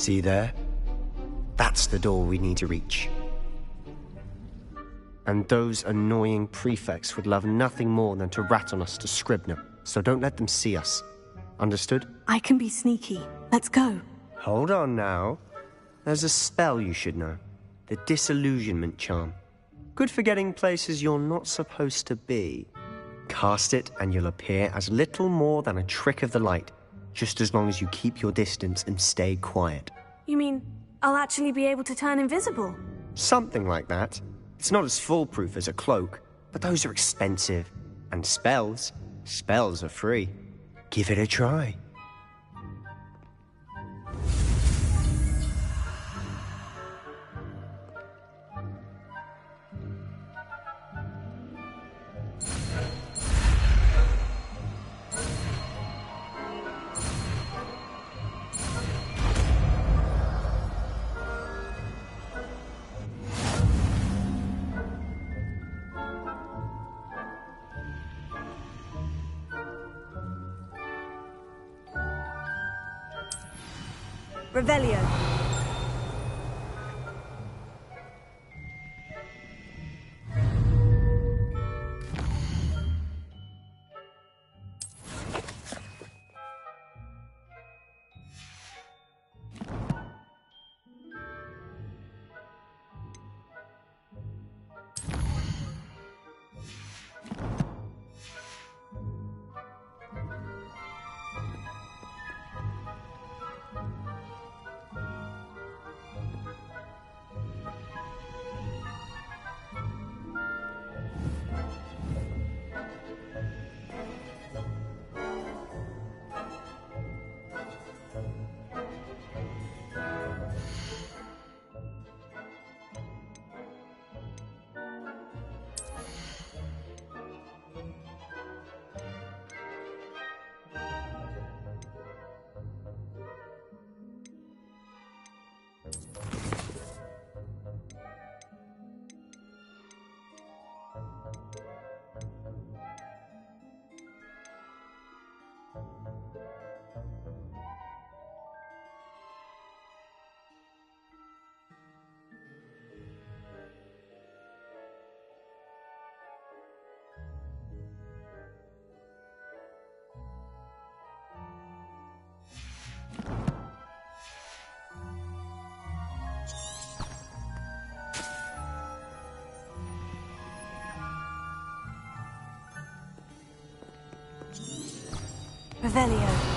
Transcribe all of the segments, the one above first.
See there? That's the door we need to reach. And those annoying prefects would love nothing more than to rat on us to Scribner, so don't let them see us. Understood? I can be sneaky. Let's go. Hold on now. There's a spell you should know. The Disillusionment Charm. Good for getting places you're not supposed to be. Cast it and you'll appear as little more than a trick of the light, just as long as you keep your distance and stay quiet. You mean I'll actually be able to turn invisible? Something like that. It's not as foolproof as a cloak, but those are expensive. And spells are free. Give it a try. Revelio. Revelio.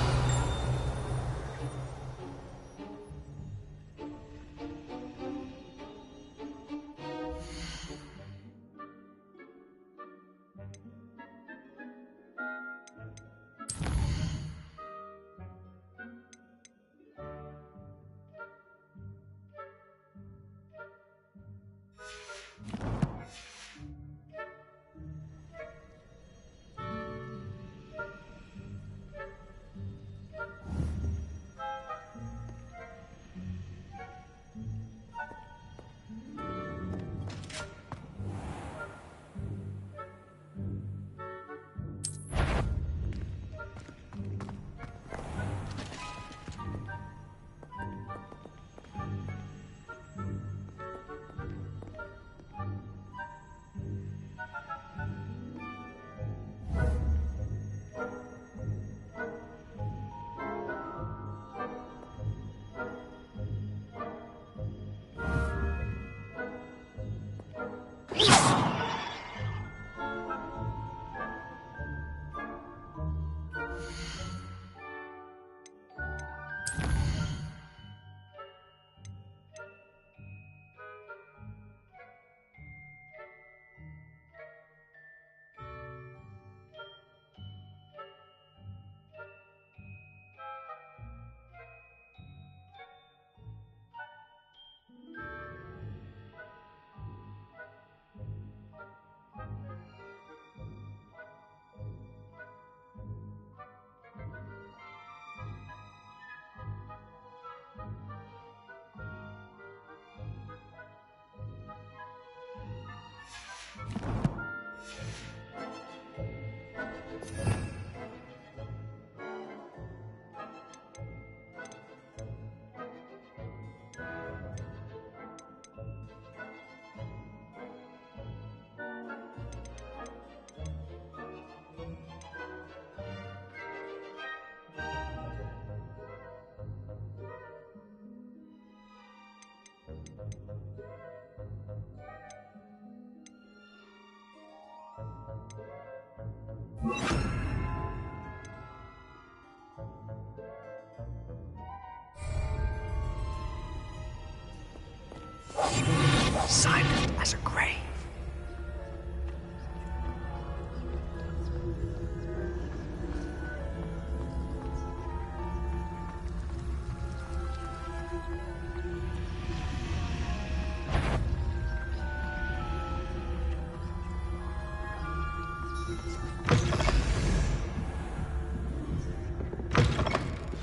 as a grave.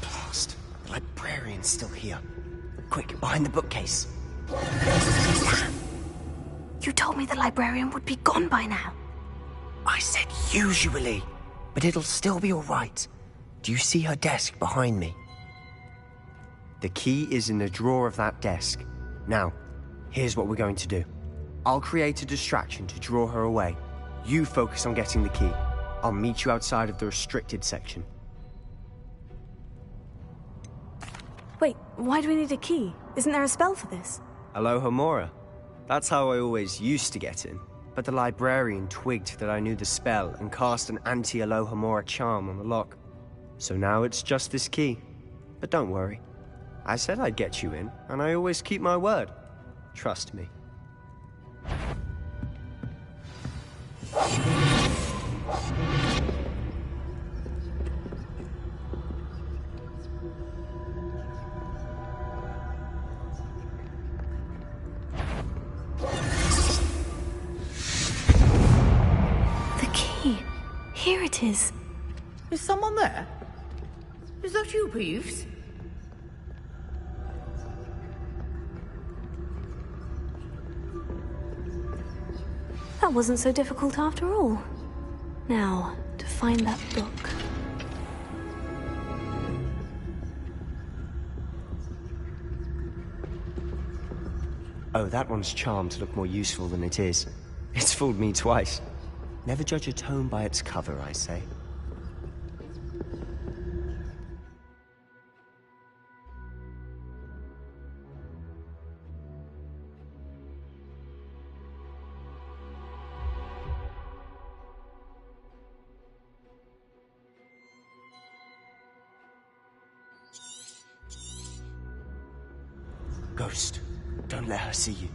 Blast! The librarian's still here. Quick, behind the bookcase. You told me the librarian would be gone by now. I said usually, but it'll still be all right. Do you see her desk behind me? The key is in the drawer of that desk. Now, here's what we're going to do. I'll create a distraction to draw her away. You focus on getting the key. I'll meet you outside of the restricted section. Wait, why do we need a key? Isn't there a spell for this? Alohomora. That's how I always used to get in. But the librarian twigged that I knew the spell and cast an anti-Alohomora charm on the lock. So now it's just this key. But don't worry. I said I'd get you in, and I always keep my word. Trust me. Here it is. Is someone there? Is that you, Peeves? That wasn't so difficult after all. Now, to find that book. Oh, that one's charmed to look more useful than it is. It's fooled me twice. Never judge a tome by its cover, I say. Ghost, don't let her see you.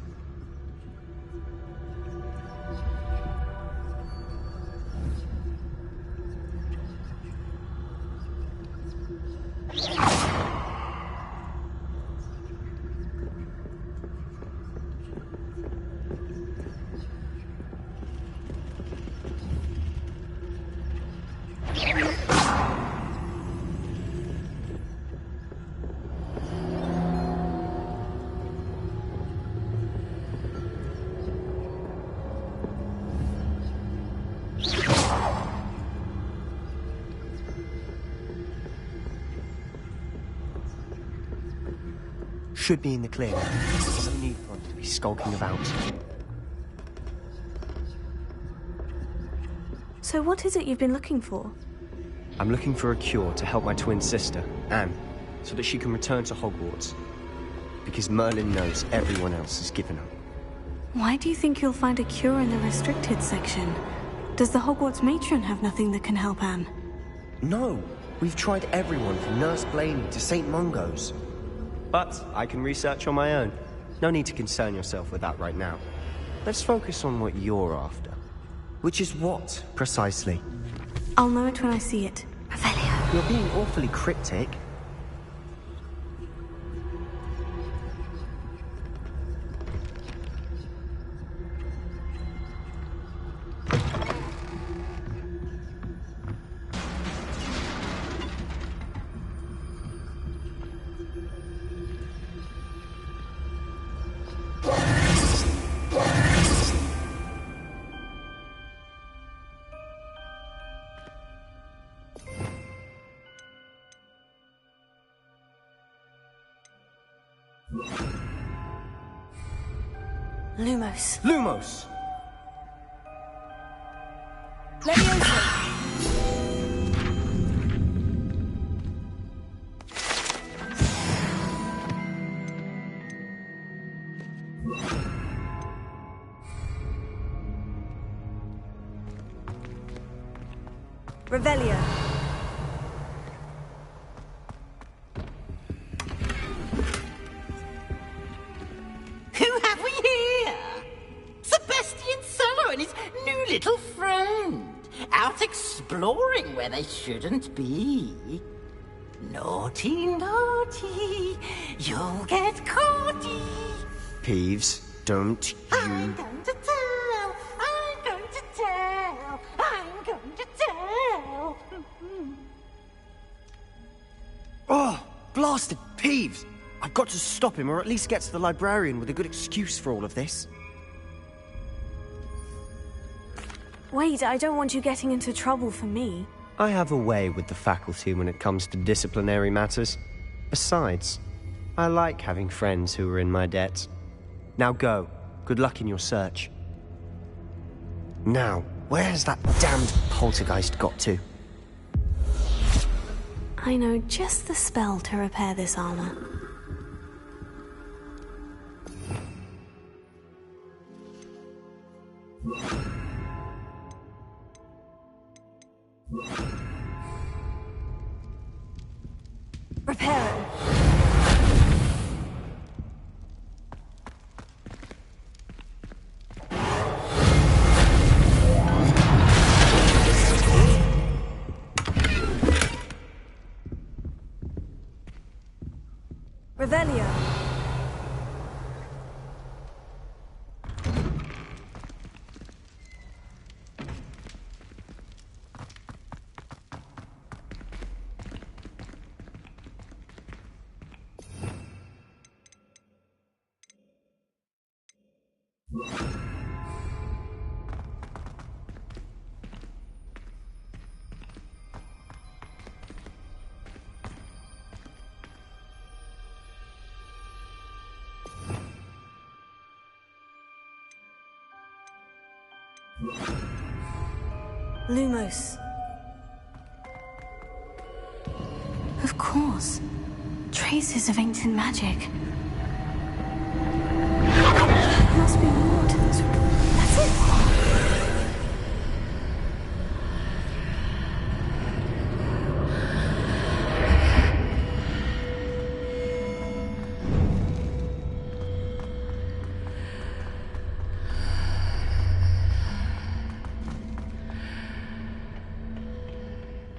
Should be in the clear. There's no need for him to be skulking about. So what is it you've been looking for? I'm looking for a cure to help my twin sister, Anne, so that she can return to Hogwarts. Because Merlin knows everyone else has given up. Why do you think you'll find a cure in the restricted section? Does the Hogwarts matron have nothing that can help Anne? No, we've tried everyone from Nurse Blaney to St. Mungo's. But I can research on my own. No need to concern yourself with that right now. Let's focus on what you're after. Which is what, precisely? I'll know it when I see it. Revelio. You're being awfully cryptic. Lumos. Lumos! Levioso. Revelio. Who have we here? out exploring where they shouldn't be. Naughty, naughty, you'll get caughty. Peeves, don't I'm you... going to tell, I'm going to tell, I'm going to tell. Oh, blasted Peeves! I've got to stop him, or at least get to the librarian with a good excuse for all of this. Wait, I don't want you getting into trouble for me. I have a way with the faculty when it comes to disciplinary matters. Besides, I like having friends who are in my debt. Now go. Good luck in your search. Now, where's that damned poltergeist got to? I know just the spell to repair this armor. Repair it. Revelio. Lumos. Of course. Traces of ancient magic. There must be more to this room. That's it.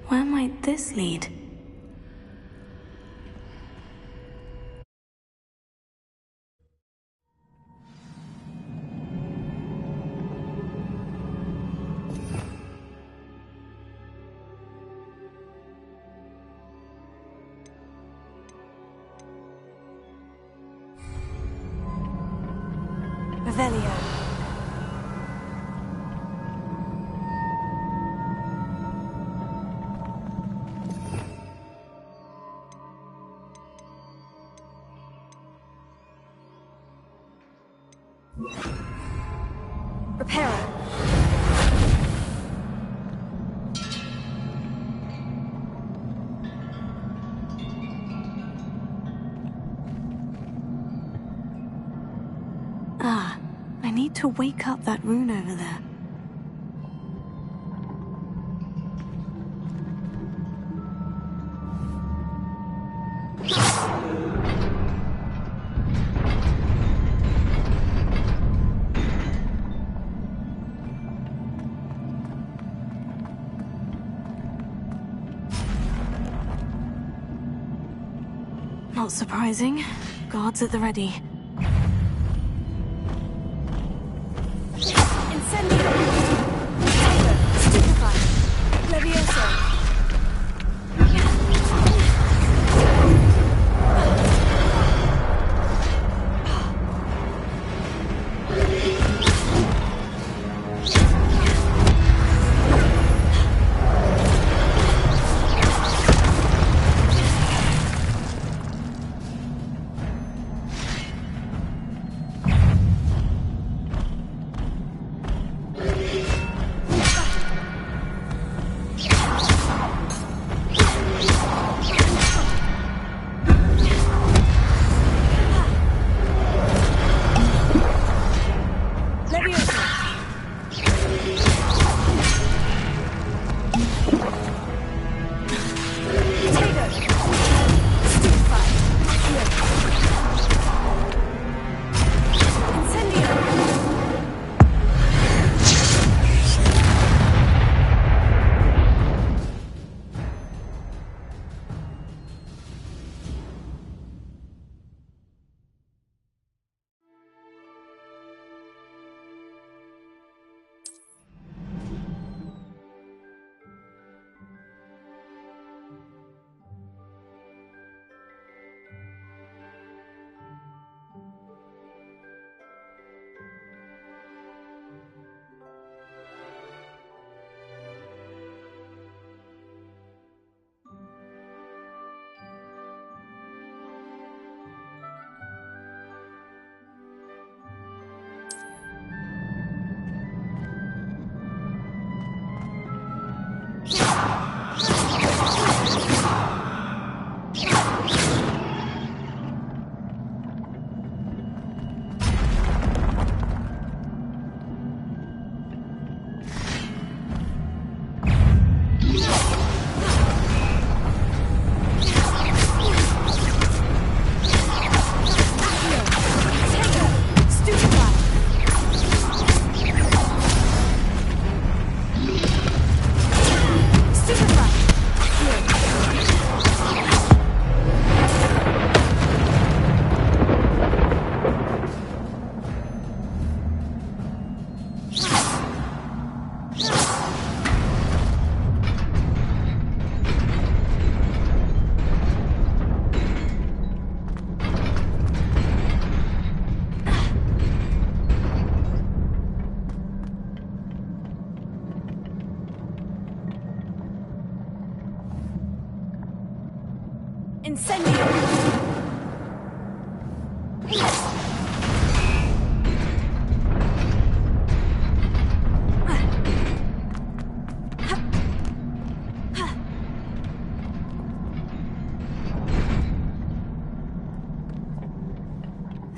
Where might this lead? Revelio. Reparo. Ah, I need to wake up that rune over there. Not surprising. Guards at the ready. Incendio! Stupefy! Levioso!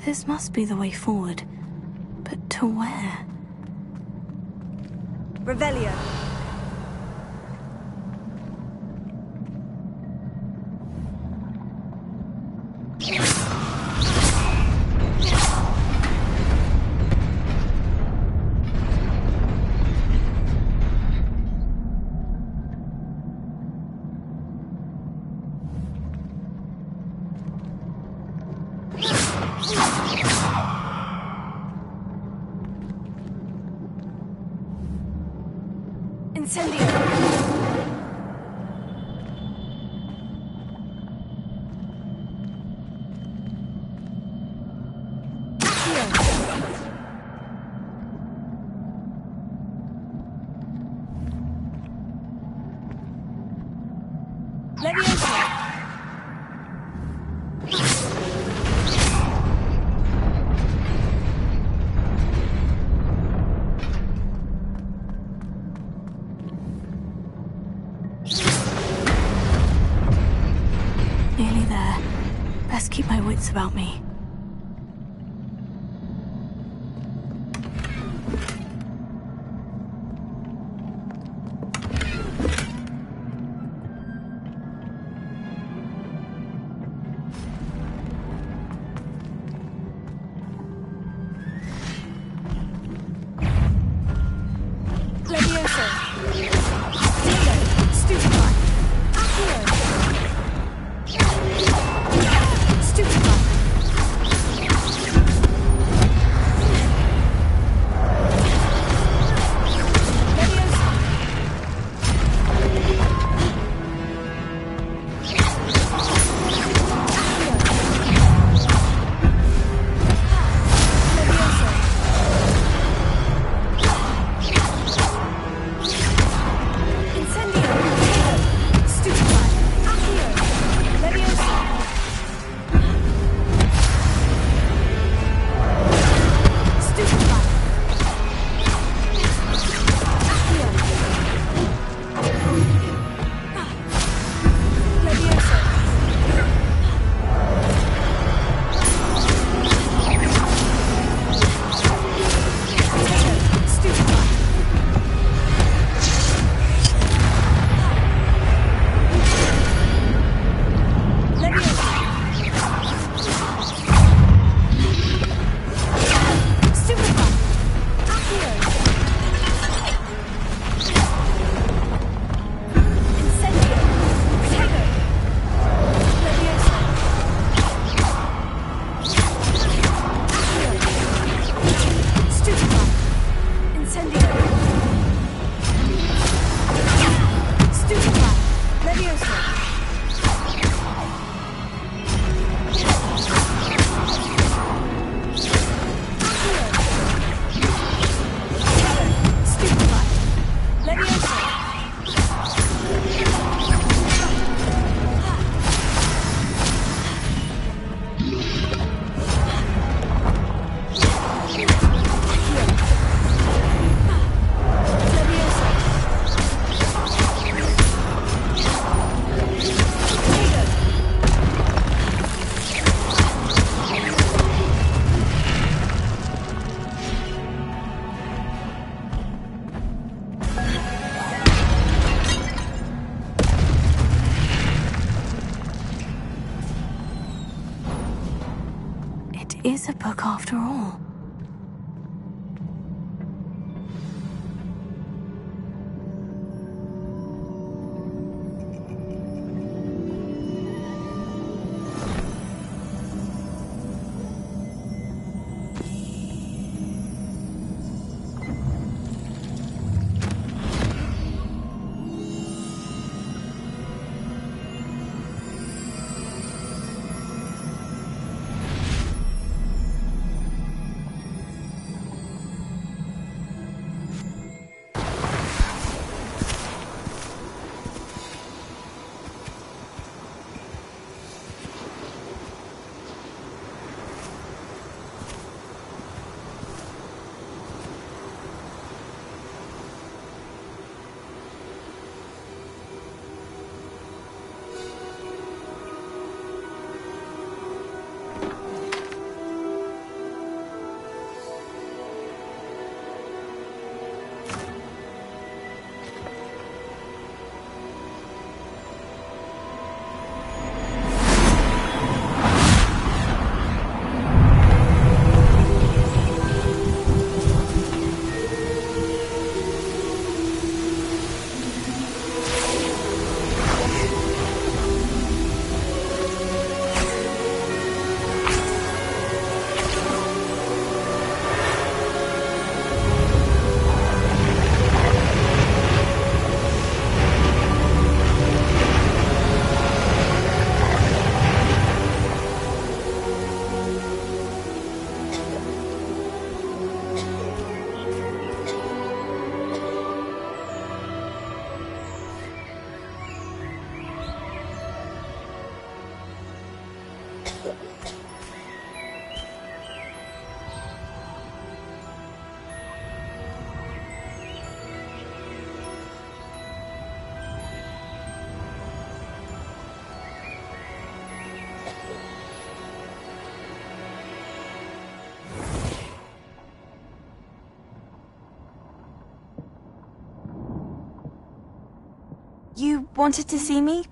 This must be the way forward. But to where? Revelio. Nearly there. Best keep my wits about me. Stupefy. is a book after all. You wanted to see me?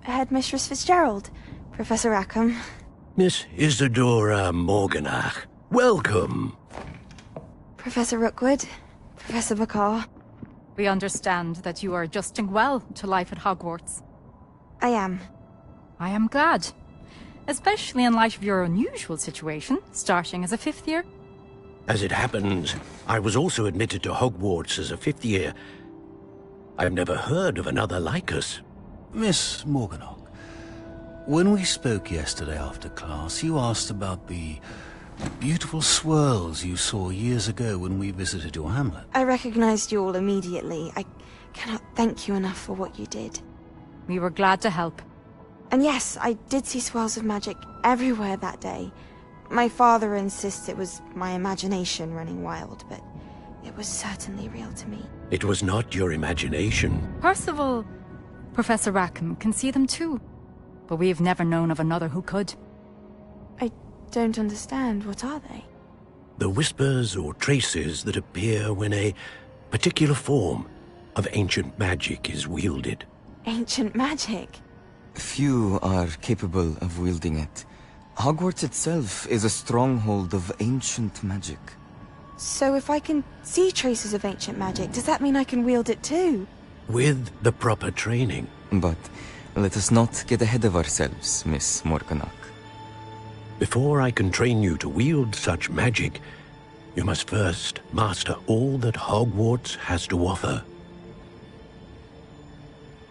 Headmistress Fitzgerald? Professor Rackham? Miss Isadora Morganach, welcome. Professor Rookwood? Professor McCaw? We understand that you are adjusting well to life at Hogwarts. I am. I am glad. Especially in light of your unusual situation, starting as a 5th year. As it happens, I was also admitted to Hogwarts as a 5th year. I've never heard of another like us. Miss Morganach, when we spoke yesterday after class, you asked about the beautiful swirls you saw years ago when we visited your hamlet. I recognized you all immediately. I cannot thank you enough for what you did. We were glad to help. And yes, I did see swirls of magic everywhere that day. My father insists it was my imagination running wild, but it was certainly real to me. It was not your imagination. Percival, Professor Rackham can see them too. But we've never known of another who could. I don't understand. What are they? The whispers or traces that appear when a particular form of ancient magic is wielded. Ancient magic? Few are capable of wielding it. Hogwarts itself is a stronghold of ancient magic. So if I can see traces of ancient magic, does that mean I can wield it too? With the proper training. But let us not get ahead of ourselves, Miss Morganach. Before I can train you to wield such magic, you must first master all that Hogwarts has to offer.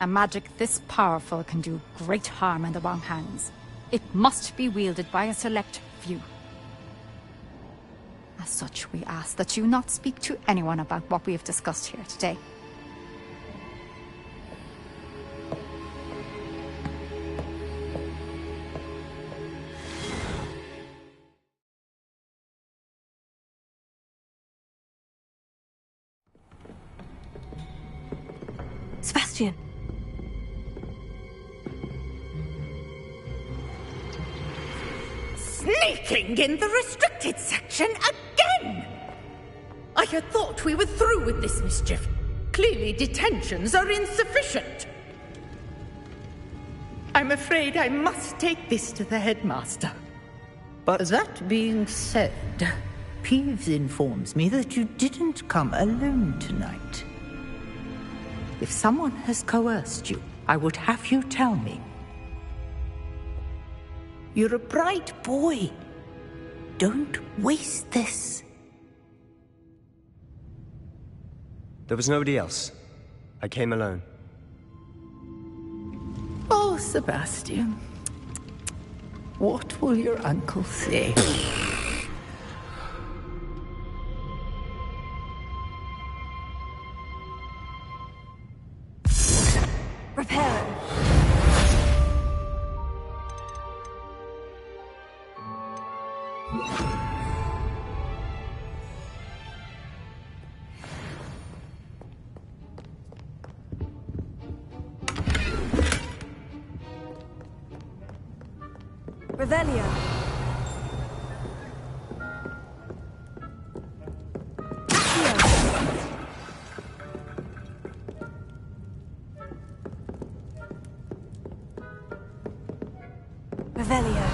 A magic this powerful can do great harm in the wrong hands. It must be wielded by a select few. As such, we ask that you not speak to anyone about what we have discussed here today. Sebastian. Sneaking in the restricted section again! I had thought we were through with this mischief. Clearly detentions are insufficient. I'm afraid I must take this to the headmaster. But... That being said, Peeves informs me that you didn't come alone tonight. If someone has coerced you, I would have you tell me. You're a bright boy. Don't waste this. There was nobody else. I came alone. Oh, Sebastian. What will your uncle say? Repair it. Revelio. Revelio.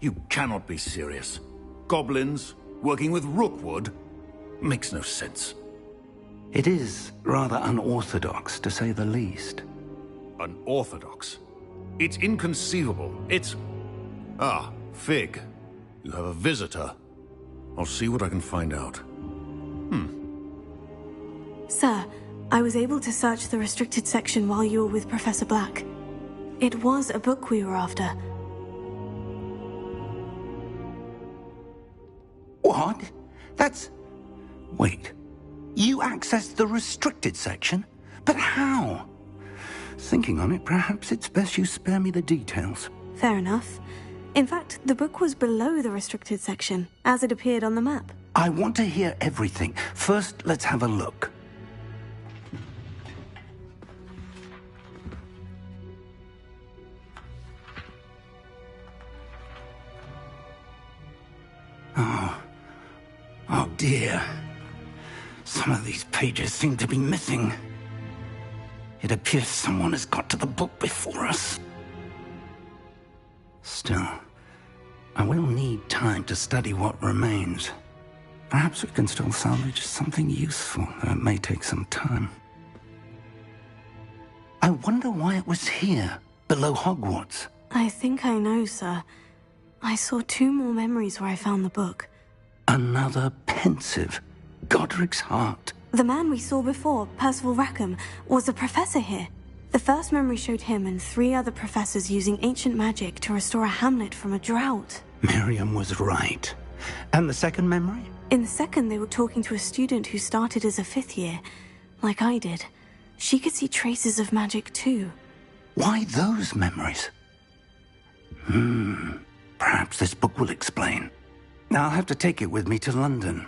You cannot be serious. Goblins, working with Rookwood? Makes no sense. It is rather unorthodox, to say the least. Unorthodox? It's inconceivable. It's... Ah, Fig. You have a visitor. I'll see what I can find out. Sir, I was able to search the restricted section while you were with Professor Black. It was a book we were after. What? That's... Wait. You accessed the restricted section? But how? Thinking on it, perhaps it's best you spare me the details. Fair enough. In fact, the book was below the restricted section, as it appeared on the map. I want to hear everything. First, let's have a look. Oh dear. Some of these pages seem to be missing. It appears someone has got to the book before us. Still, I will need time to study what remains. Perhaps we can still salvage something useful, though it may take some time. I wonder why it was here, below Hogwarts. I think I know, sir. I saw 2 more memories where I found the book. Another pensive. Godric's heart. The man we saw before, Percival Rackham, was a professor here. The first memory showed him and 3 other professors using ancient magic to restore a hamlet from a drought. Miriam was right. And the second memory? In the second, they were talking to a student who started as a 5th year, like I did. She could see traces of magic too. Why those memories? Perhaps this book will explain. I'll have to take it with me to London.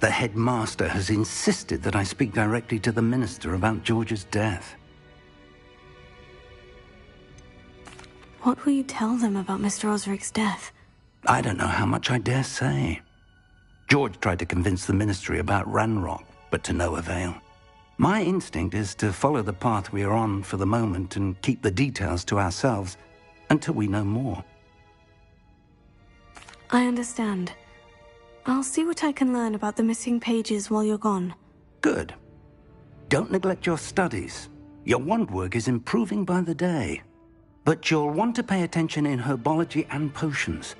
The headmaster has insisted that I speak directly to the minister about George's death. What will you tell them about Mr. Osric's death? I don't know how much I dare say. George tried to convince the ministry about Ranrock, but to no avail. My instinct is to follow the path we are on for the moment and keep the details to ourselves until we know more. I understand. I'll see what I can learn about the missing pages while you're gone. Good. Don't neglect your studies. Your wand work is improving by the day. But you'll want to pay attention in herbology and potions.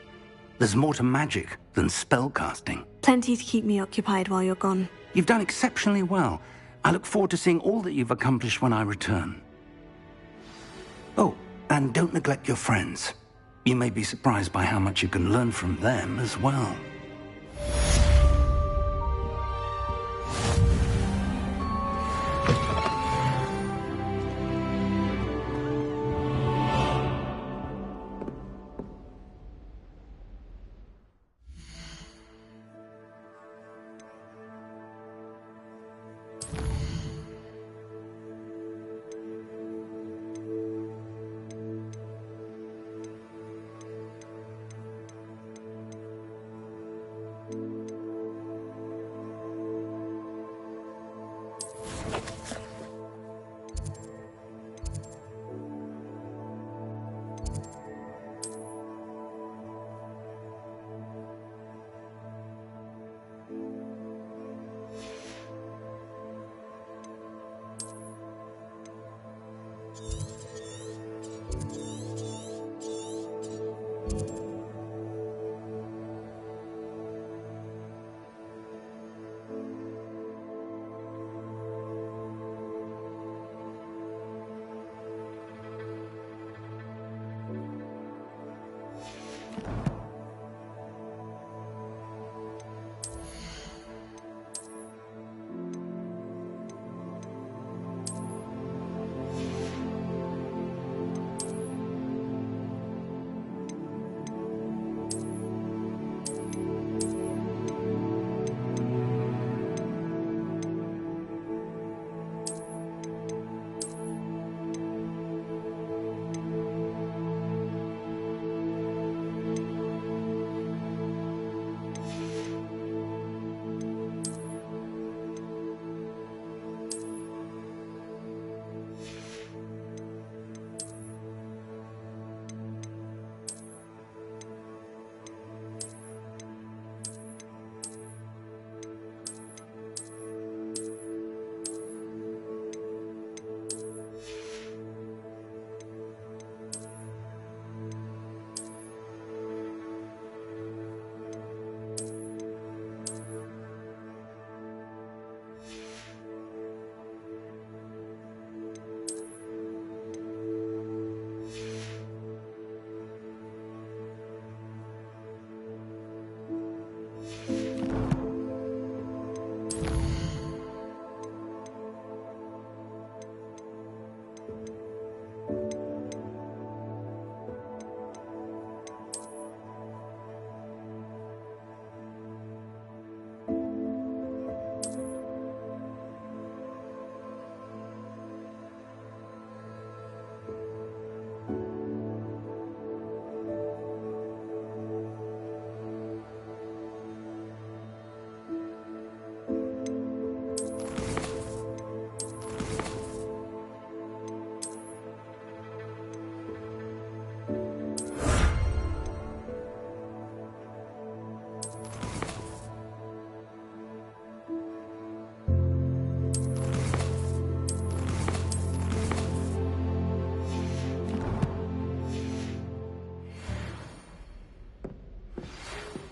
There's more to magic than spellcasting. Plenty to keep me occupied while you're gone. You've done exceptionally well. I look forward to seeing all that you've accomplished when I return. Oh, and don't neglect your friends. You may be surprised by how much you can learn from them as well.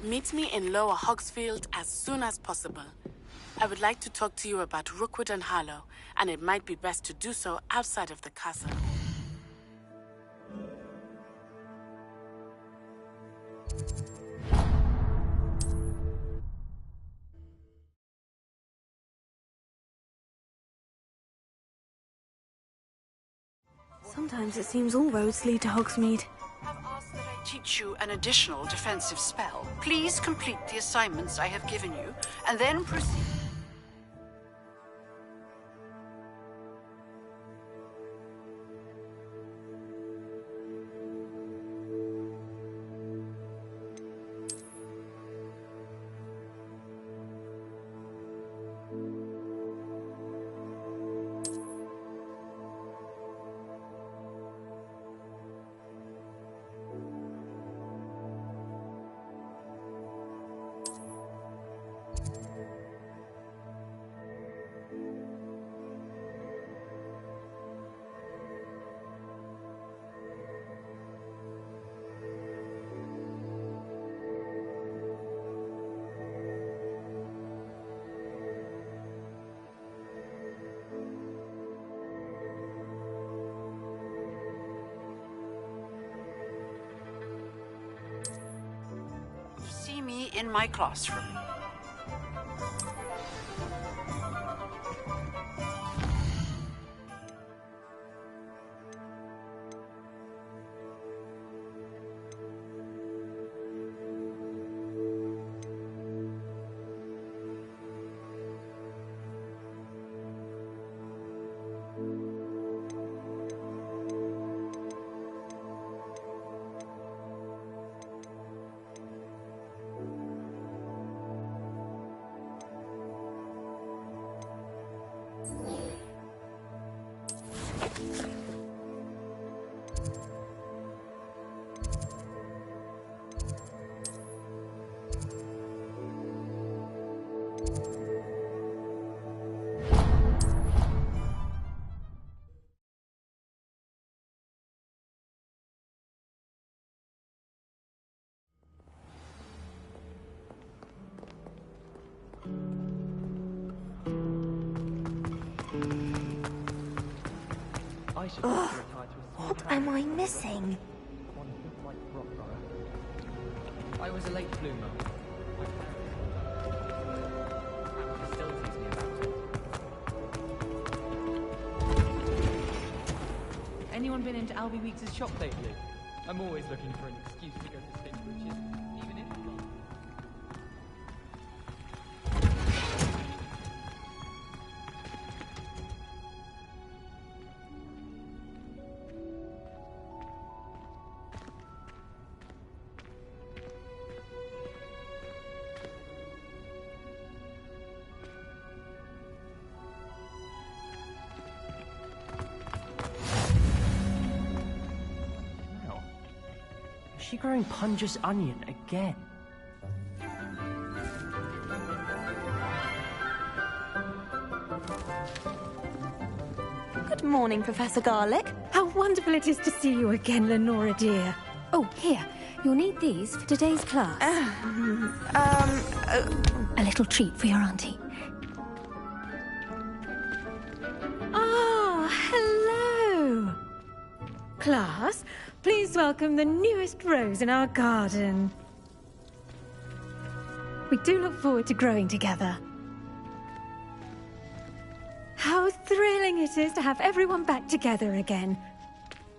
Meet me in Lower Hogsfield as soon as possible. I would like to talk to you about Rookwood and Harlow, and it might be best to do so outside of the castle. Sometimes it seems all roads lead to Hogsmeade. I've asked that I teach you an additional defensive spell. Please complete the assignments I have given you, and then proceed. in my classroom. Ugh, what am I missing? I was a late bloomer. Still tease me about it. Anyone been into Albie Weeks' shop lately? I'm always looking for an excuse to go to Stitchbridge's, even if... Is she growing Punja's onion again? Good morning, Professor Garlick. How wonderful it is to see you again, Lenora dear. Oh, here. You'll need these for today's class. A little treat for your auntie. Ah, hello. Class, please welcome the newest rose in our garden. We do look forward to growing together. How thrilling it is to have everyone back together again.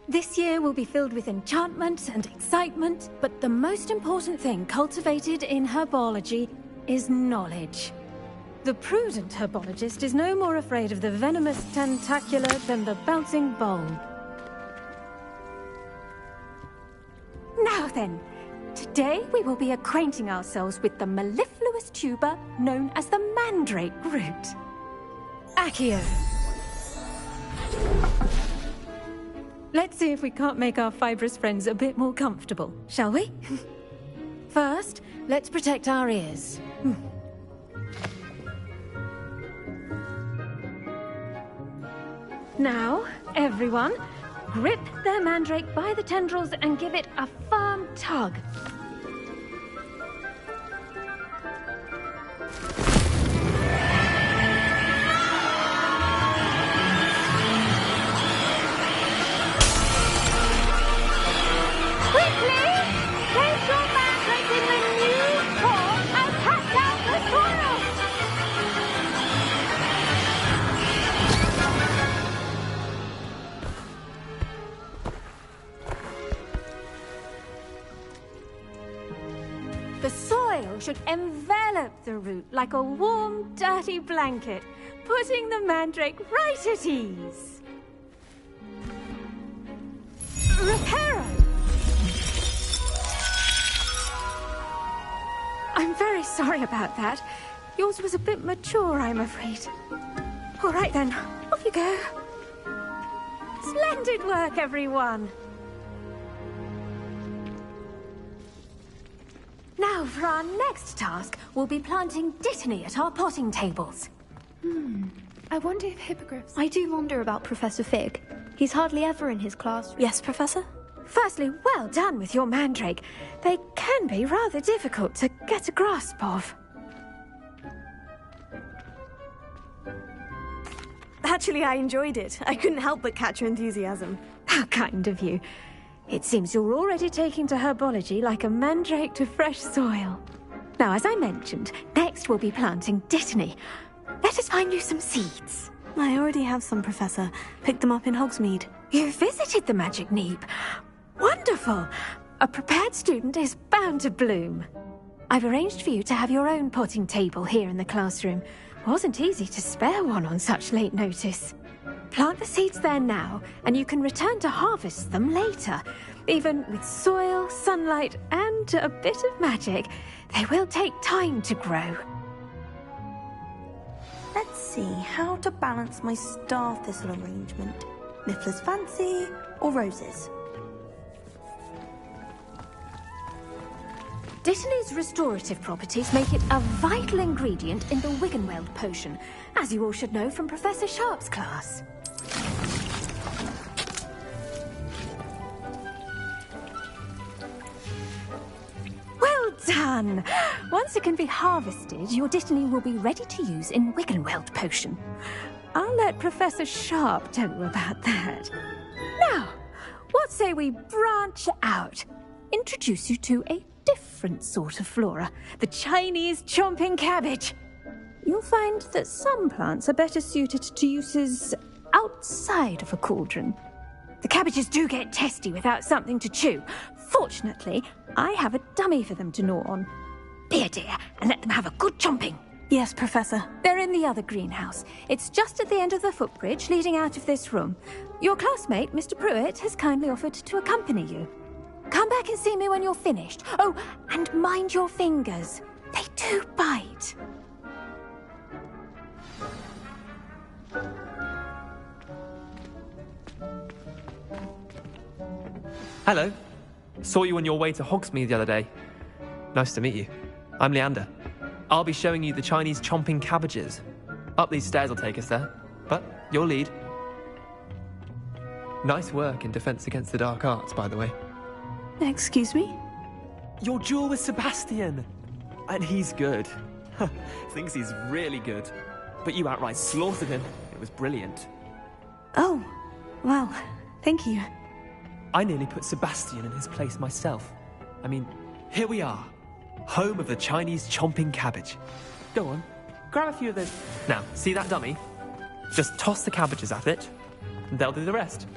This year will be filled with enchantment and excitement, but the most important thing cultivated in herbology is knowledge. The prudent herbologist is no more afraid of the venomous tentacula than the bouncing bulb. Now then, today we will be acquainting ourselves with the mellifluous tuber known as the mandrake root. Accio. Let's see if we can't make our fibrous friends a bit more comfortable, shall we? First, let's protect our ears. Now, everyone, grip their mandrake by the tendrils and give it a firm tug. The soil should envelop the root like a warm, dirty blanket, putting the mandrake right at ease. Reparo! I'm very sorry about that. Yours was a bit mature, I'm afraid. All right then, off you go. Splendid work, everyone. Now, for our next task, we'll be planting dittany at our potting tables. I wonder if hippogriffs... I do wonder about Professor Fig. He's hardly ever in his classroom. Yes, Professor? Firstly, well done with your mandrake. They can be rather difficult to get a grasp of. Actually, I enjoyed it. I couldn't help but catch your enthusiasm. How kind of you. It seems you're already taking to herbology like a mandrake to fresh soil. Now, as I mentioned, next we'll be planting Dittany. Let us find you some seeds. I already have some, Professor. Picked them up in Hogsmeade. You visited the Magic Neep. Wonderful! A prepared student is bound to bloom. I've arranged for you to have your own potting table here in the classroom. Wasn't easy to spare one on such late notice. Plant the seeds there now, and you can return to harvest them later. Even with soil, sunlight, and a bit of magic, they will take time to grow. Let's see how to balance my star thistle arrangement. Niffler's fancy or roses? Dittany's restorative properties make it a vital ingredient in the Wiggenweld potion, as you all should know from Professor Sharp's class. Well done! Once it can be harvested, your Dittany will be ready to use in Wiggenweld potion. I'll let Professor Sharp tell you about that. Now, what say we branch out? Introduce you to a different sort of flora, the Chinese chomping cabbage. You'll find that some plants are better suited to uses outside of a cauldron. The cabbages do get testy without something to chew. Fortunately, I have a dummy for them to gnaw on. Be a dear and let them have a good chomping. Yes, Professor. They're in the other greenhouse. It's just at the end of the footbridge leading out of this room. Your classmate, Mr. Pruitt, has kindly offered to accompany you. Come back and see me when you're finished. Oh, and mind your fingers. They do bite. Hello. Saw you on your way to Hogsmeade the other day. Nice to meet you. I'm Leander. I'll be showing you the Chinese chomping cabbages. Up these stairs will take us there, but your lead. Nice work in Defense Against the Dark Arts, by the way. Excuse me? Your duel with Sebastian! And he's good. Thinks he's really good. But you outright slaughtered him. It was brilliant. Oh, well, thank you. I nearly put Sebastian in his place myself. I mean, here we are. Home of the Chinese chomping cabbage. Go on, grab a few of those. Now, see that dummy? Just toss the cabbages at it, and they'll do the rest.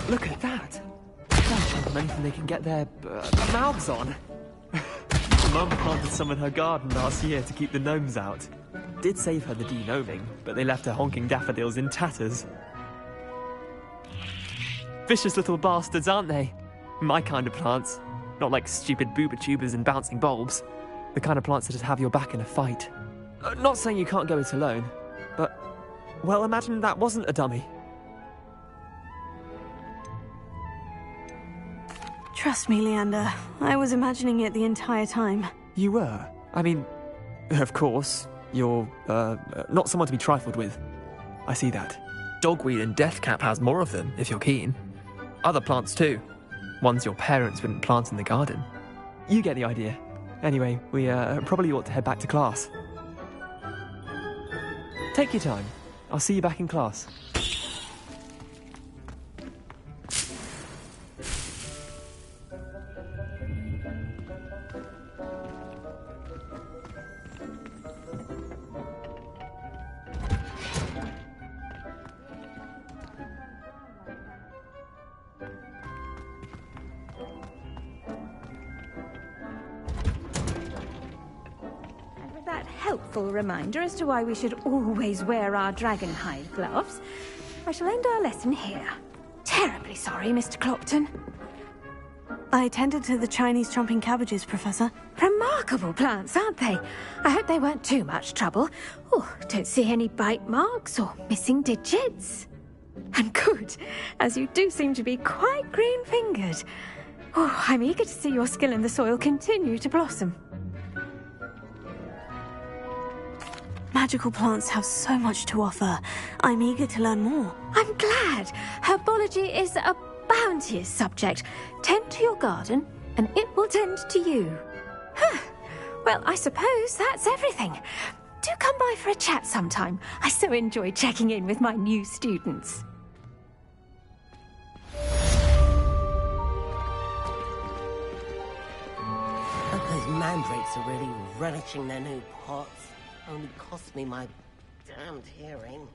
Look at that! That's anything they can get their mouths on. Mum planted some in her garden last year to keep the gnomes out. Did save her the de-gnoming, but they left her honking daffodils in tatters. Vicious little bastards, aren't they? My kind of plants. Not like stupid booba tubers and bouncing bulbs. The kind of plants that'd have your back in a fight. Not saying you can't go it alone, but... well, imagine that wasn't a dummy. Trust me, Leander. I was imagining it the entire time. You were? I mean, of course, you're, not someone to be trifled with. I see that. Dogweed and deathcap has more of them, if you're keen. Other plants too. Ones your parents wouldn't plant in the garden. You get the idea. Anyway, we, probably ought to head back to class. Take your time. I'll see you back in class. Helpful reminder as to why we should always wear our dragonhide gloves. I shall end our lesson here. Terribly sorry, Mr. Clopton. I attended to the Chinese chomping cabbages, Professor. Remarkable plants, aren't they? I hope they weren't too much trouble. Oh, don't see any bite marks or missing digits. And good, as you do seem to be quite green-fingered. Oh, I'm eager to see your skill in the soil continue to blossom. Magical plants have so much to offer. I'm eager to learn more. I'm glad. Herbology is a bounteous subject. Tend to your garden, and it will tend to you. Huh. Well, I suppose that's everything. Do come by for a chat sometime. I so enjoy checking in with my new students. Those mandrakes are really relishing their new pots. Only cost me my damned hearing.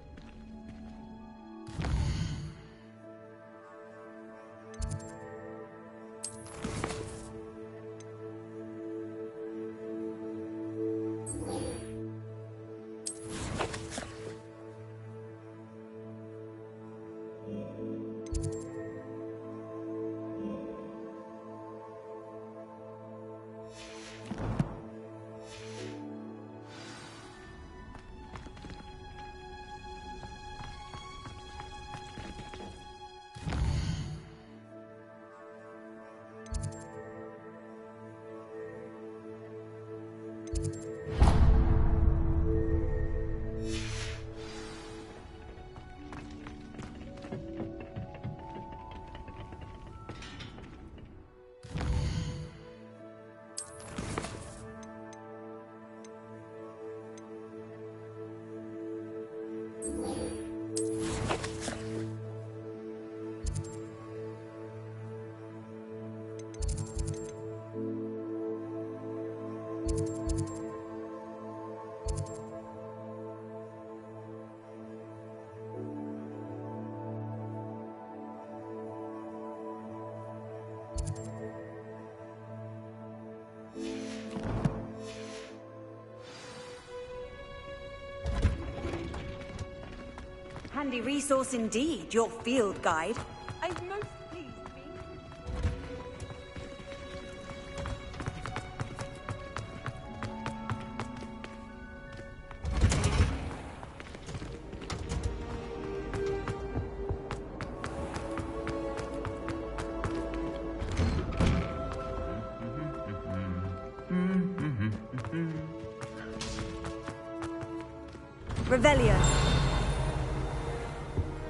Handy resource indeed, your field guide. I'm most pleased, Revelio.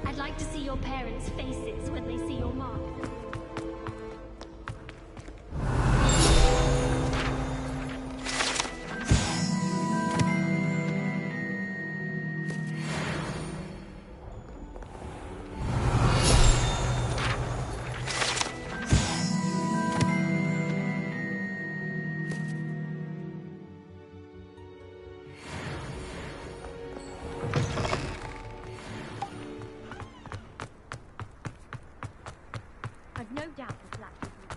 I'd like to see your parents' faces when they see your mark. I've no doubt the black will be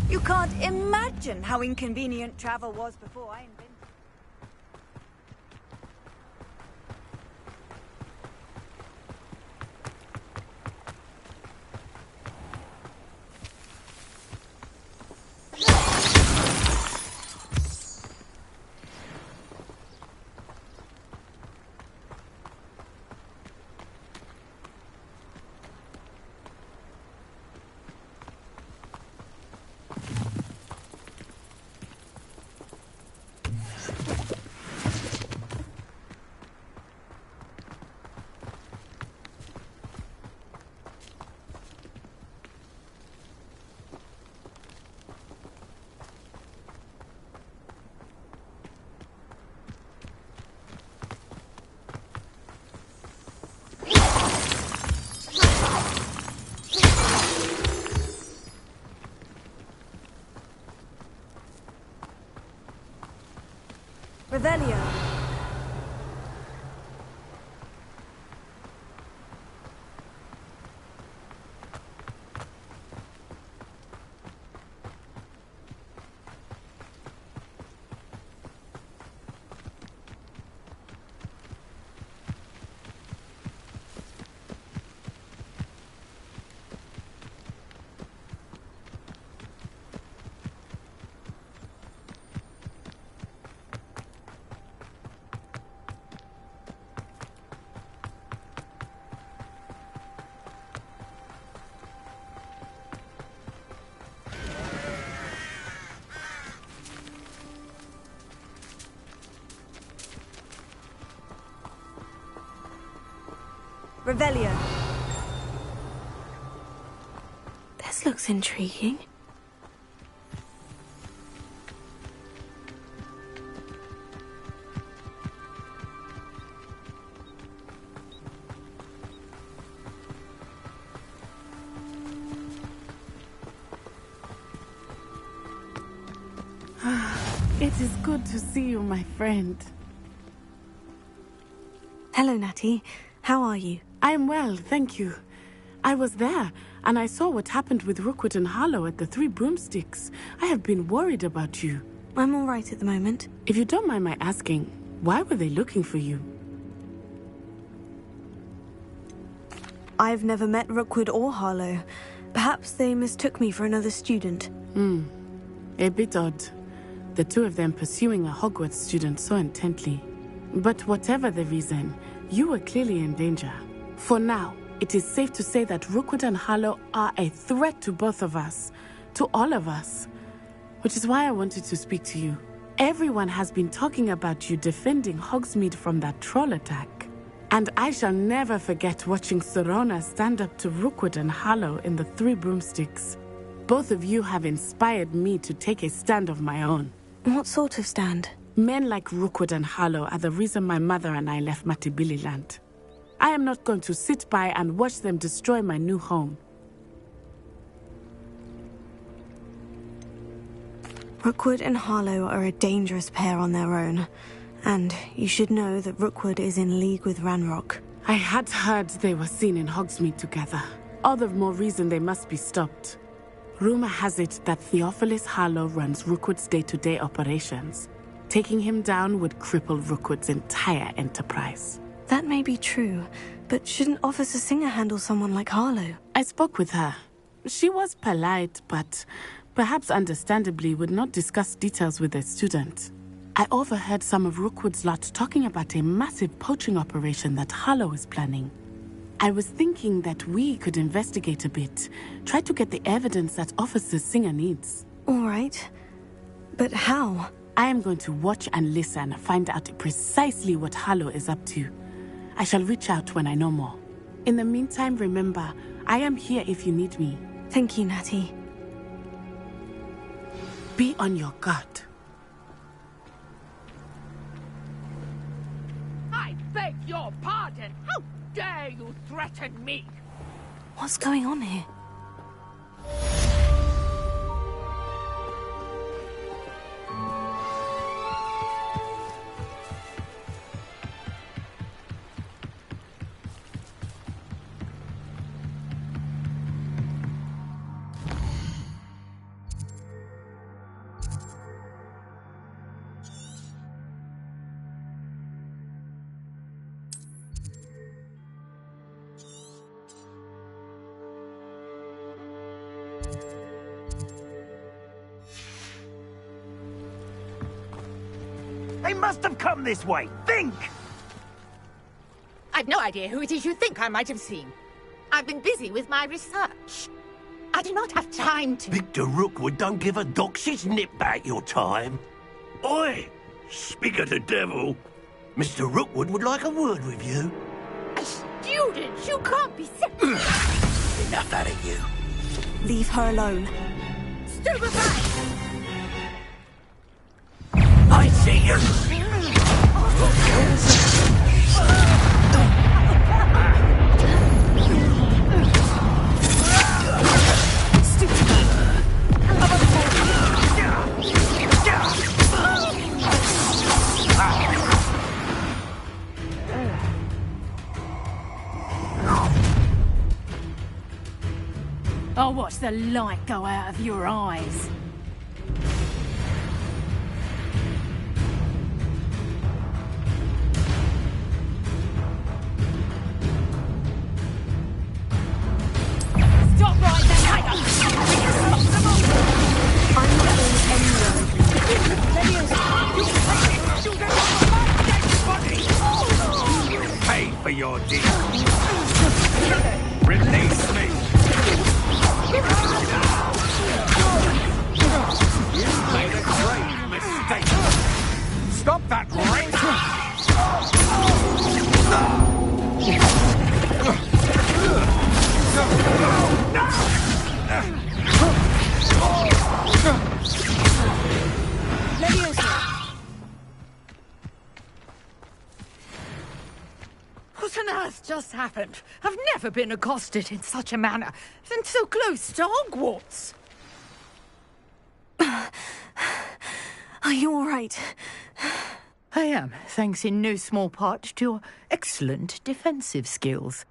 You can't imagine how inconvenient travel was before I invented. Revelio. Revelio. This looks intriguing. It is good to see you, my friend. Hello, Natty. How are you? I'm well, thank you. I was there, and I saw what happened with Rookwood and Harlow at the Three Broomsticks. I have been worried about you. I'm all right at the moment. If you don't mind my asking, why were they looking for you? I've never met Rookwood or Harlow. Perhaps they mistook me for another student. A bit odd. The two of them pursuing a Hogwarts student so intently. But whatever the reason, you were clearly in danger. For now, it is safe to say that Rookwood and Harlow are a threat to both of us. To all of us. Which is why I wanted to speak to you. Everyone has been talking about you defending Hogsmeade from that troll attack. And I shall never forget watching Serona stand up to Rookwood and Harlow in the Three Broomsticks. Both of you have inspired me to take a stand of my own. What sort of stand? Men like Rookwood and Harlow are the reason my mother and I left Matabeleland. I am not going to sit by and watch them destroy my new home. Rookwood and Harlow are a dangerous pair on their own. And you should know that Rookwood is in league with Ranrock. I had heard they were seen in Hogsmeade together. All the more reason they must be stopped. Rumor has it that Theophilus Harlow runs Rookwood's day-to-day operations. Taking him down would cripple Rookwood's entire enterprise. That may be true, but shouldn't Officer Singer handle someone like Harlow? I spoke with her. She was polite, but perhaps understandably would not discuss details with a student. I overheard some of Rookwood's lot talking about a massive poaching operation that Harlow is planning. I was thinking that we could investigate a bit, try to get the evidence that Officer Singer needs. All right. But how? I am going to watch and listen, find out precisely what Harlow is up to. I shall reach out when I know more. In the meantime, remember, I am here if you need me. Thank you, Natty. Be on your guard. I beg your pardon. How dare you threaten me? What's going on here? They must have come this way. Think! I've no idea who it is you think I might have seen. I've been busy with my research. I do not have time to... Victor Rookwood don't give a doxy's nip back your time. Oi! Speak of the devil. Mr. Rookwood would like a word with you. A student? You can't be sick. Enough out of you. Leave her alone. Stupefy! I see you. I'll watch the light go out of your eyes. Stop right there! I'm not going anywhere. You will pay for your deeds. Release me. You made a grave mistake. Stop that race. What on earth just happened? I've never been accosted in such a manner, and so close to Hogwarts. Are you all right? I am, thanks in no small part to your excellent defensive skills.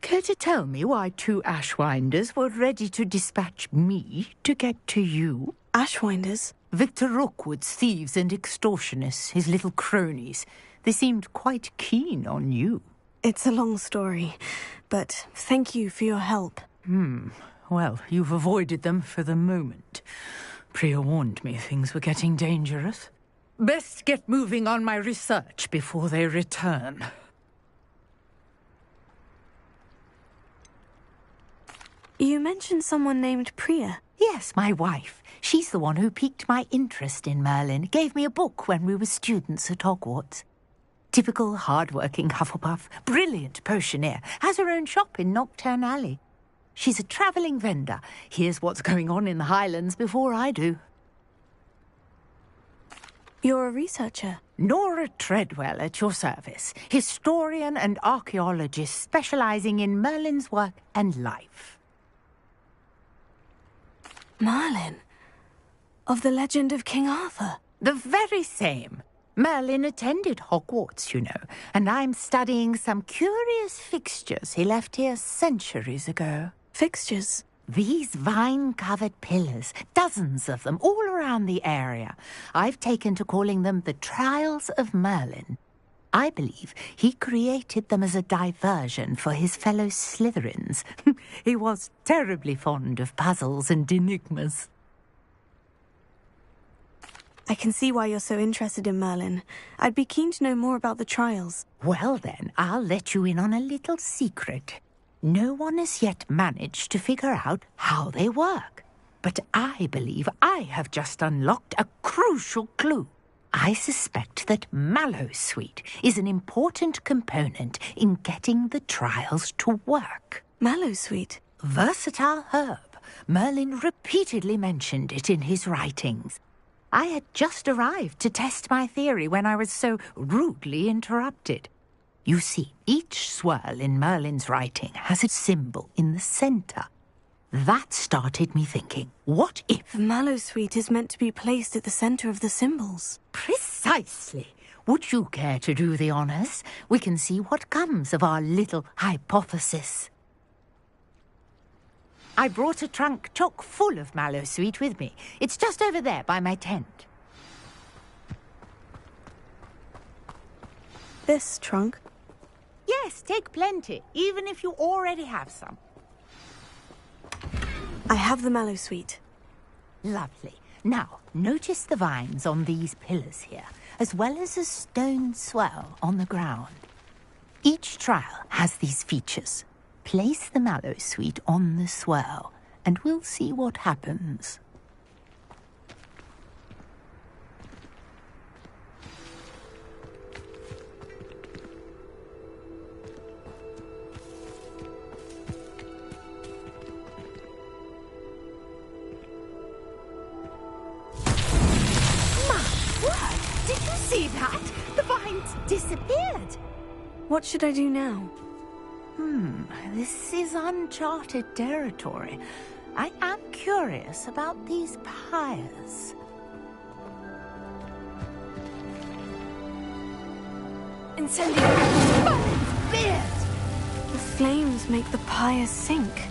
Care to tell me why 2 Ashwinders were ready to dispatch me to get to you? Ashwinders? Victor Rookwood's thieves and extortionists, his little cronies. They seemed quite keen on you. It's a long story, but thank you for your help. Well, you've avoided them for the moment. Priya warned me things were getting dangerous. Best get moving on my research before they return. You mentioned someone named Priya. Yes, my wife. She's the one who piqued my interest in Merlin. Gave me a book when we were students at Hogwarts. Typical hard-working Hufflepuff, brilliant potioneer, has her own shop in Knockturn Alley. She's a travelling vendor. Hears what's going on in the Highlands before I do. You're a researcher? Nora Treadwell at your service. Historian and archaeologist specialising in Merlin's work and life. Merlin? Of the legend of King Arthur? The very same. Merlin attended Hogwarts, you know, and I'm studying some curious fixtures he left here centuries ago. Fixtures? These vine-covered pillars, dozens of them, all around the area. I've taken to calling them the Trials of Merlin. I believe he created them as a diversion for his fellow Slytherins. He was terribly fond of puzzles and enigmas. I can see why you're so interested in Merlin. I'd be keen to know more about the trials. Well then, I'll let you in on a little secret. No one has yet managed to figure out how they work. But I believe I have just unlocked a crucial clue. I suspect that Mallowsweet is an important component in getting the trials to work. Mallowsweet? Versatile herb. Merlin repeatedly mentioned it in his writings. I had just arrived to test my theory when I was so rudely interrupted. You see, each swirl in Merlin's writing has a symbol in the centre. That started me thinking, what if... Mallowsweet is meant to be placed at the centre of the symbols. Precisely. Would you care to do the honours? We can see what comes of our little hypothesis. I brought a trunk chock full of Mallowsweet with me. It's just over there by my tent. This trunk? Yes, take plenty, even if you already have some. I have the Mallowsweet. Lovely. Now, notice the vines on these pillars here, as well as a stone swell on the ground. Each trial has these features. Place the Mallowsweet on the swirl, and we'll see what happens. Did you see that? The vines disappeared. What should I do now? This is uncharted territory. I am curious about these pyres. Incendio! Beard! The flames make the pyre sink.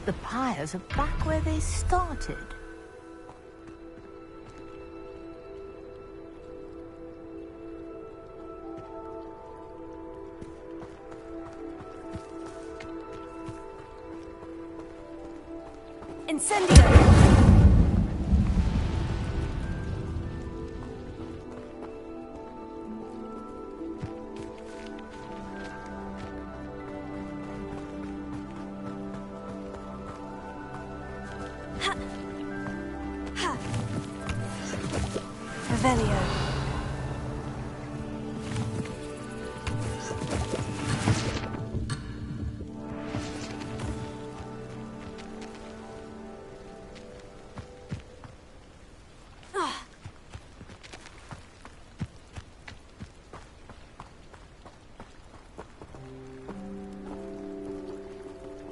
the pyres are back where they started. Incendio! Revelio.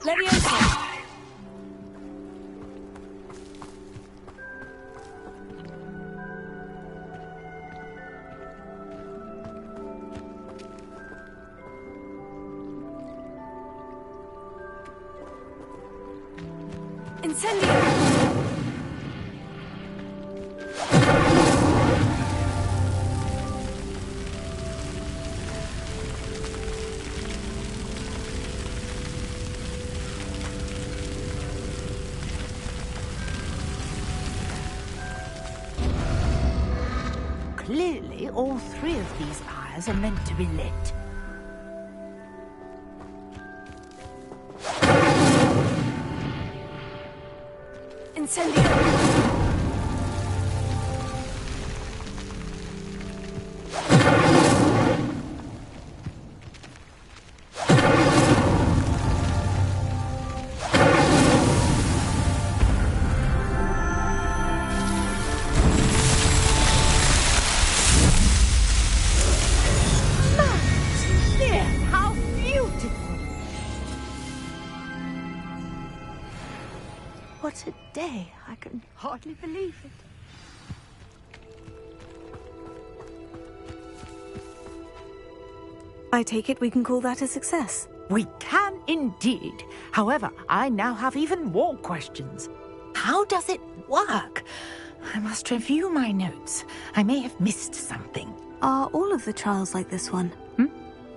Leviosa. Incendio! Clearly, all three of these pyres are meant to be lit. Incendio! How beautiful! What a day. I can hardly believe it. I take it we can call that a success. We can indeed. However, I now have even more questions. How does it work? I must review my notes. I may have missed something. Are all of the trials like this one?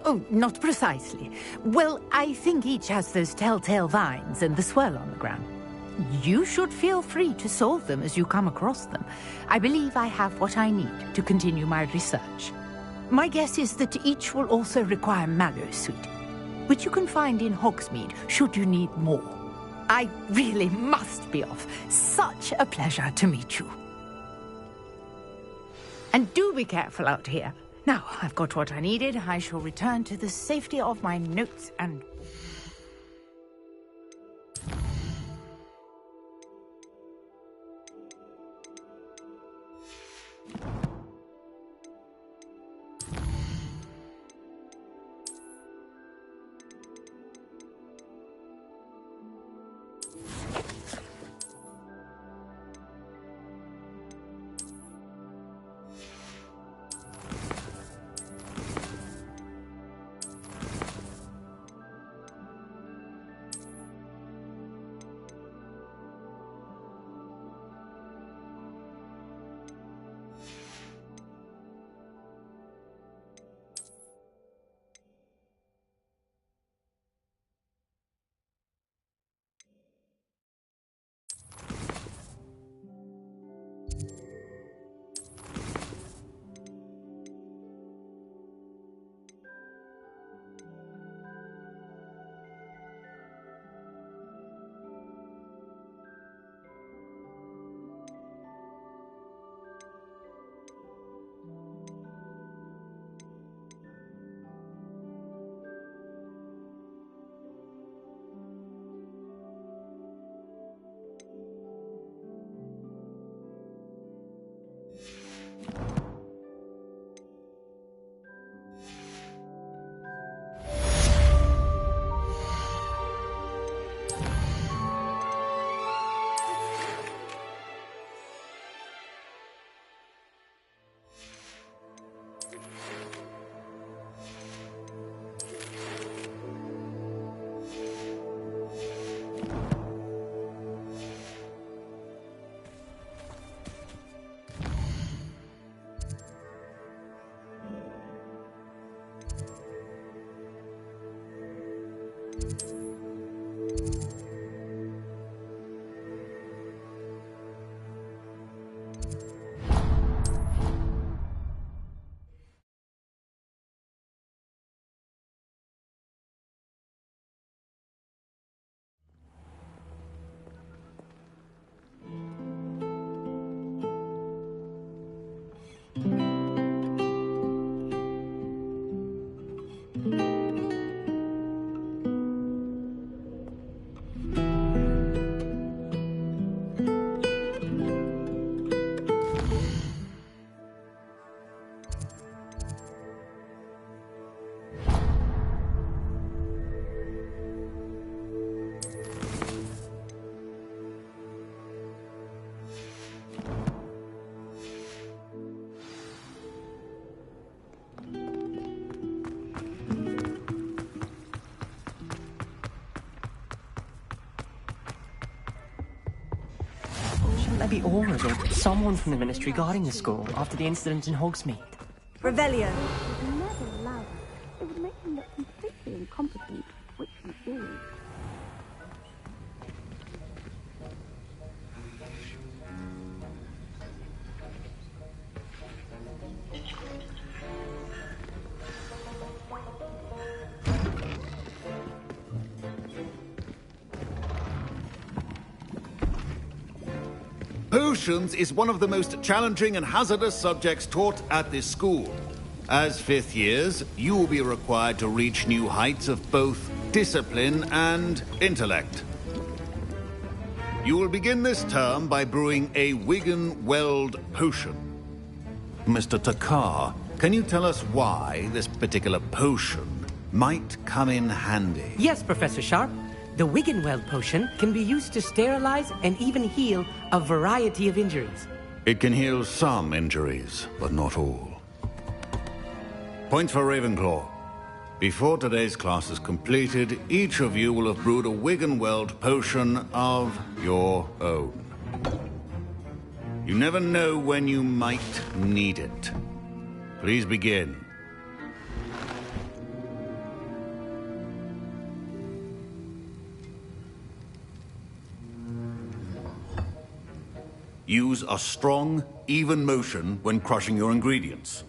Oh, not precisely. Well, I think each has those telltale vines and the swirl on the ground. You should feel free to solve them as you come across them. I believe I have what I need to continue my research. My guess is that each will also require Mallow Sweet, which you can find in Hogsmeade should you need more. I really must be off. Such a pleasure to meet you. And do be careful out here. Now, I've got what I needed. I shall return to the safety of my notes and... There be Aurors or someone from the Ministry guarding the school after the incident in Hogsmeade. Revelio. Never allow that. It would make him look completely incompetent, which he is. Potions is one of the most challenging and hazardous subjects taught at this school. As fifth years, you will be required to reach new heights of both discipline and intellect. You will begin this term by brewing a Wigan-Weld potion. Mr. Takar, can you tell us why this particular potion might come in handy? Yes, Professor Sharp. The Wigan-Weld potion can be used to sterilize and even heal a variety of injuries. It can heal some injuries, but not all. Point for Ravenclaw. Before today's class is completed, each of you will have brewed a Wigan-Weld potion of your own. You never know when you might need it. Please begin. Use a strong, even motion when crushing your ingredients.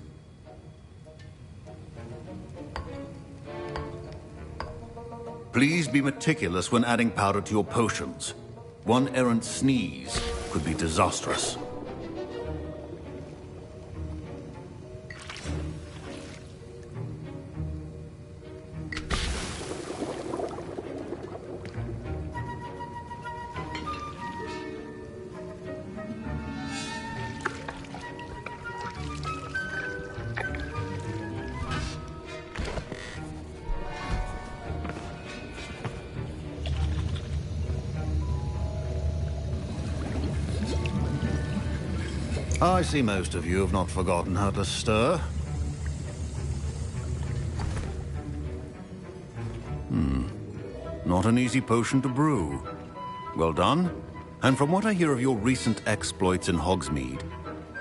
Please be meticulous when adding powder to your potions. One errant sneeze could be disastrous. I see most of you have not forgotten how to stir. Not an easy potion to brew. Well done. And from what I hear of your recent exploits in Hogsmeade,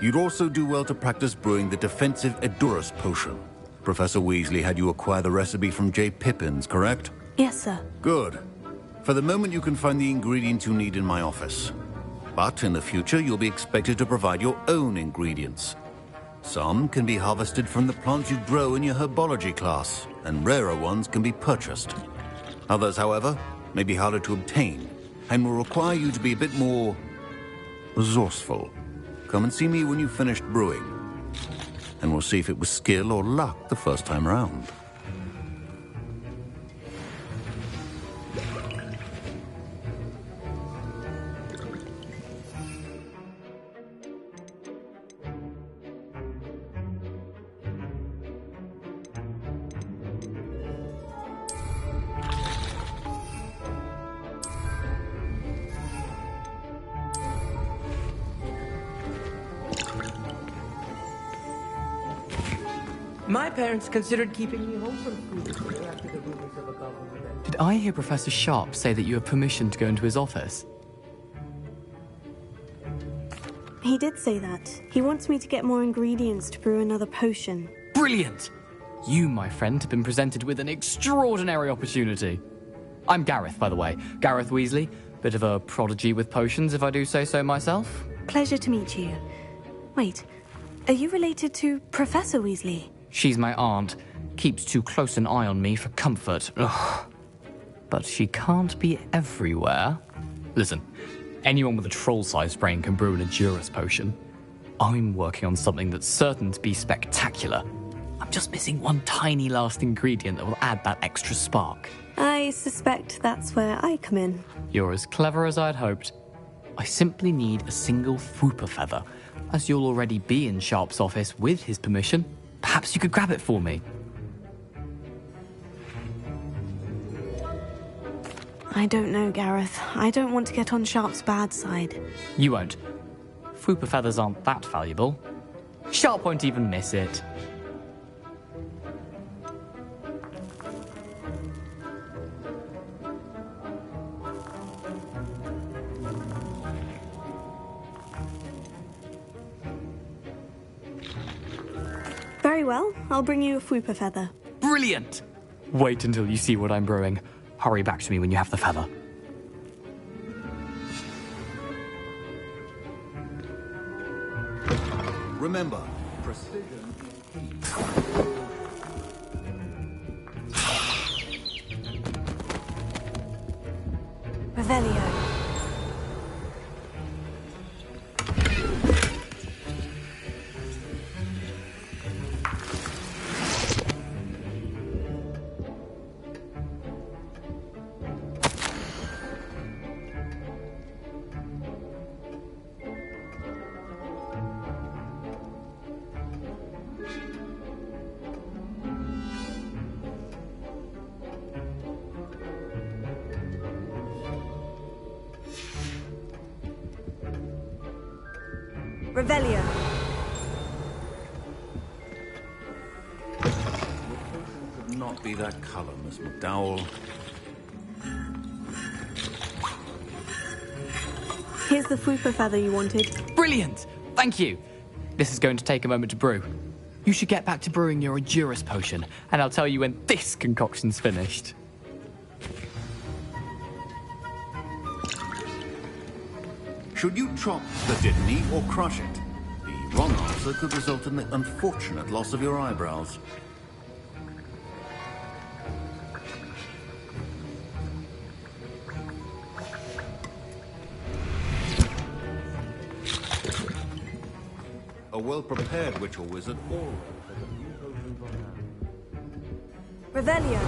you'd also do well to practice brewing the defensive Edurus potion. Professor Weasley had you acquire the recipe from J. Pippins, correct? Yes, sir. Good. For the moment, you can find the ingredients you need in my office. But in the future, you'll be expected to provide your own ingredients. Some can be harvested from the plants you grow in your herbology class, and rarer ones can be purchased. Others, however, may be harder to obtain, and will require you to be a bit more resourceful. Come and see me when you've finished brewing, and we'll see if it was skill or luck the first time round. My parents considered keeping me home from school after the rumors of a government. Did I hear Professor Sharp say that you have permission to go into his office? He did say that. He wants me to get more ingredients to brew another potion. Brilliant! You, my friend, have been presented with an extraordinary opportunity. I'm Gareth, by the way. Gareth Weasley. Bit of a prodigy with potions, if I do say so myself. Pleasure to meet you. Wait, are you related to Professor Weasley? She's my aunt. Keeps too close an eye on me for comfort. Ugh. But she can't be everywhere. Listen, anyone with a troll-sized brain can brew an Edurus potion. I'm working on something that's certain to be spectacular. I'm just missing one tiny last ingredient that will add that extra spark. I suspect that's where I come in. You're as clever as I'd hoped. I simply need a single Fwooper feather. As you'll already be in Sharp's office with his permission, perhaps you could grab it for me. I don't know, Gareth. I don't want to get on Sharp's bad side. You won't. Fwooper feathers aren't that valuable. Sharp won't even miss it. Very well, I'll bring you a Fwooper feather. Brilliant! Wait until you see what I'm brewing. Hurry back to me when you have the feather. Remember, precision is key. Revelio. Revelio. Could not be that colour, Miss McDowell. Here's the Fwooper feather you wanted. Brilliant! Thank you! This is going to take a moment to brew. You should get back to brewing your Edurus potion, and I'll tell you when this concoction's finished. Should you chop the Dittany or crush it? The wrong answer could result in the unfortunate loss of your eyebrows. A well-prepared witch or wizard always has a few potions on hand. Revelio.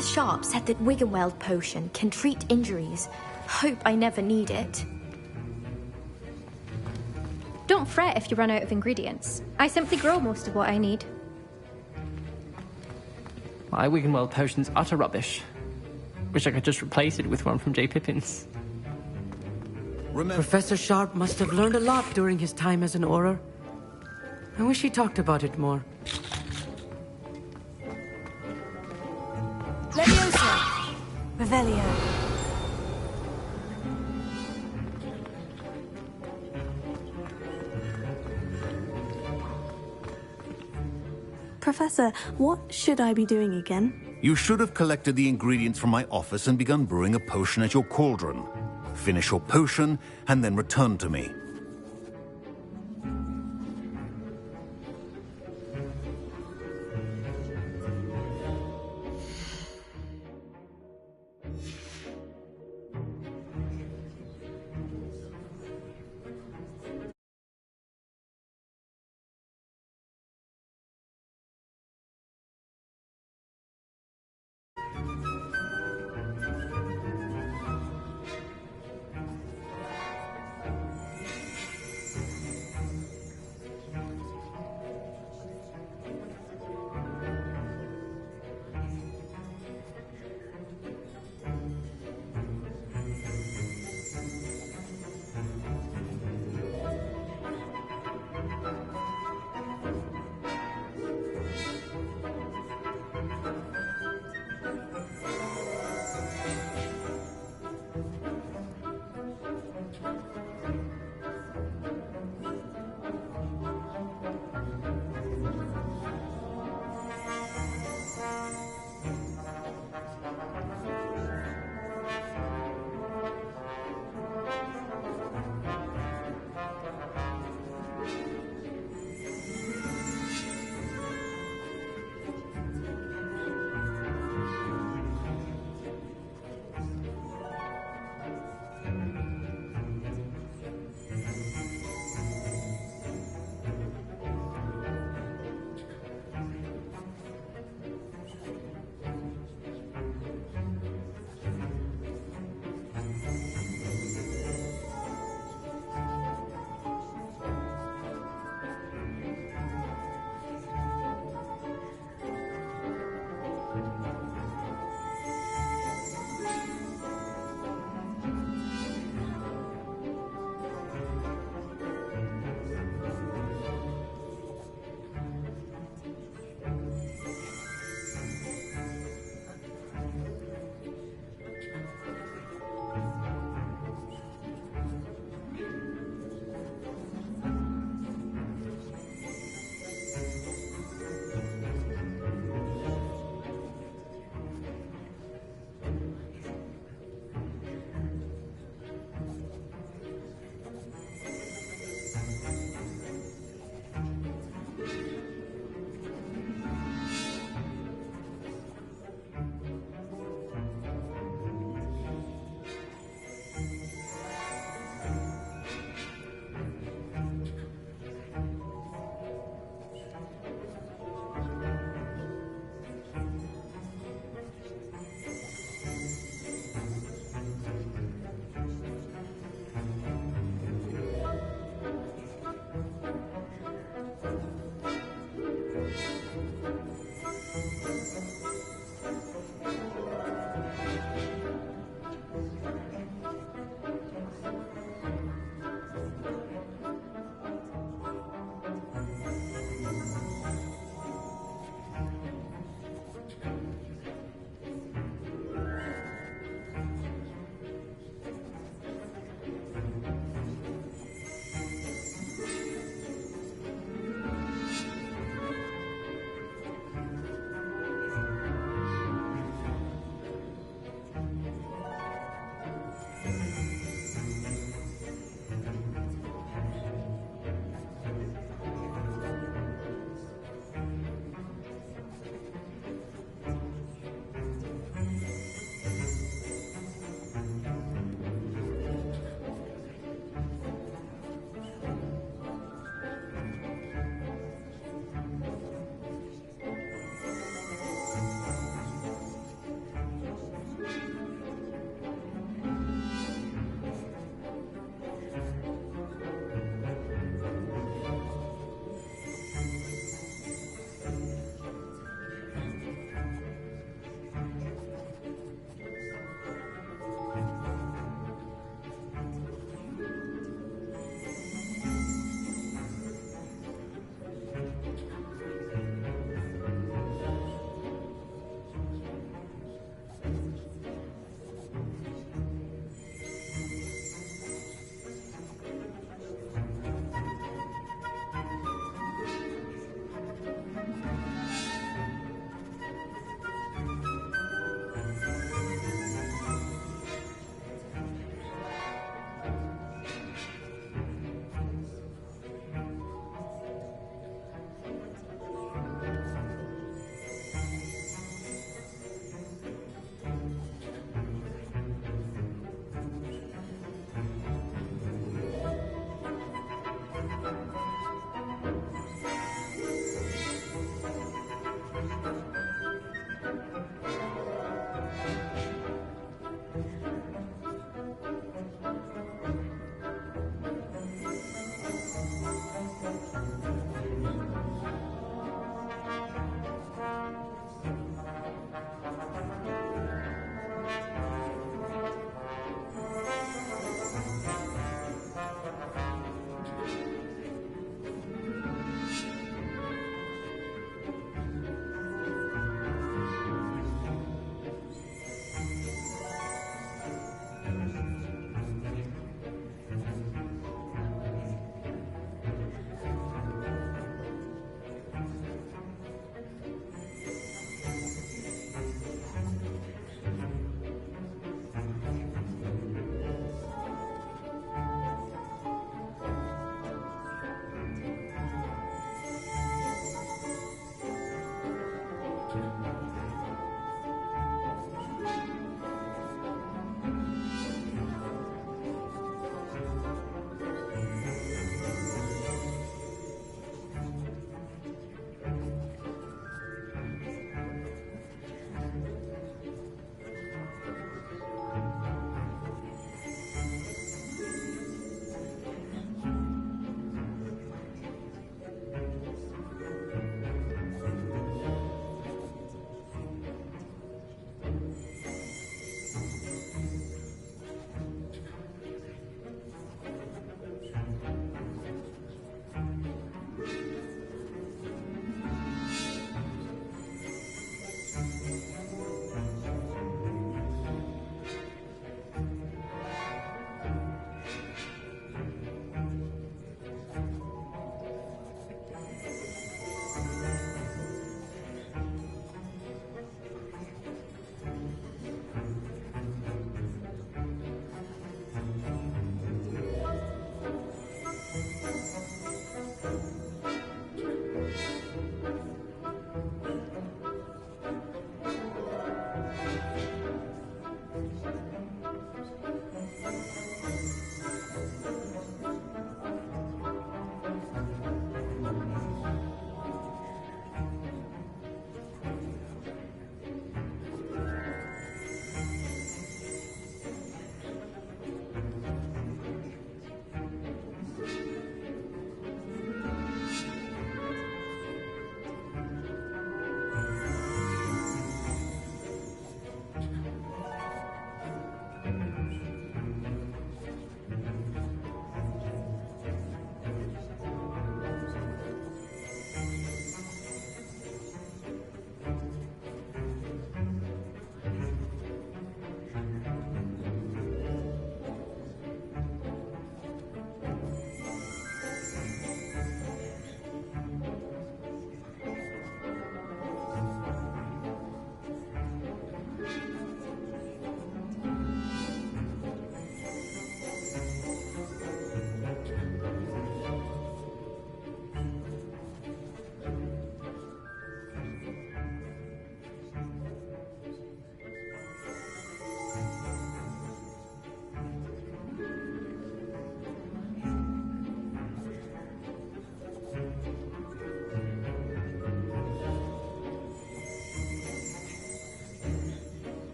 Professor Sharp said that Wiggenweld potion can treat injuries. Hope I never need it. Don't fret if you run out of ingredients. I simply grow most of what I need. My Wiggenweld potion's utter rubbish. Wish I could just replace it with one from J. Pippin's. Professor Sharp must have learned a lot during his time as an Auror. I wish he talked about it more. Leviosa! Revelio. Professor, what should I be doing again? You should have collected the ingredients from my office and begun brewing a potion at your cauldron. Finish your potion, and then return to me.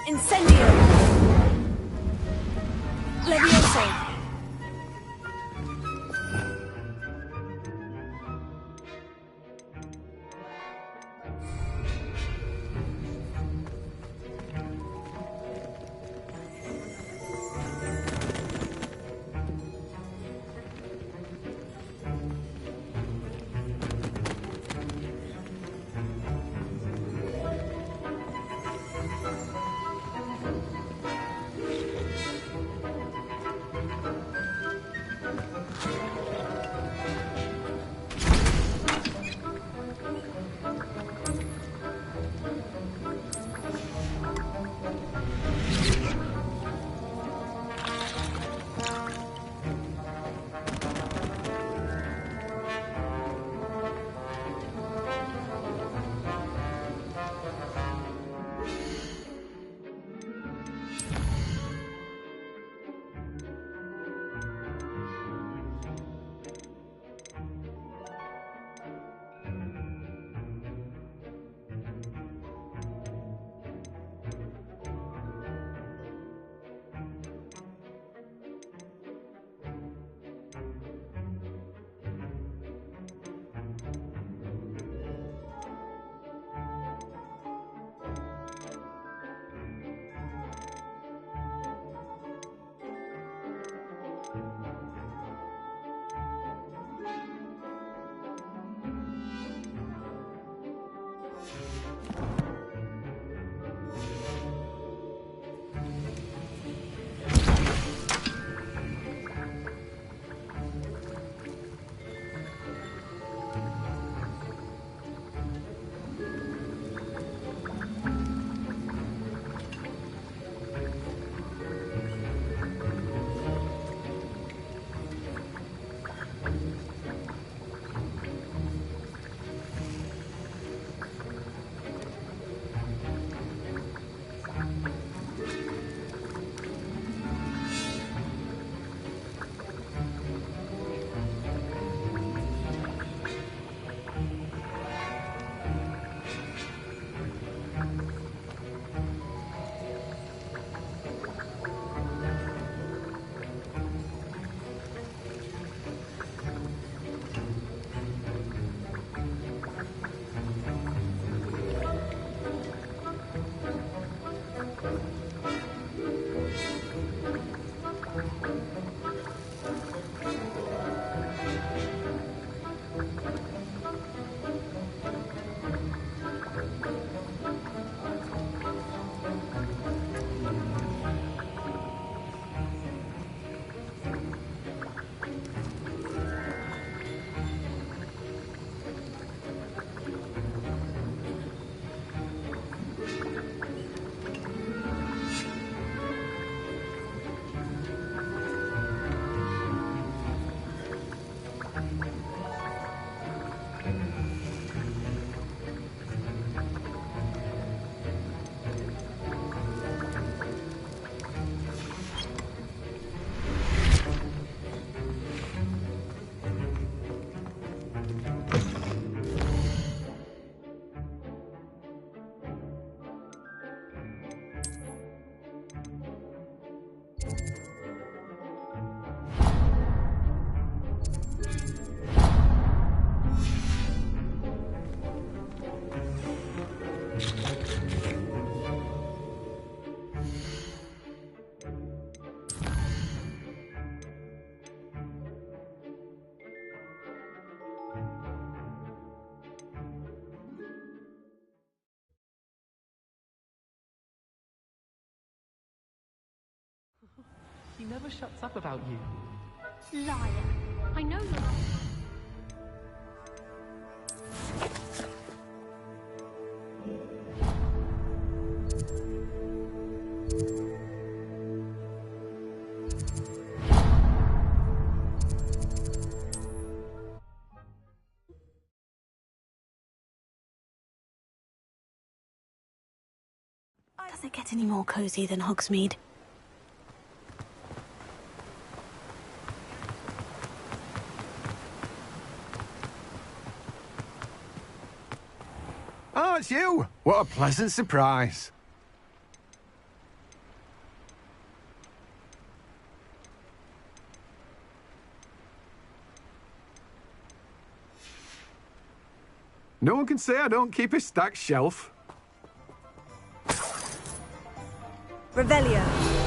Incendio! Levioso! He never shuts up about you. Liar. I know you're not. Does it get any more cozy than Hogsmeade? Oh, it's you! What a pleasant surprise. No one can say I don't keep a stacked shelf. Revelio.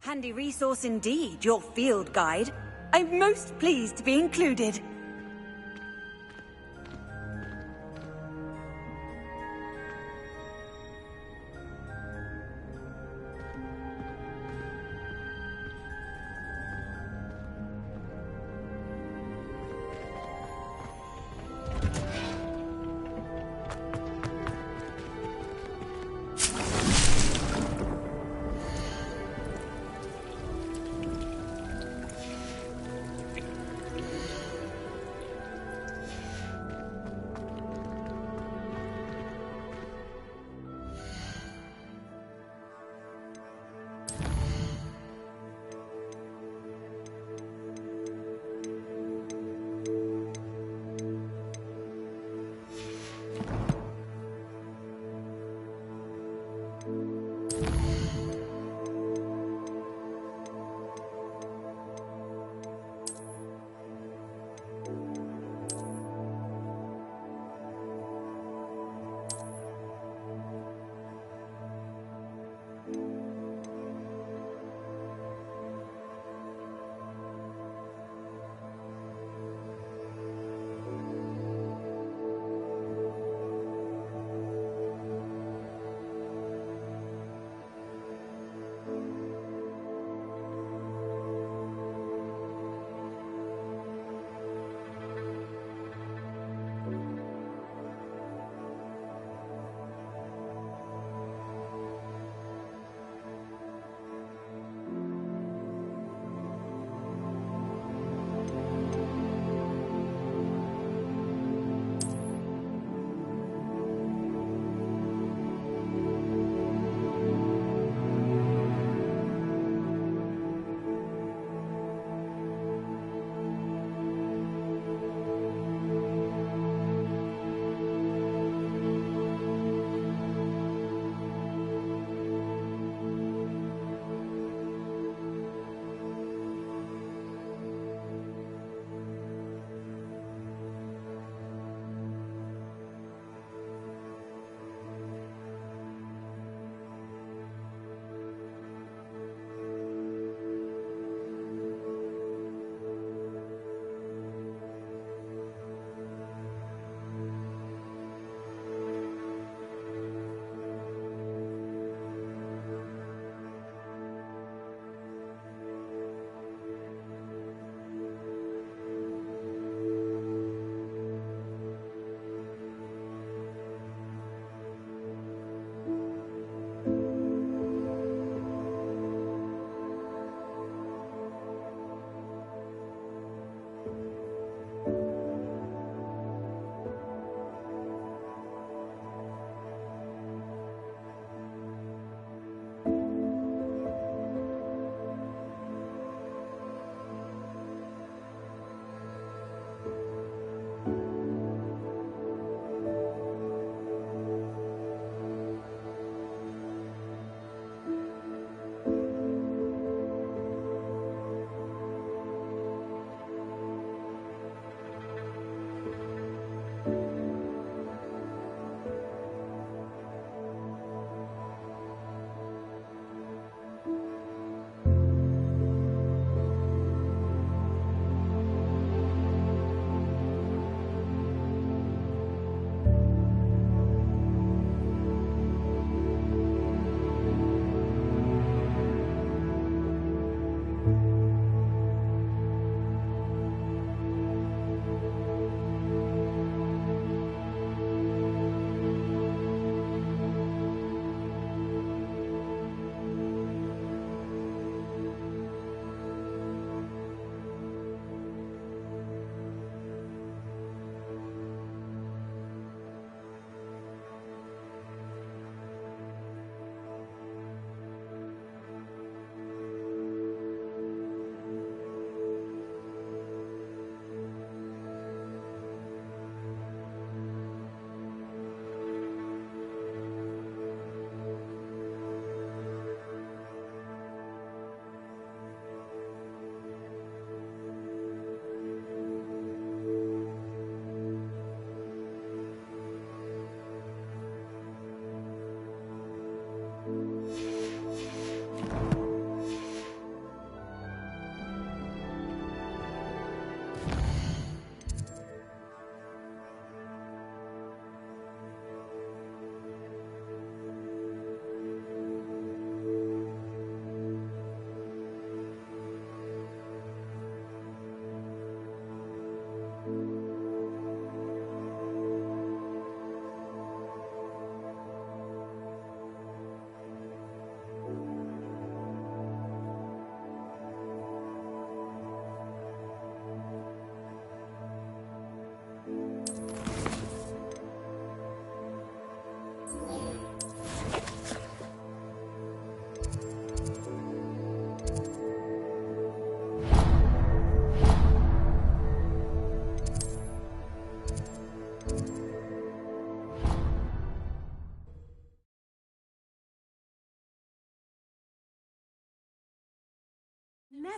Handy resource indeed, your field guide. I'm most pleased to be included.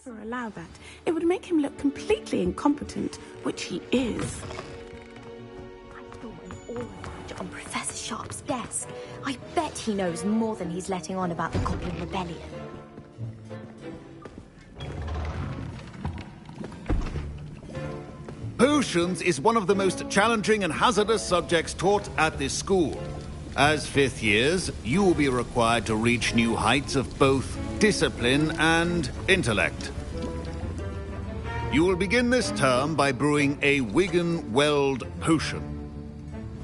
never allow that. It would make him look completely incompetent, which he is. I saw an aura badge on Professor Sharp's desk. I bet he knows more than he's letting on about the Goblin Rebellion. Potions is one of the most challenging and hazardous subjects taught at this school. As fifth years, you will be required to reach new heights of both discipline and intellect. You will begin this term by brewing a Wiggenweld potion.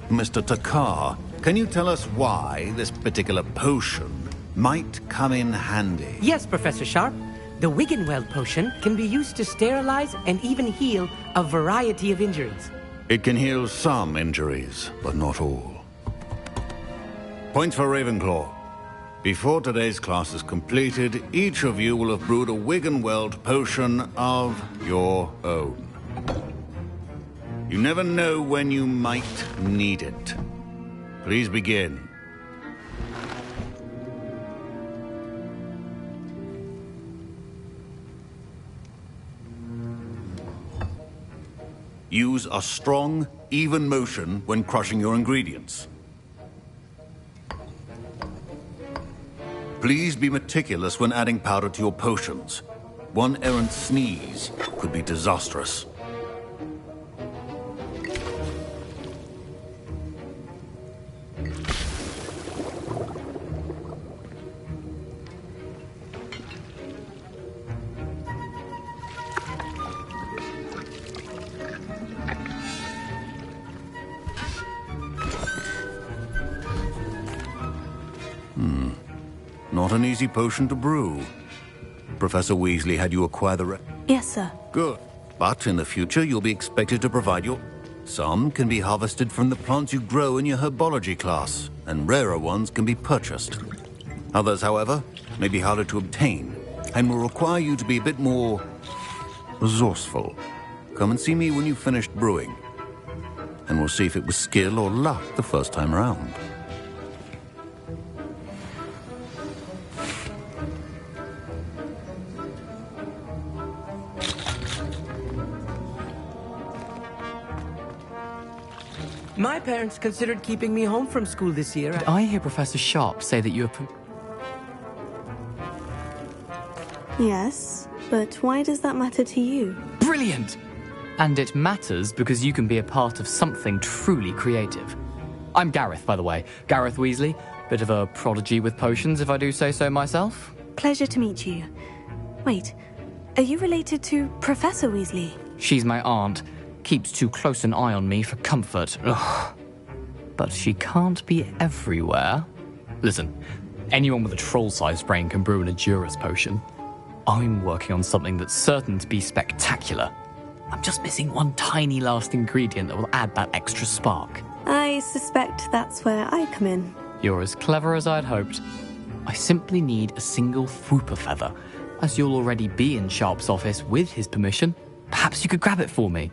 Mr. Takar, can you tell us why this particular potion might come in handy? Yes, Professor Sharp. The Wiggenweld potion can be used to sterilize and even heal a variety of injuries. It can heal some injuries, but not all. Points for Ravenclaw. Before today's class is completed, each of you will have brewed a Wiggenweld potion of your own. You never know when you might need it. Please begin. Use a strong, even motion when crushing your ingredients. Please be meticulous when adding powder to your potions. One errant sneeze could be disastrous. Not an easy potion to brew. Professor Weasley had you acquire the Yes, sir. Good. But in the future, you'll be expected to provide your... Some can be harvested from the plants you grow in your herbology class, and rarer ones can be purchased. Others, however, may be harder to obtain, and will require you to be a bit more... resourceful. Come and see me when you've finished brewing, and we'll see if it was skill or luck the first time around. My parents considered keeping me home from school this year. Did I hear Professor Sharp say that you were... Yes, but why does that matter to you? Brilliant! And it matters because you can be a part of something truly creative. I'm Gareth, by the way. Gareth Weasley. Bit of a prodigy with potions, if I do say so myself. Pleasure to meet you. Wait, are you related to Professor Weasley? She's my aunt. Keeps too close an eye on me for comfort. Ugh. But she can't be everywhere. Listen, anyone with a troll-sized brain can brew an Edurus potion. I'm working on something that's certain to be spectacular. I'm just missing one tiny last ingredient that will add that extra spark. I suspect that's where I come in. You're as clever as I'd hoped. I simply need a single Fwooper feather. As you'll already be in Sharp's office with his permission, perhaps you could grab it for me.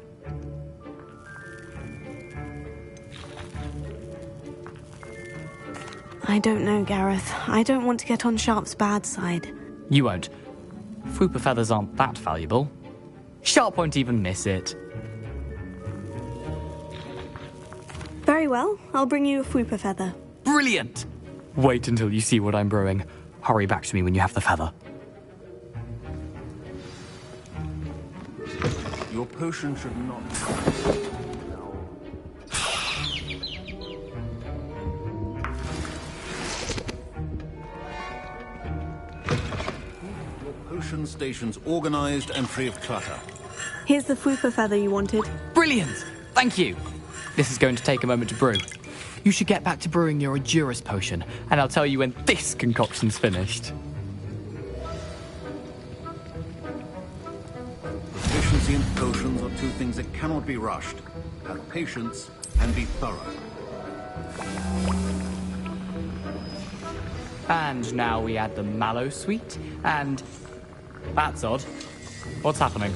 I don't know, Gareth. I don't want to get on Sharp's bad side. You won't. Fwooper feathers aren't that valuable. Sharp won't even miss it. Very well. I'll bring you a Fwooper feather. Brilliant! Wait until you see what I'm brewing. Hurry back to me when you have the feather. Your potion should not... Potion stations organized and free of clutter. Here's the Fwooper feather you wanted. Brilliant! Thank you! This is going to take a moment to brew. You should get back to brewing your Edurus potion, and I'll tell you when this concoction's finished. Proficiency and potions are two things that cannot be rushed. Have patience and be thorough. And now we add the mallow sweet, and... That's odd. What's happening?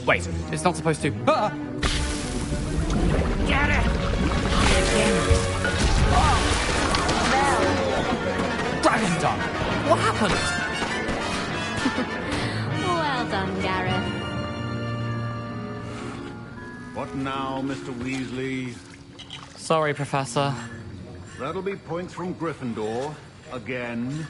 Wait, it's not supposed to... Ah! Get it! Dragon Tongue! What happened? What now, Mr. Weasley? Sorry, Professor. That'll be points from Gryffindor. Again.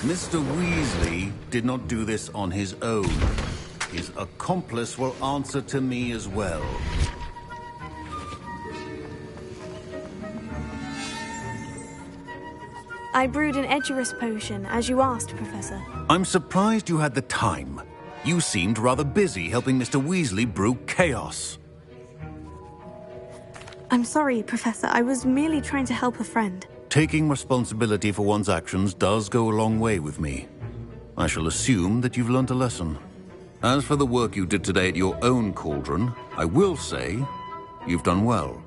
Mr. Weasley did not do this on his own. His accomplice will answer to me as well. I brewed an Edurus potion, as you asked, Professor. I'm surprised you had the time. You seemed rather busy helping Mr. Weasley brew chaos. I'm sorry, Professor. I was merely trying to help a friend. Taking responsibility for one's actions does go a long way with me. I shall assume that you've learnt a lesson. As for the work you did today at your own cauldron, I will say you've done well.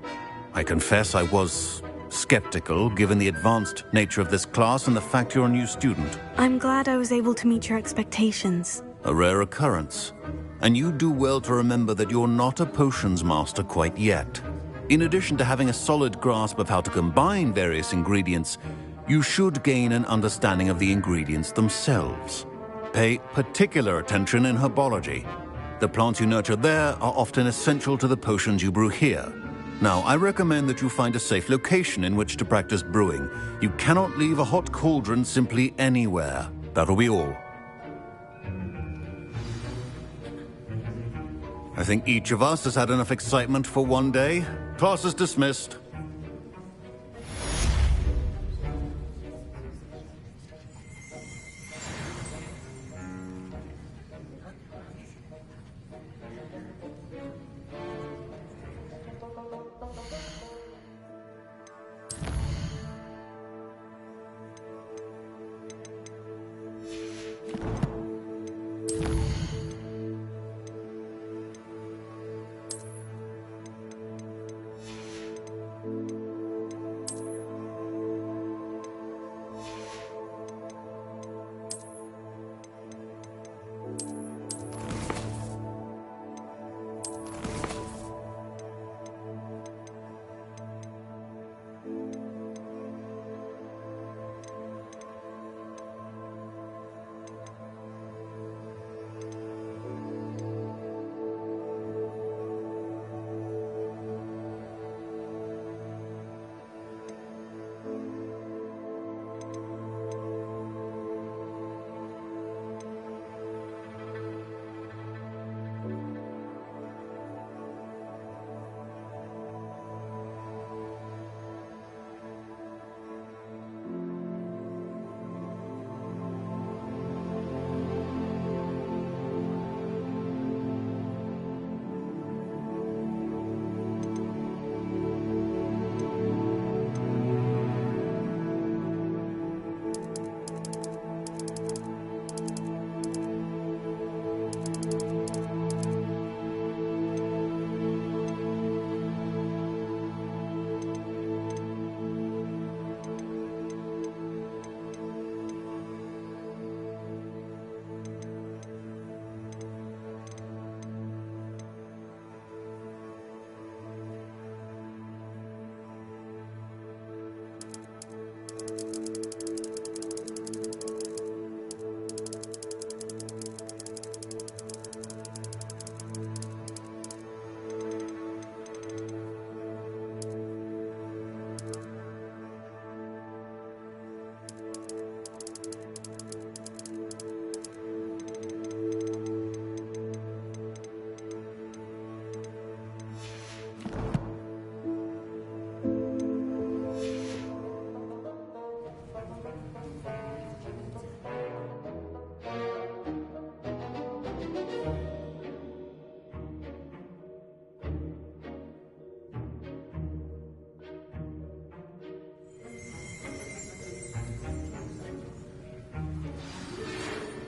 I confess I was skeptical, given the advanced nature of this class and the fact you're a new student. I'm glad I was able to meet your expectations. A rare occurrence. And you do well to remember that you're not a potions master quite yet. In addition to having a solid grasp of how to combine various ingredients, you should gain an understanding of the ingredients themselves. Pay particular attention in herbology. The plants you nurture there are often essential to the potions you brew here. Now, I recommend that you find a safe location in which to practice brewing. You cannot leave a hot cauldron simply anywhere. That'll be all. I think each of us has had enough excitement for one day. Class is dismissed.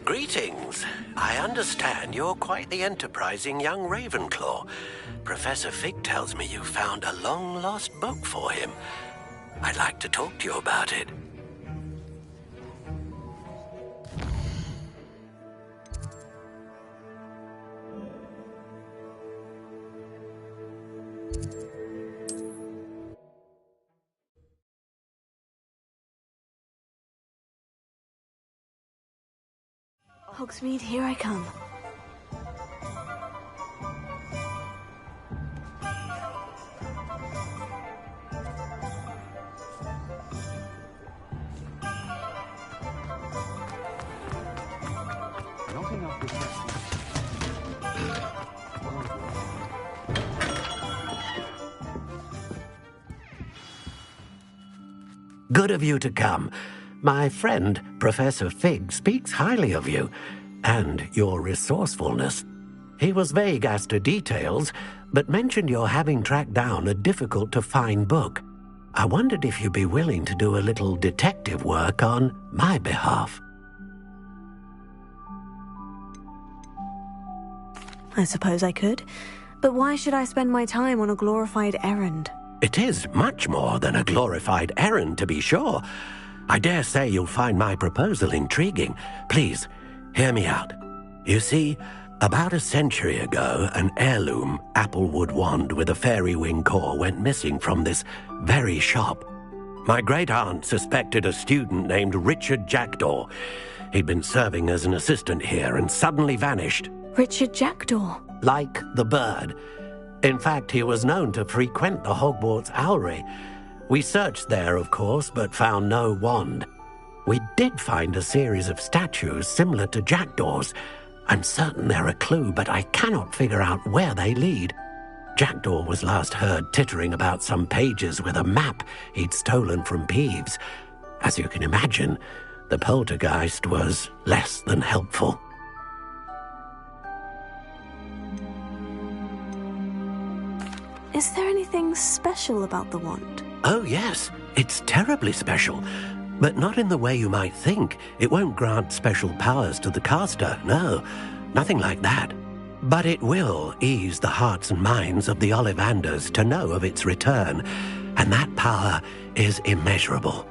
Greetings. I understand you're quite the enterprising young Ravenclaw. Professor Fig tells me you found a long-lost book for him. I'd like to talk to you about it. Hogsmeade, here I come. Good of you to come. My friend, Professor Fig, speaks highly of you, and your resourcefulness. He was vague as to details, but mentioned your having tracked down a difficult-to-find book. I wondered if you'd be willing to do a little detective work on my behalf. I suppose I could, but why should I spend my time on a glorified errand? It is much more than a glorified errand, to be sure. I dare say you'll find my proposal intriguing. Please, hear me out. You see, about a century ago, an heirloom applewood wand with a fairy wing core went missing from this very shop. My great-aunt suspected a student named Richard Jackdaw. He'd been serving as an assistant here and suddenly vanished. Richard Jackdaw? Like the bird. In fact, he was known to frequent the Hogwarts Owlery. We searched there, of course, but found no wand. We did find a series of statues similar to Jackdaw's. I'm certain they're a clue, but I cannot figure out where they lead. Jackdaw was last heard tittering about some pages with a map he'd stolen from Peeves. As you can imagine, the poltergeist was less than helpful. Is there anything special about the wand? Oh, yes. It's terribly special. But not in the way you might think. It won't grant special powers to the caster, no. Nothing like that. But it will ease the hearts and minds of the Ollivanders to know of its return. And that power is immeasurable.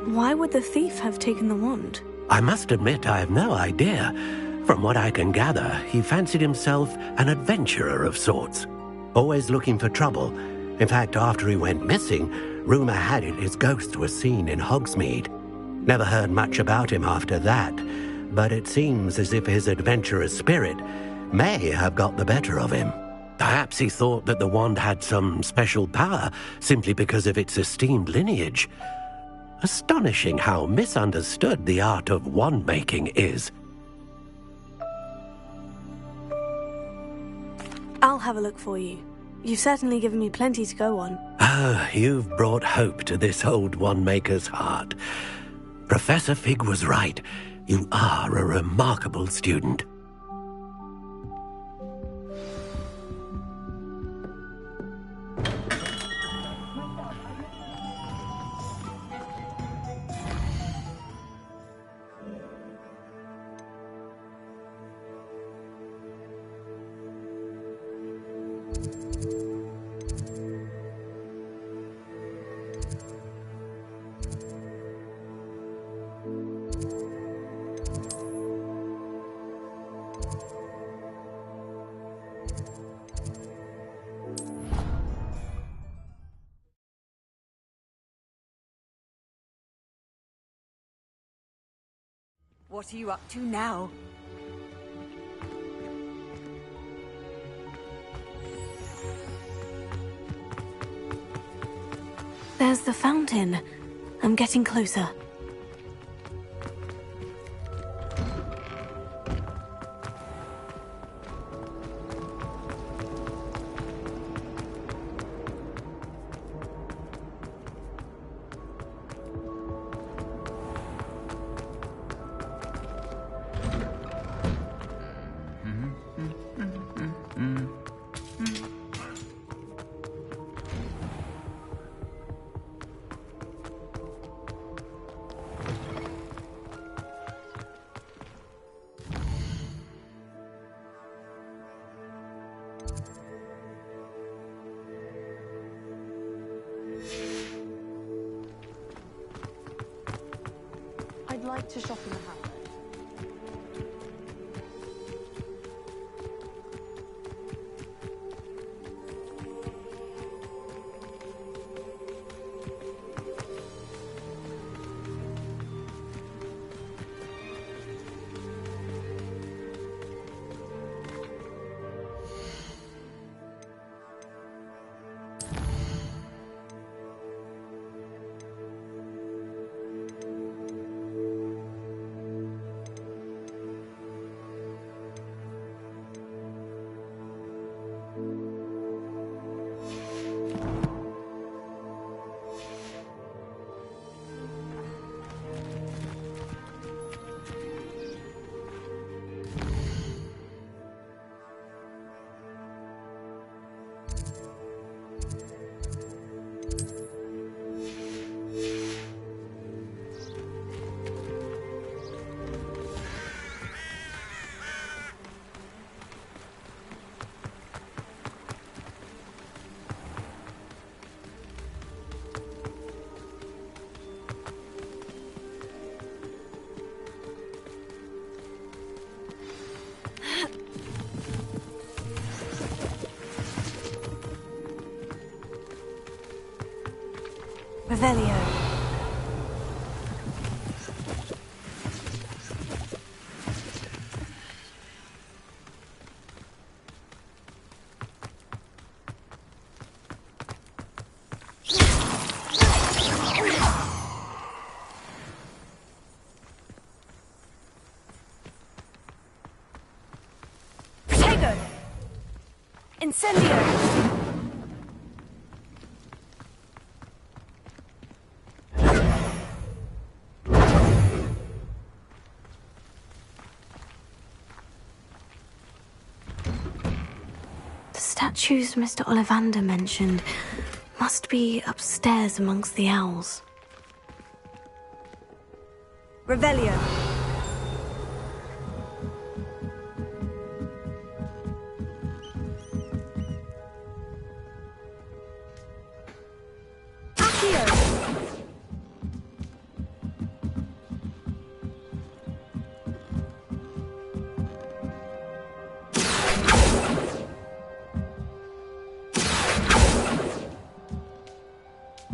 Why would the thief have taken the wand? I must admit I have no idea. From what I can gather, he fancied himself an adventurer of sorts. Always looking for trouble. In fact, after he went missing, rumour had it his ghost was seen in Hogsmeade. Never heard much about him after that, but it seems as if his adventurous spirit may have got the better of him. Perhaps he thought that the wand had some special power simply because of its esteemed lineage. Astonishing how misunderstood the art of wand-making is. I'll have a look for you. You've certainly given me plenty to go on. Ah, you've brought hope to this old wand-maker's heart. Professor Fig was right. You are a remarkable student. What are you up to now? There's the fountain. I'm getting closer. I'd like to shop in the house. Revelio. Protego! Incendio! The statues Mr. Ollivander mentioned must be upstairs amongst the owls. Revelio.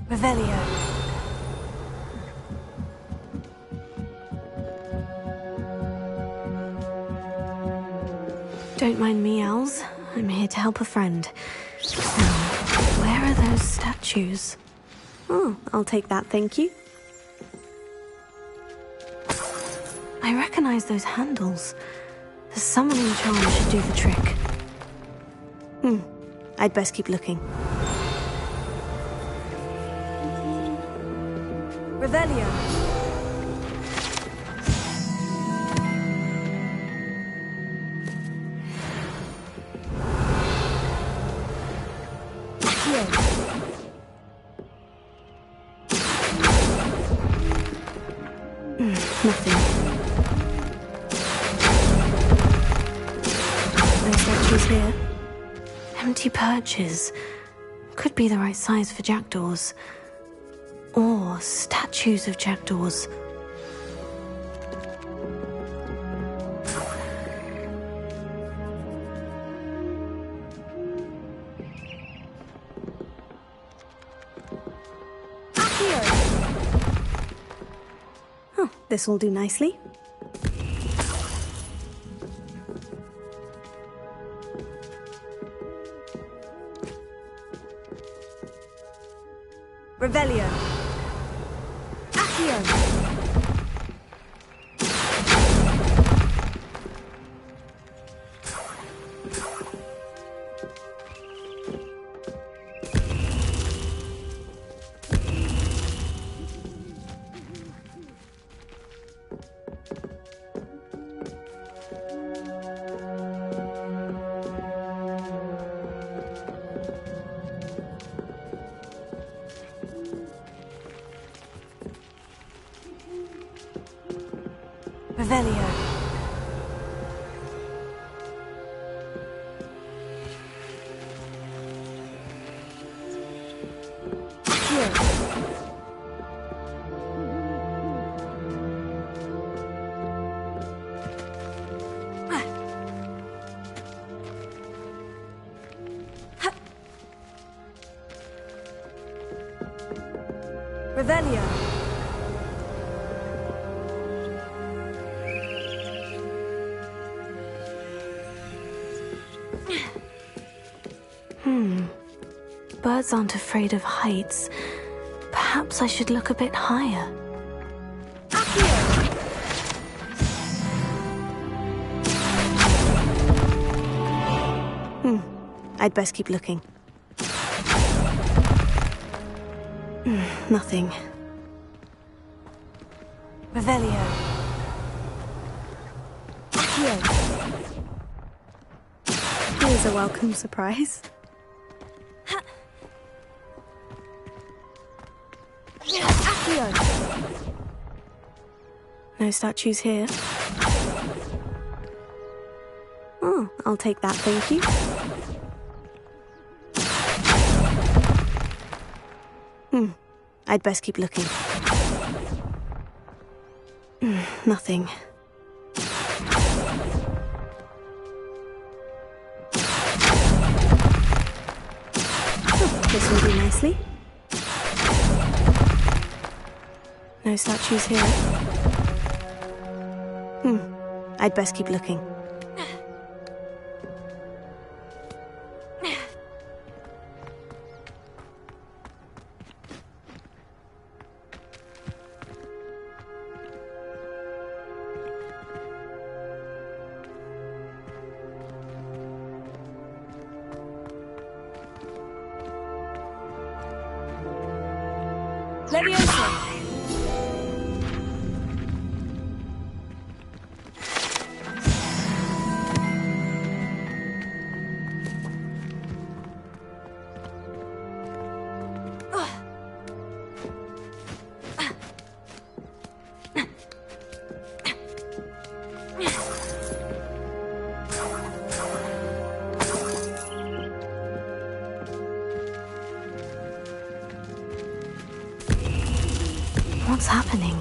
Revelio. Don't mind me, owls. I'm here to help a friend. Now, where are those statues? Oh, I'll take that, thank you. I recognize those handles. The summoning charm should do the trick. I'd best keep looking. Revelio. Nothing. No statues here. Empty perches. Could be the right size for jackdaws. Or statues of jackdaws. Oh, this will do nicely. Revelio. Revelio. Revelio. Birds aren't afraid of heights. Perhaps I should look a bit higher. I'd best keep looking. Nothing. Revelio. Here's a welcome surprise. No statues here. Oh, I'll take that, thank you. I'd best keep looking. Nothing. Oh, this will do nicely. No statues here. I'd best keep looking. Leviosa! What's happening?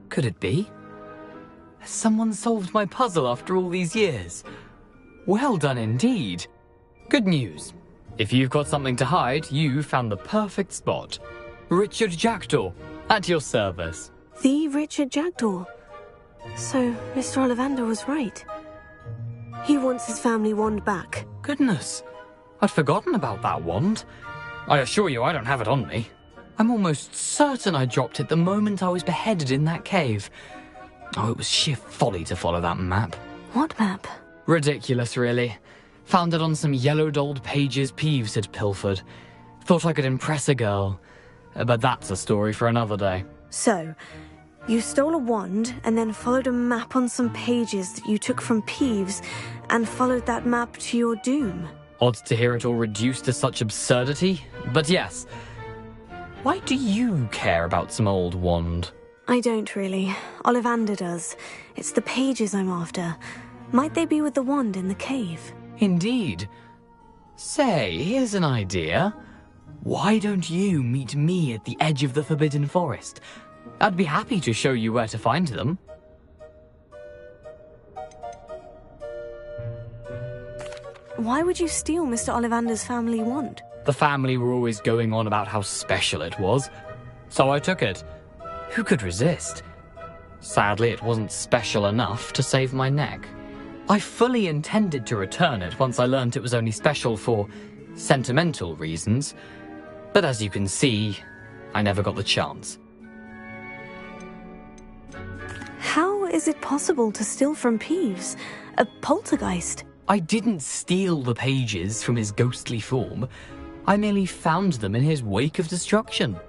Could it be? Has someone solved my puzzle after all these years? Well done indeed. Good news. If you've got something to hide, you found the perfect spot. Richard Jackdaw, at your service. The Richard Jackdaw. So, Mr. Ollivander was right. He wants his family wand back. Goodness, I'd forgotten about that wand. I assure you I don't have it on me. I'm almost certain I dropped it the moment I was beheaded in that cave. Oh, it was sheer folly to follow that map. What map? Ridiculous, really. Found it on some yellowed old pages Peeves had pilfered. Thought I could impress a girl. But that's a story for another day. So, you stole a wand and then followed a map on some pages that you took from Peeves and followed that map to your doom. Odd to hear it all reduced to such absurdity, but yes. Why do you care about some old wand? I don't really. Ollivander does. It's the pages I'm after. Might they be with the wand in the cave? Indeed. Say, here's an idea. Why don't you meet me at the edge of the Forbidden Forest? I'd be happy to show you where to find them. Why would you steal Mr. Ollivander's family wand? The family were always going on about how special it was, so I took it. Who could resist? Sadly, it wasn't special enough to save my neck. I fully intended to return it once I learned it was only special for sentimental reasons, but as you can see, I never got the chance. How is it possible to steal from Peeves? A poltergeist? I didn't steal the pages from his ghostly form. I merely found them in his wake of destruction.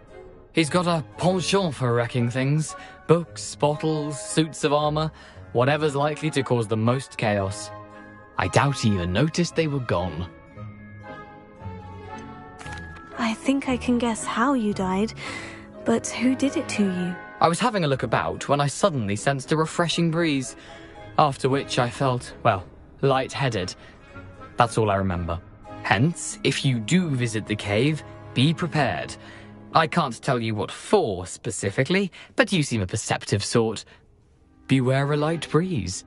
He's got a penchant for wrecking things. Books, bottles, suits of armor, whatever's likely to cause the most chaos. I doubt he even noticed they were gone. I think I can guess how you died, but who did it to you? I was having a look about when I suddenly sensed a refreshing breeze, after which I felt, well, lightheaded. That's all I remember. Hence, if you do visit the cave, be prepared. I can't tell you what for specifically, but you seem a perceptive sort. Beware a light breeze.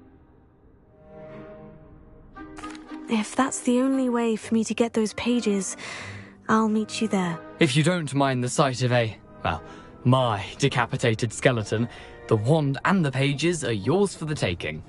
If that's the only way for me to get those pages, I'll meet you there. If you don't mind the sight of my decapitated skeleton, the wand and the pages are yours for the taking.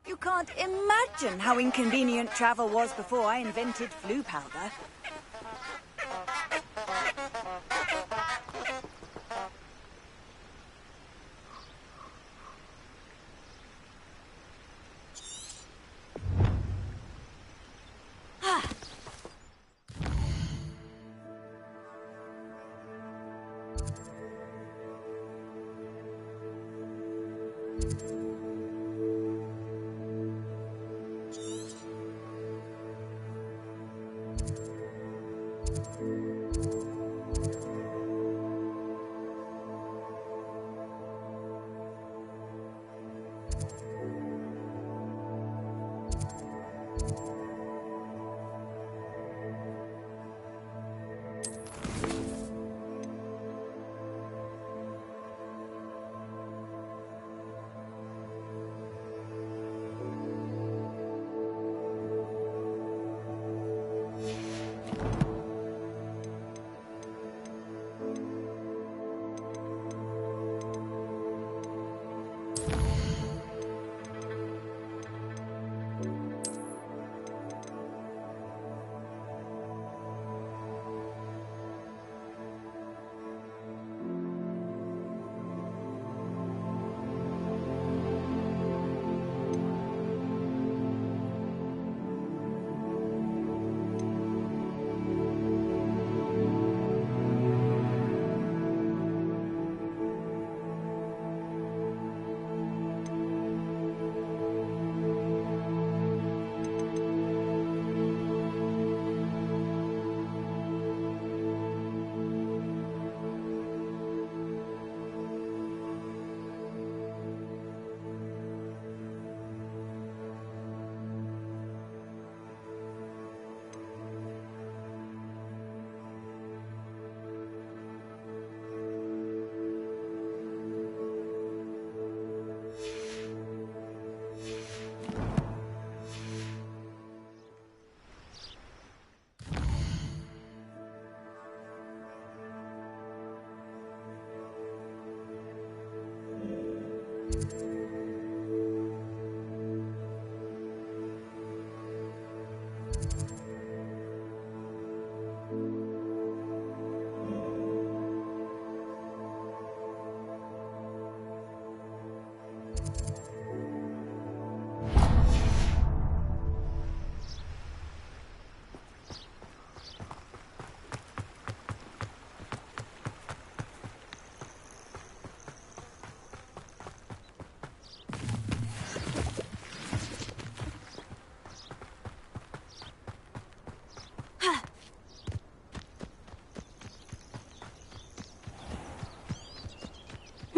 You can't imagine how inconvenient travel was before I invented flu powder.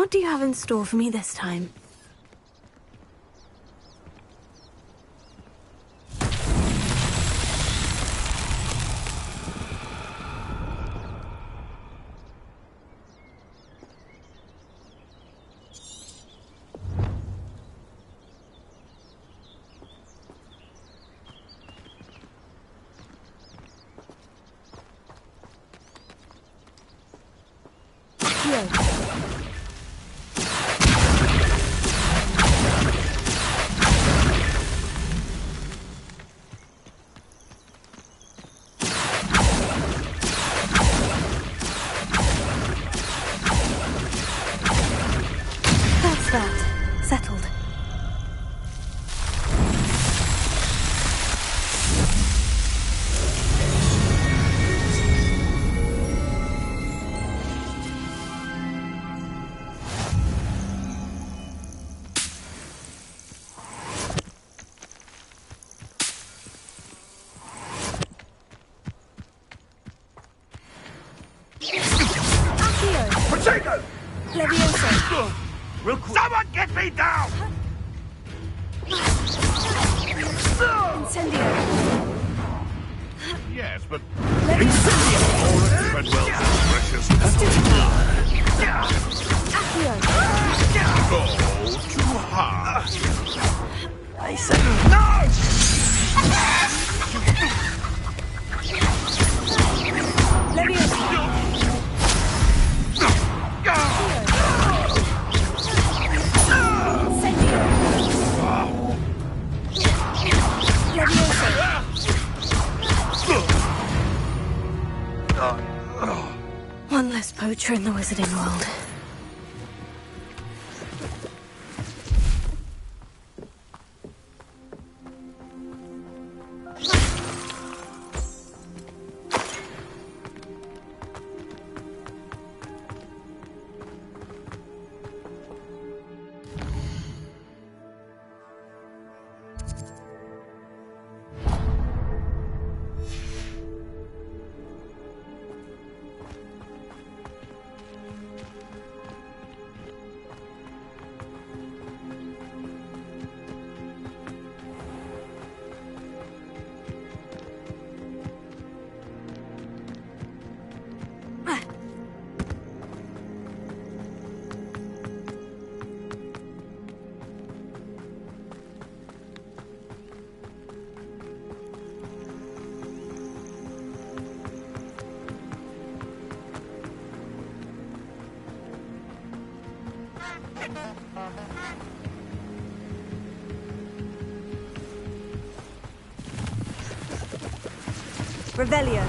What do you have in store for me this time? that. Settled. Someone get me down! Incendio! Yes, but... Incendio! Treadwell's precious. Oh, too hard. I said One less poacher in the wizarding world. Revelio.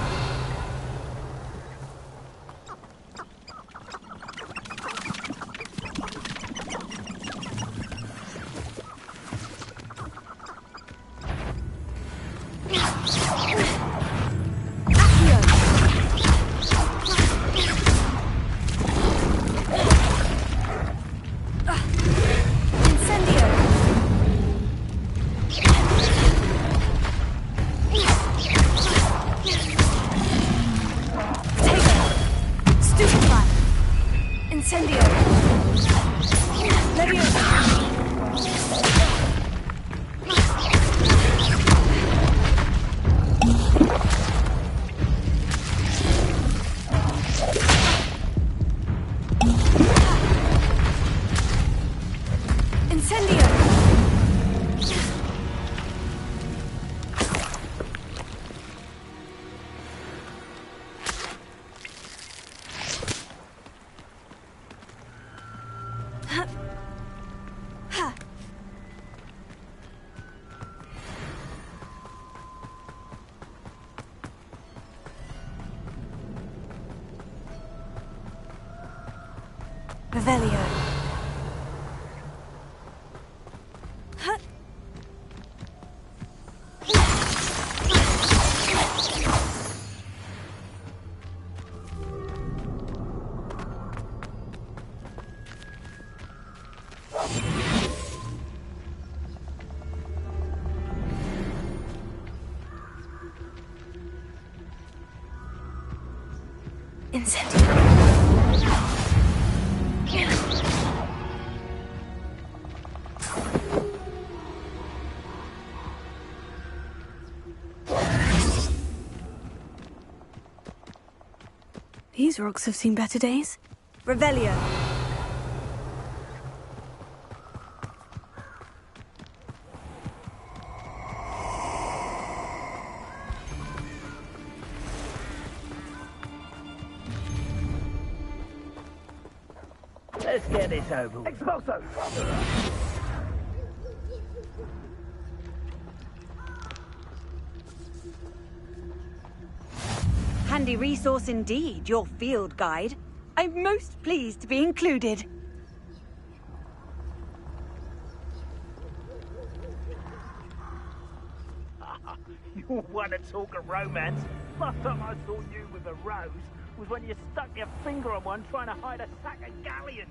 Revelio. These rocks have seen better days. Revelio. Let's get this over with. Expulso! Handy resource indeed, your field guide. I'm most pleased to be included. You want to talk of romance? Last time I saw you with a rose was when you stuck your finger on one trying to hide a sack of galleons.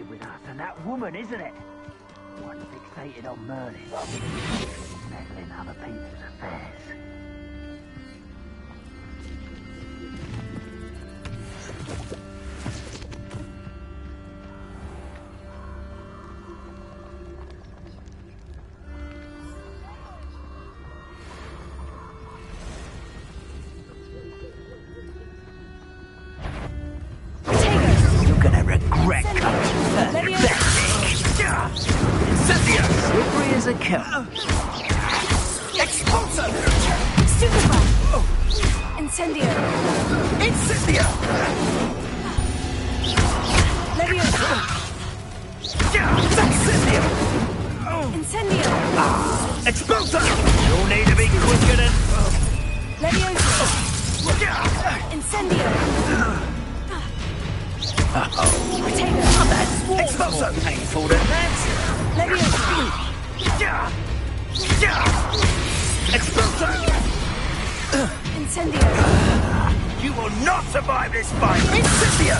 With us and that woman, isn't it? One fixated on Merlin, meddling other people's affairs. You're gonna regret coming. Slippery as a cup. Expulsor! Superfire! Incendio! Incendio! Leviosa! Incendio! Incendio! Expulsor! You'll need to be quicker than... Leviosa! Incendio! Potato! That's Expulsor! More painful than that! Leviosa! Expulsor! Incendio! You will not survive this fight! Incendio!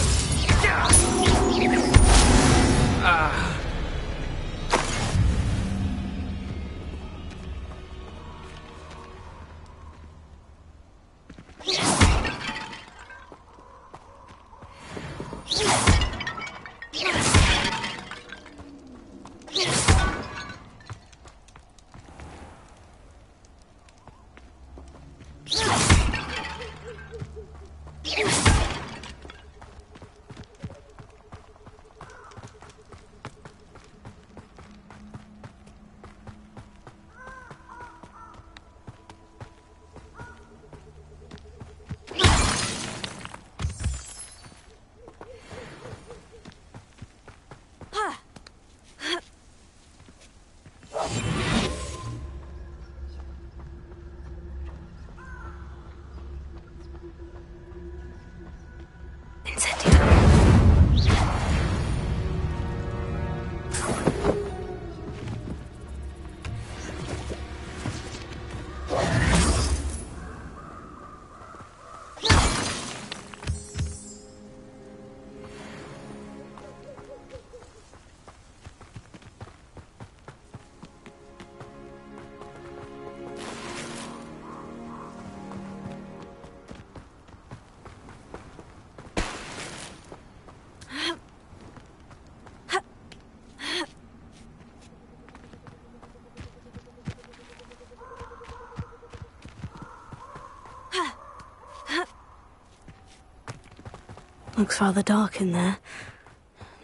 Looks rather dark in there.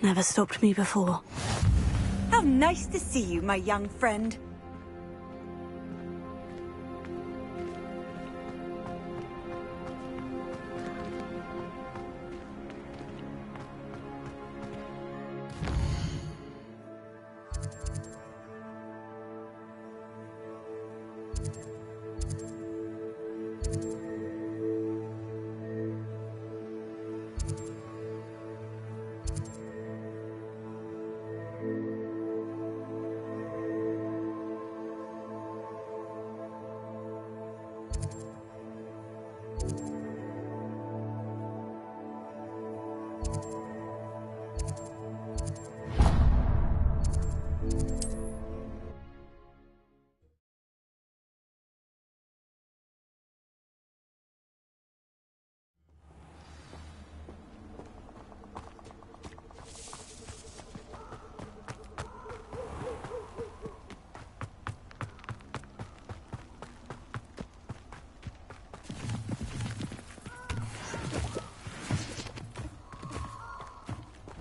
Never stopped me before. How nice to see you, my young friend.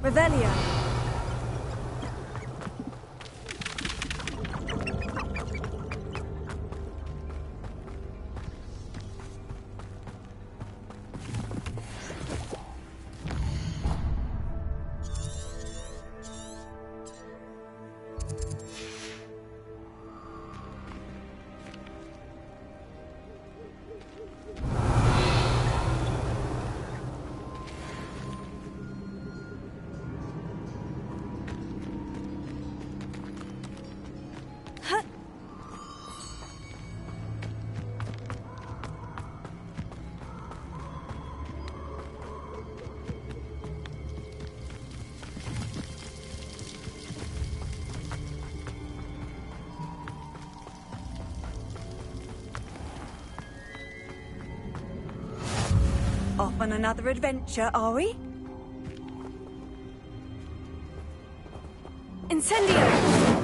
Revelio. Off on another adventure, are we? Incendio!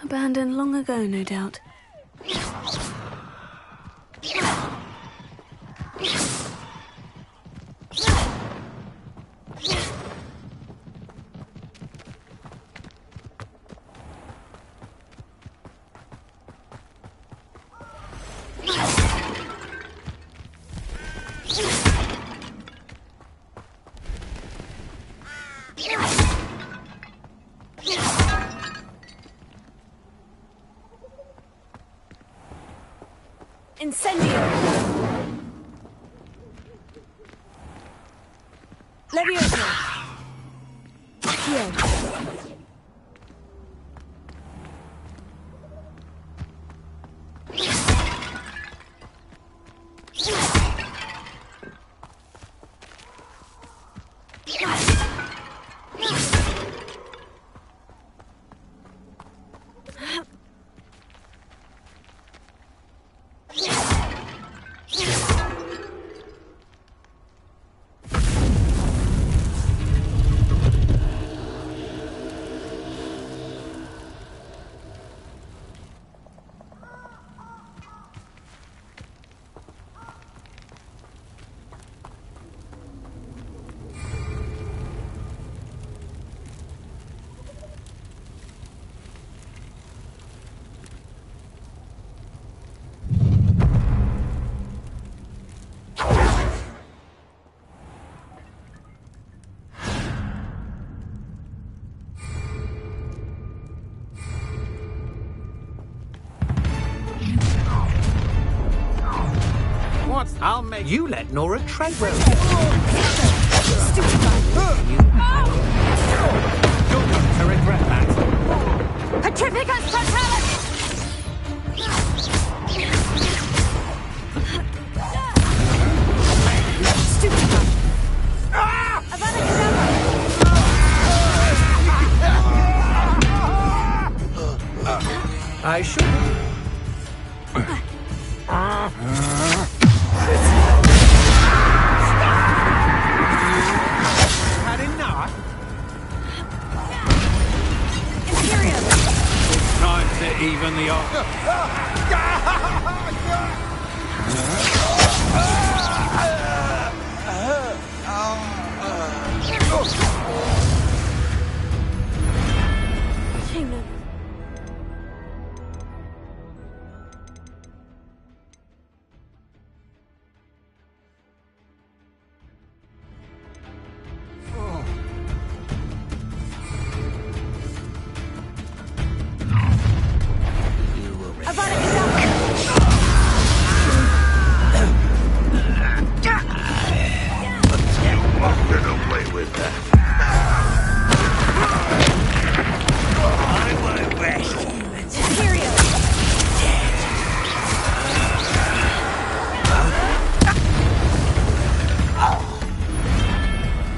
Abandoned long ago, no doubt. Incendio! Levioso! Accio! I'll make you let Nora trade well. You're going to regret that. Petrificus Totalis! Stupid one! Avada I should. Had enough? It's time to even the odds. Get away with that. I won't rest.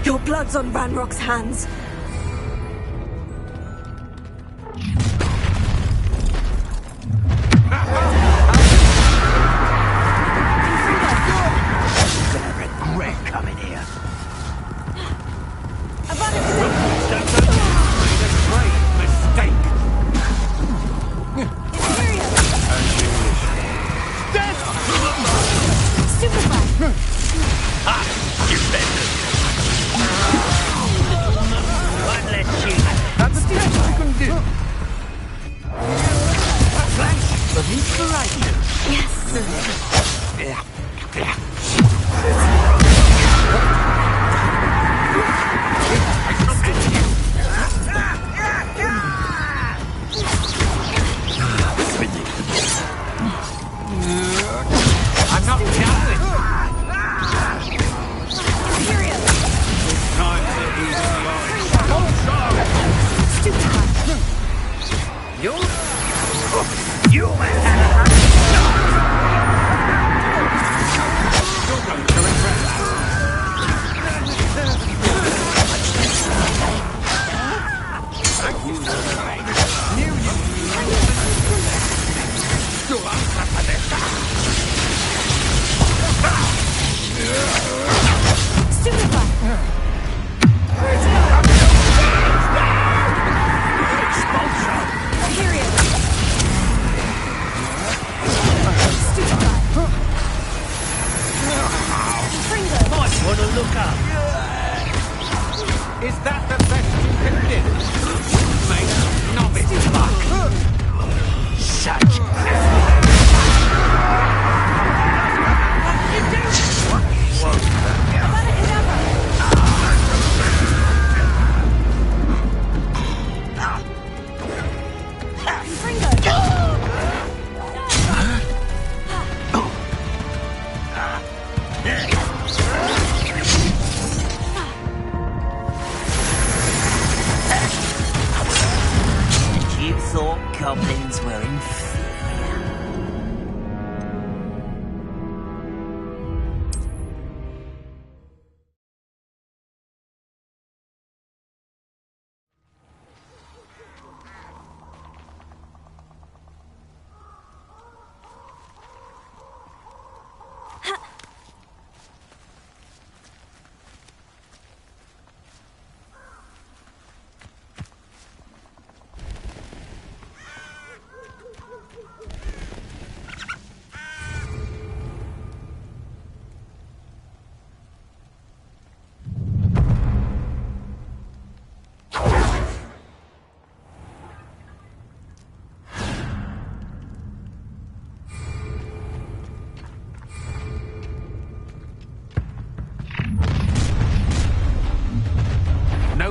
Your blood's on Ranrock's hands.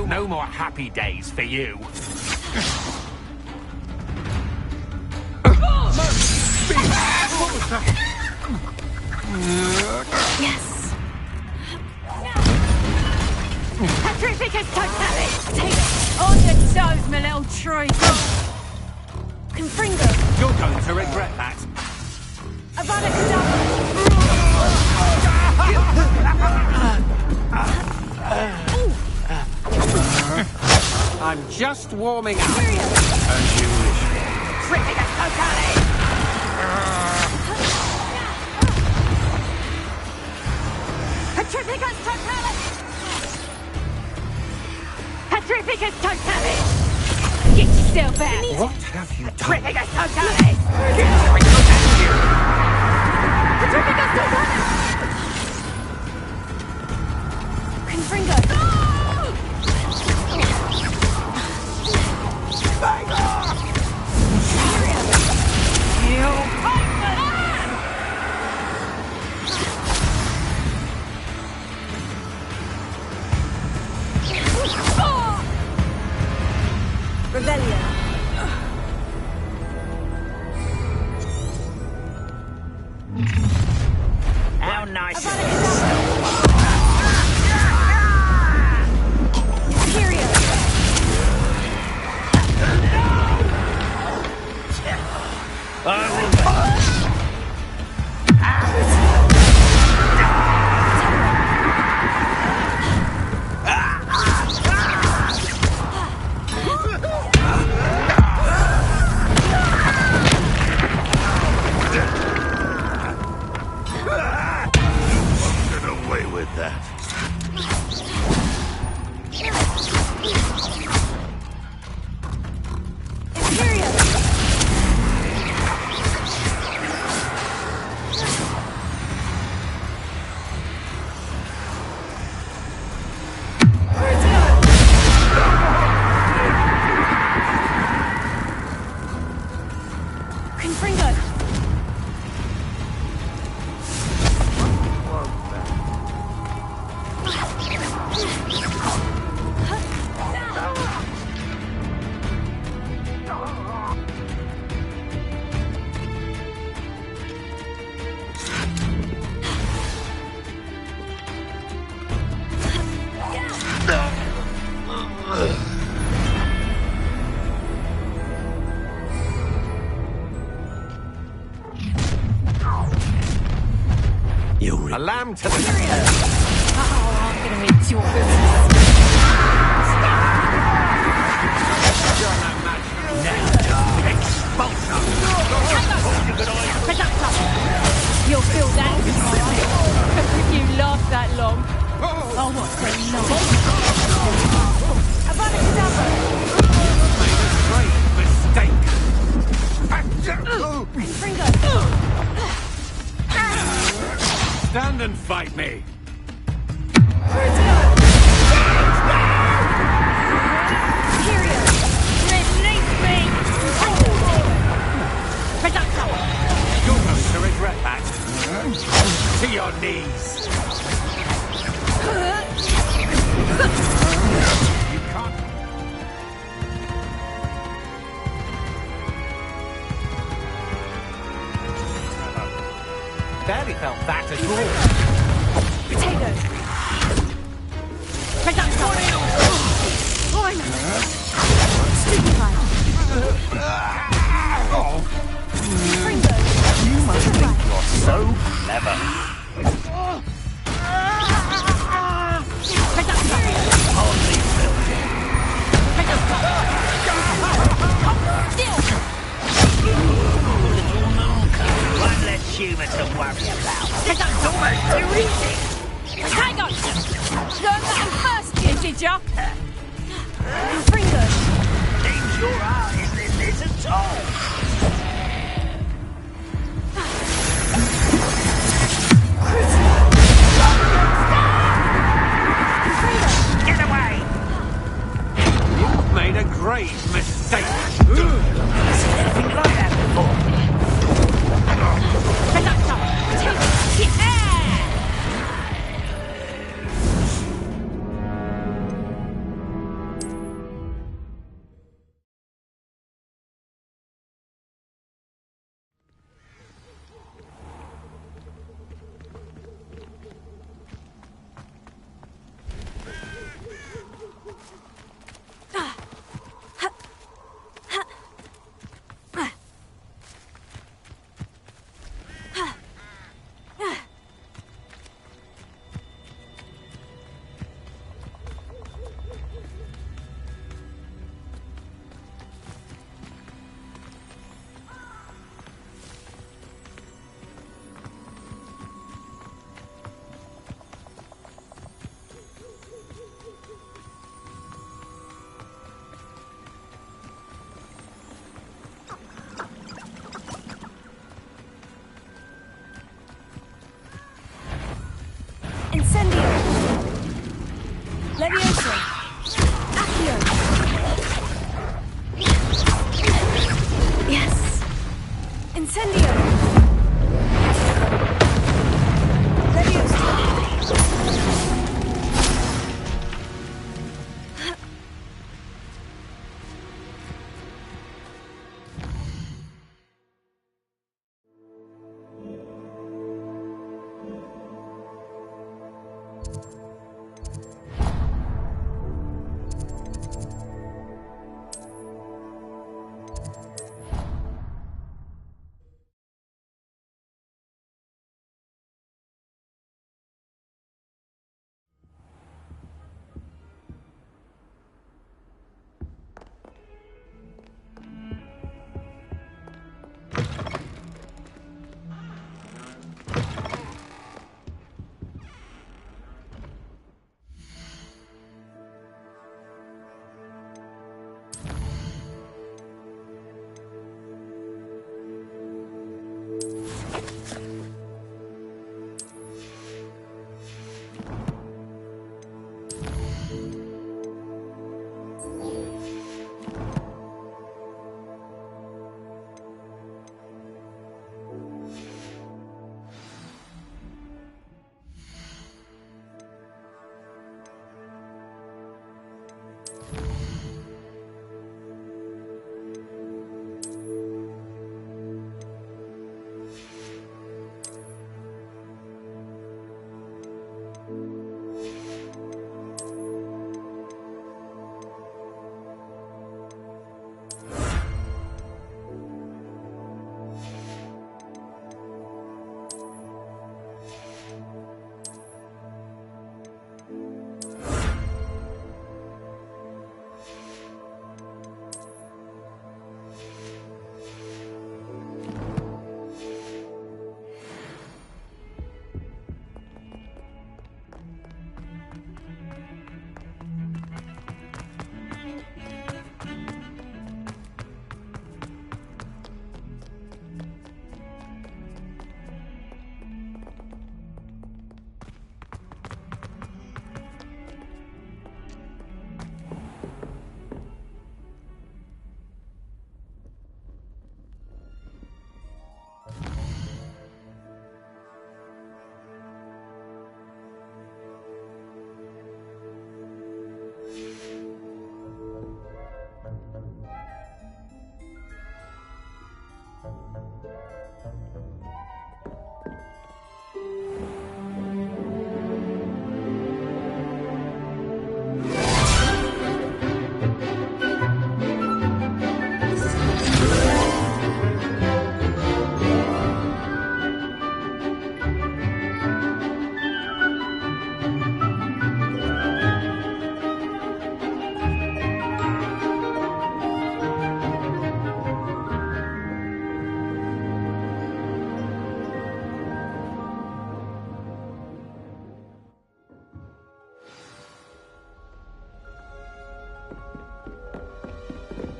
No more happy days for you. Yes. Petrificus totalis! Take it on your toes, my little tree! Confringo! You're going to regret that. Avada Kedavra! I'm just warming up. As you wish. Petrificus totalis! Petrificus totalis! Petrificus totalis! Get yourself out! What have you done? Petrificus totalis! Petrificus totalis! Confringo! Rebellion. How nice. A lamb to the... Oh, I'm gonna eat your You'll feel that if you last that long. Oh, what's going Stand and fight me! You're going to regret that. To your knees. You can't... Barely felt that at all. Potatoes. You must think you're so clever. Only one less humour to worry about. It's almost too easy. Hang on! Learn that first, did ya? Seems your art isn't in this at all. Get away! You've made a great mistake. Anything like that before?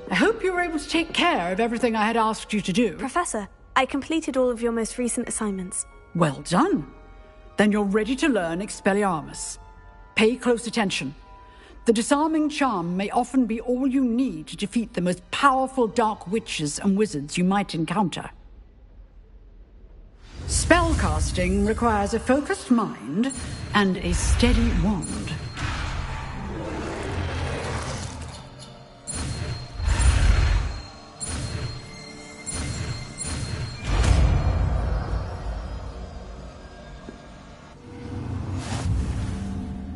I hope you were able to take care of everything I had asked you to do. Professor, I completed all of your most recent assignments. Well done. Then you're ready to learn Expelliarmus. Pay close attention. The disarming charm may often be all you need to defeat the most powerful dark witches and wizards you might encounter. Spellcasting requires a focused mind and a steady wand.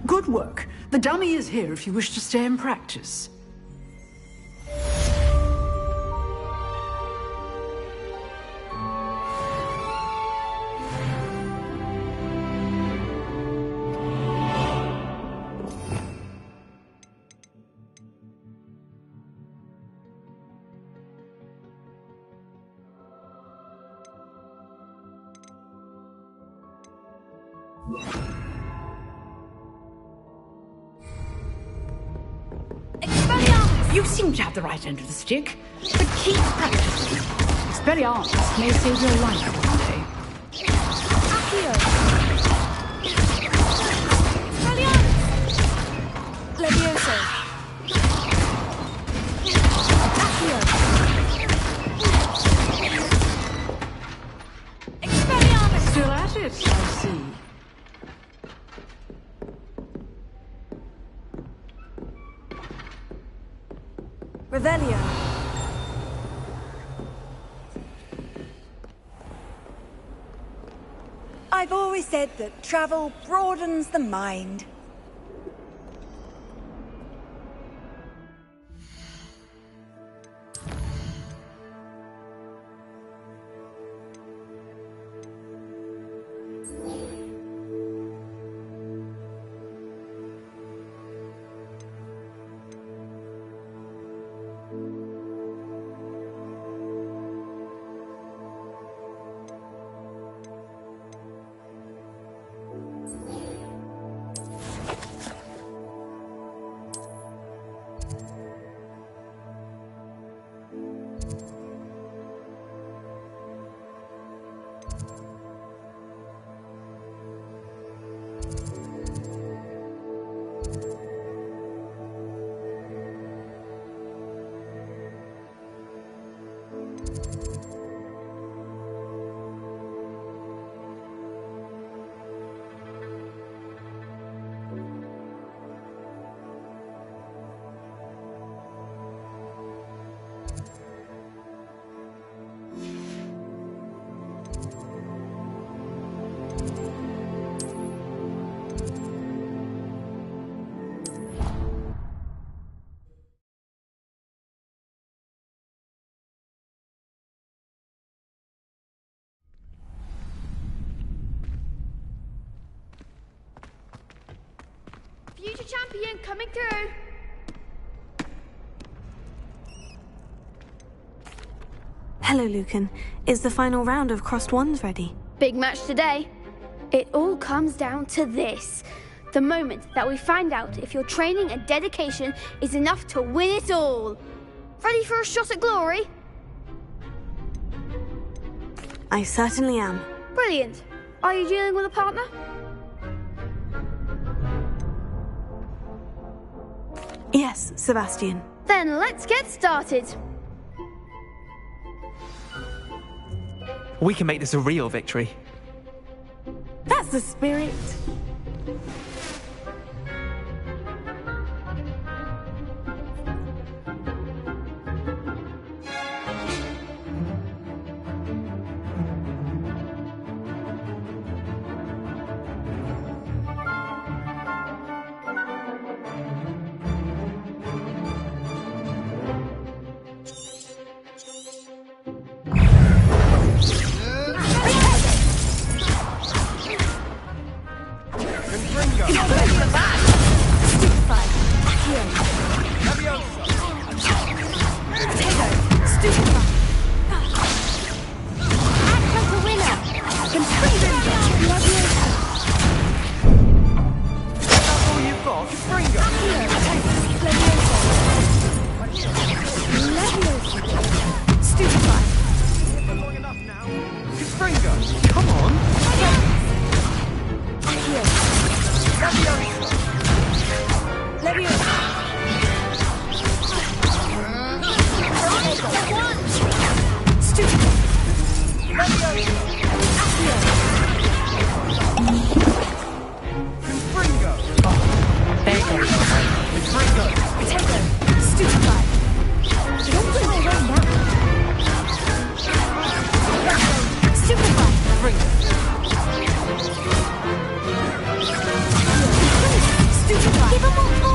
Good work. The dummy is here if you wish to stay and practice. You seem to have the right end of the stick, but keep practicing. Expelliarmus may save your life one day. Accio! Expelliarmus! Levioso! Accio! Expelliarmus! Still at it, I see. Revelio. I've always said that travel broadens the mind. Future champion coming through. Hello, Lucan. Is the final round of Crossed Wands ready? Big match today. It all comes down to this. The moment that we find out if your training and dedication is enough to win it all. Ready for a shot at glory? I certainly am. Brilliant. Are you dealing with a partner? Yes, Sebastian. Then let's get started. We can make this a real victory. That's the spirit. Stupefy! Give them all four!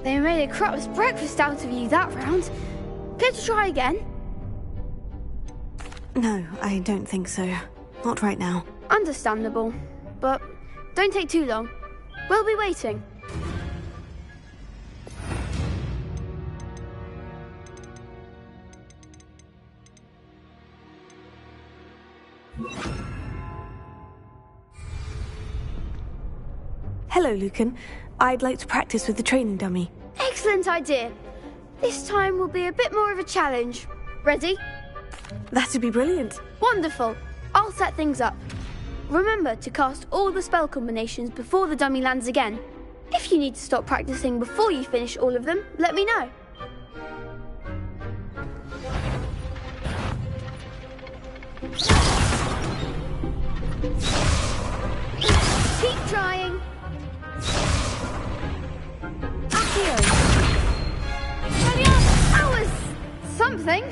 They made a crap's breakfast out of you that round. Care to try again? No, I don't think so. Not right now. Understandable. But don't take too long. We'll be waiting. Hello, Lucan. I'd like to practice with the training dummy. Excellent idea. This time will be a bit more of a challenge. Ready? That'd be brilliant. Wonderful. I'll set things up. Remember to cast all the spell combinations before the dummy lands again. If you need to stop practicing before you finish all of them, let me know. Keep trying. Accio. That was something.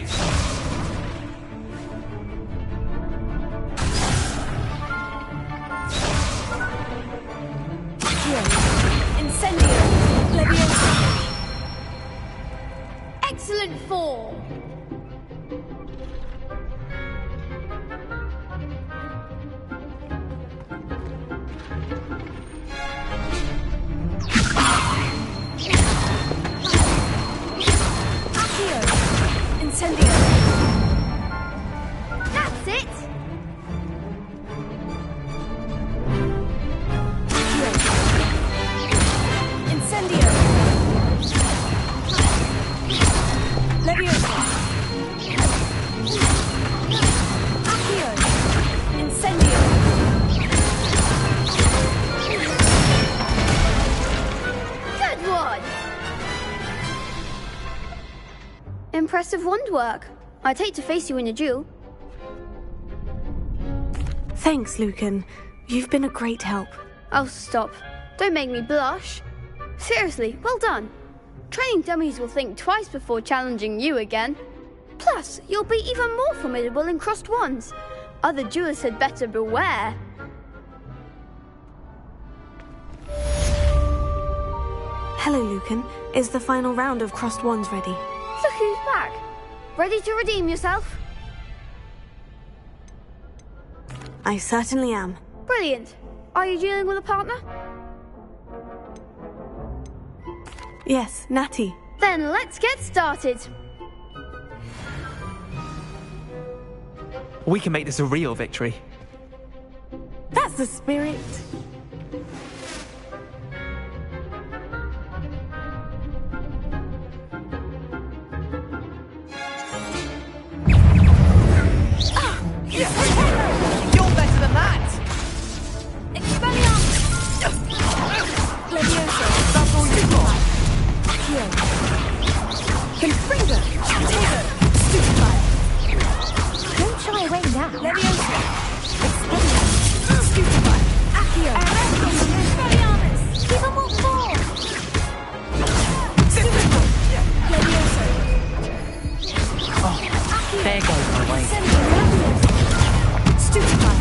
Incendio! Leviosa! Excellent form! Accio! Incendio! That's it! Incendio! Leviosa! Accio! Incendio! Good one! Impressive wand work. I'd hate to face you in a duel. Thanks, Lucan. You've been a great help. Oh, stop. Don't make me blush. Seriously, well done. Training dummies will think twice before challenging you again. Plus, you'll be even more formidable in crossed wands. Other duelists had better beware. Hello, Lucan. Is the final round of crossed wands ready? Look who's back. Ready to redeem yourself? I certainly am. Brilliant. Are you dealing with a partner? Yes, Natty. Then let's get started. We can make this a real victory. That's the spirit. You're better than that! Expelliarmus! Leviosa! That's all you've got! Accio! Confringo! Potato! Stupefy! Don't shy away now. Leviosa! Expelliarmus! Stupefy! Accio! Expelliarmus! Give them all four! Stupefy! Leviosa! Oh, there goes my way. Stupefy!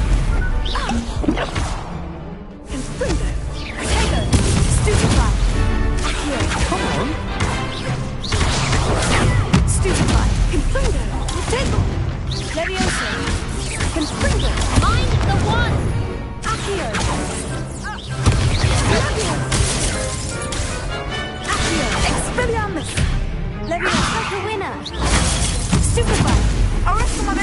Confringo! Potato! Stupefy! Accio! Come on. Stupefy! Confringo! Potato! Leviosa! Confringo! Mind the one! Accio! Leviosa! Accio! Expelliarmus! Leviosa! Like a winner. Stupefy! Arrest my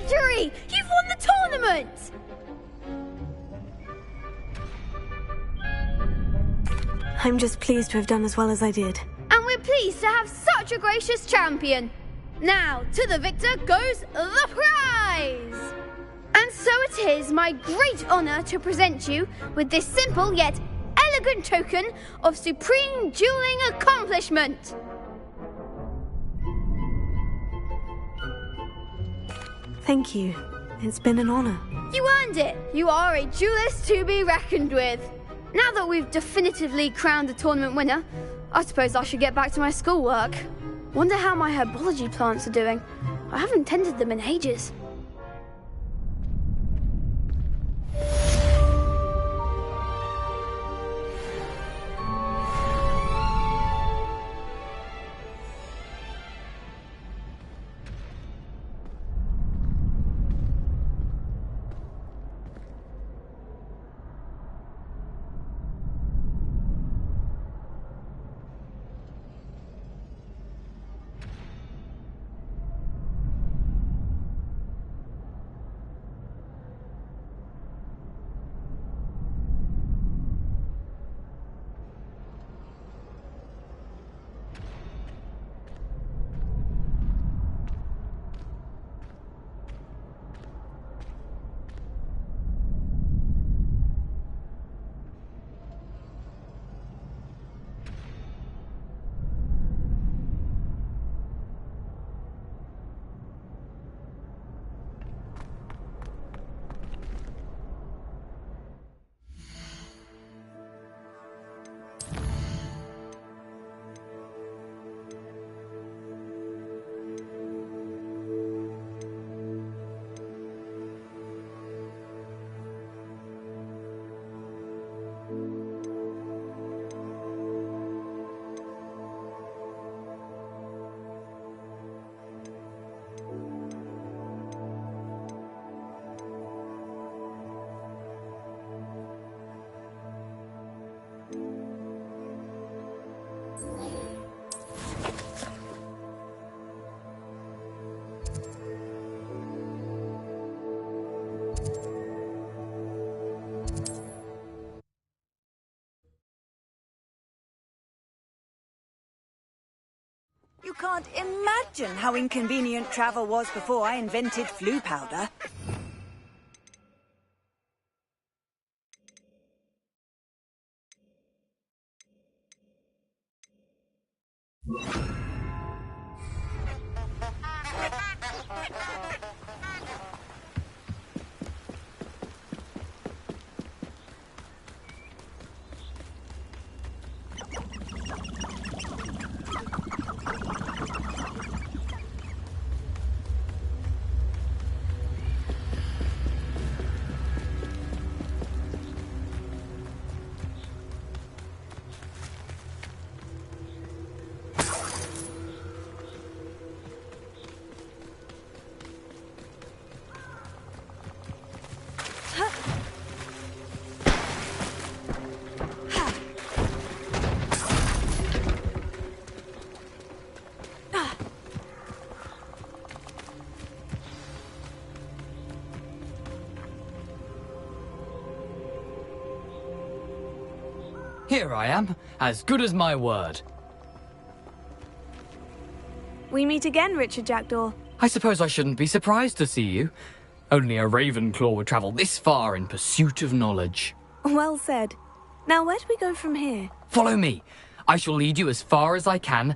Victory! You've won the tournament! I'm just pleased to have done as well as I did. And we're pleased to have such a gracious champion. Now, to the victor goes the prize! And so it is my great honour to present you with this simple yet elegant token of supreme dueling accomplishment. Thank you. It's been an honour. You earned it. You are a duelist to be reckoned with. Now that we've definitively crowned the tournament winner, I suppose I should get back to my schoolwork. Wonder how my herbology plants are doing. I haven't tended them in ages. You can't imagine how inconvenient travel was before I invented flu powder. Here I am, as good as my word. We meet again, Richard Jackdaw. I suppose I shouldn't be surprised to see you. Only a Ravenclaw would travel this far in pursuit of knowledge. Well said. Now, where do we go from here? Follow me. I shall lead you as far as I can,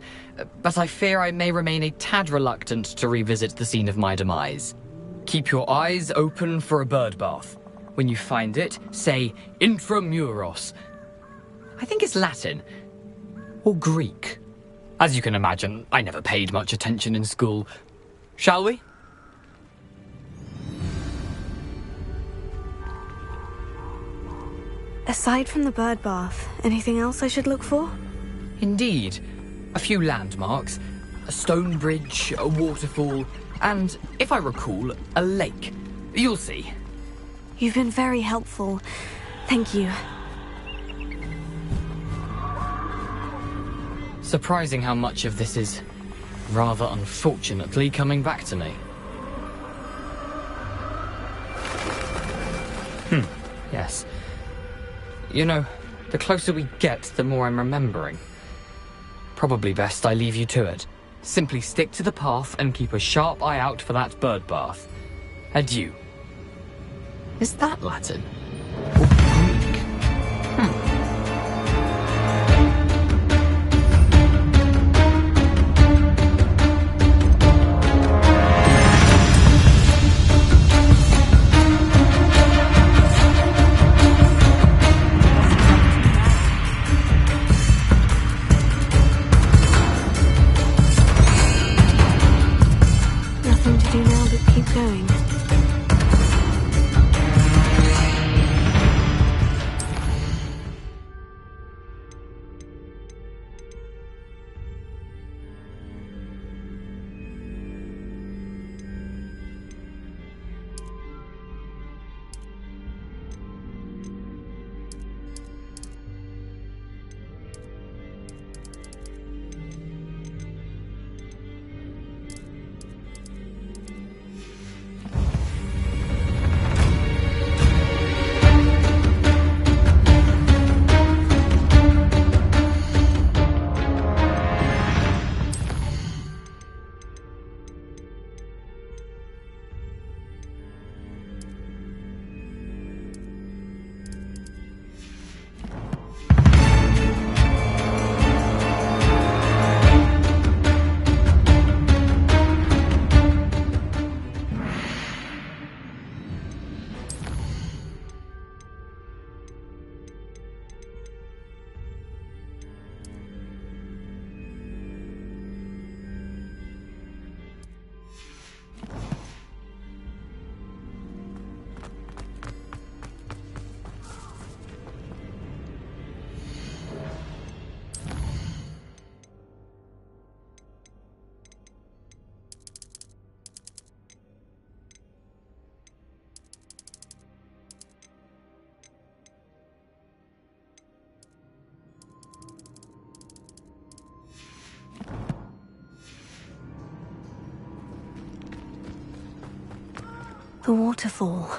but I fear I may remain a tad reluctant to revisit the scene of my demise. Keep your eyes open for a bird bath. When you find it, say intramuros. I think it's Latin. Or Greek. As you can imagine, I never paid much attention in school. Shall we? Aside from the bird bath, anything else I should look for? Indeed. A few landmarks, a stone bridge, a waterfall, and, if I recall, a lake. You'll see. You've been very helpful. Thank you. Surprising how much of this is, rather unfortunately, coming back to me. You know, the closer we get, the more I'm remembering. Probably best I leave you to it. Simply stick to the path and keep a sharp eye out for that bird bath. Adieu. Is that Latin? Or Greek? Nothing to do now but keep going. The waterfall.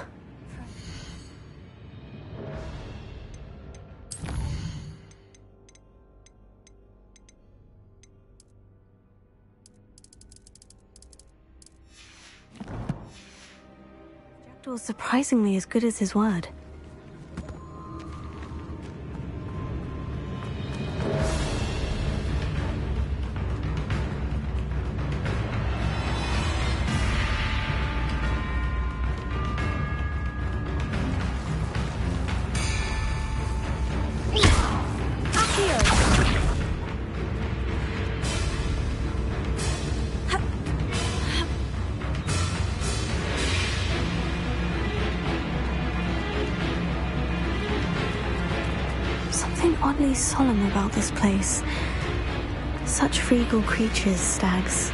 Jackdaw's surprisingly as good as his word. Something oddly solemn about this place. Such regal creatures, stags.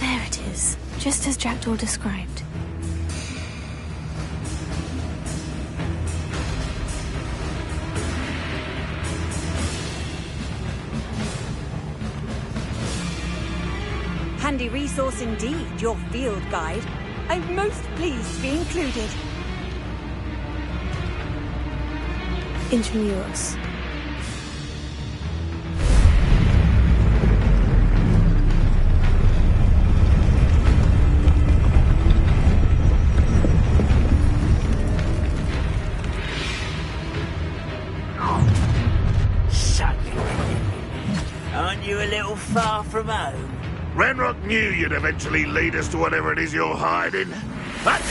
There it is, just as Jackdaw described. Handy resource indeed, your field guide. I'm most pleased to be included. Intramuros. Aren't you a little far from home? Ranrock knew you'd eventually lead us to whatever it is you're hiding. But,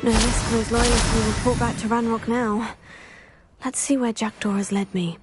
No risk for his loyalty to report back to Ranrock now. Let's see where Jackdaw has led me.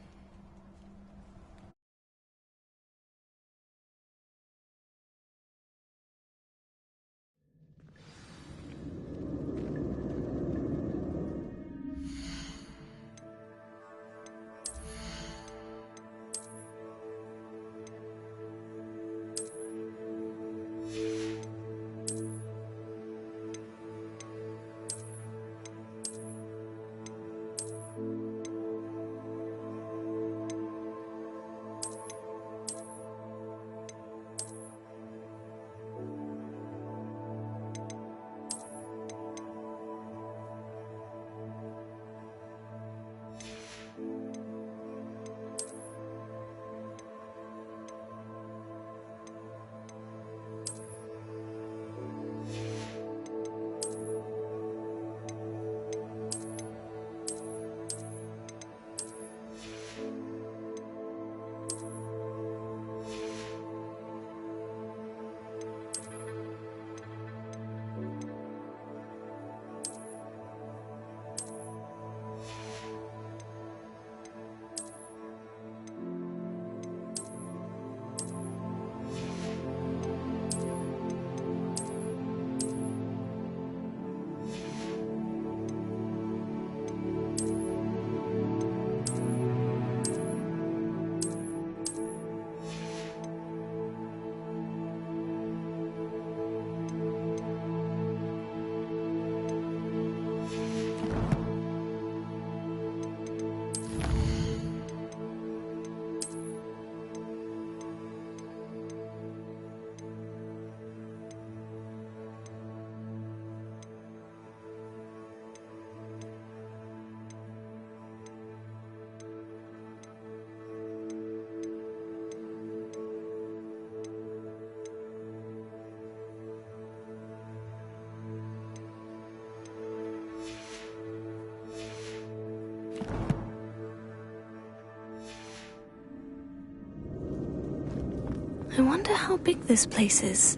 how big this place is.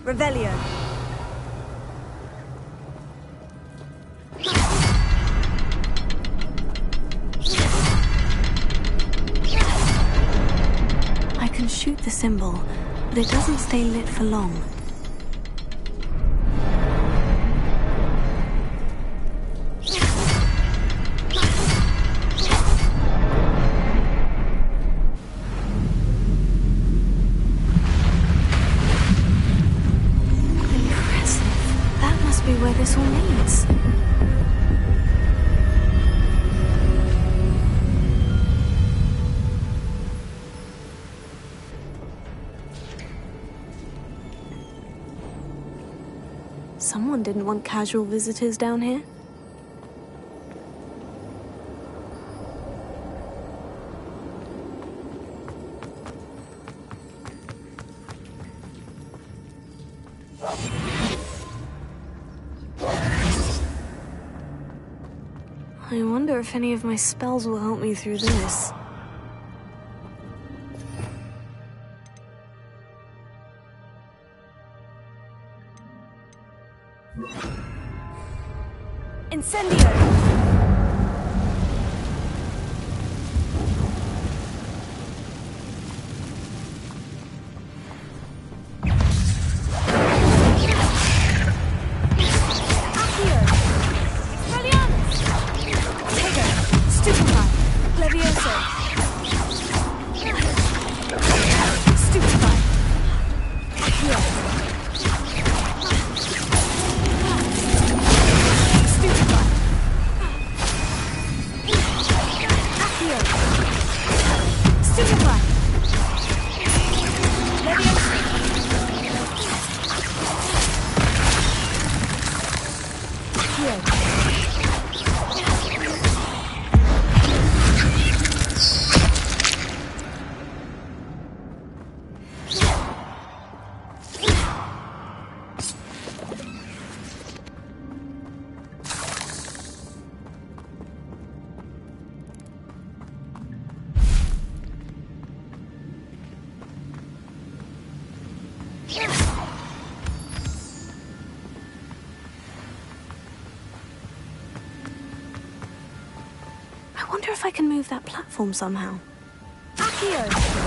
Revelio. I can shoot the symbol, but it doesn't stay lit for long. Where this all leads. Someone didn't want casual visitors down here. I wonder if any of my spells will help me through this. Incendio! I wonder if I can move that platform somehow. Accio!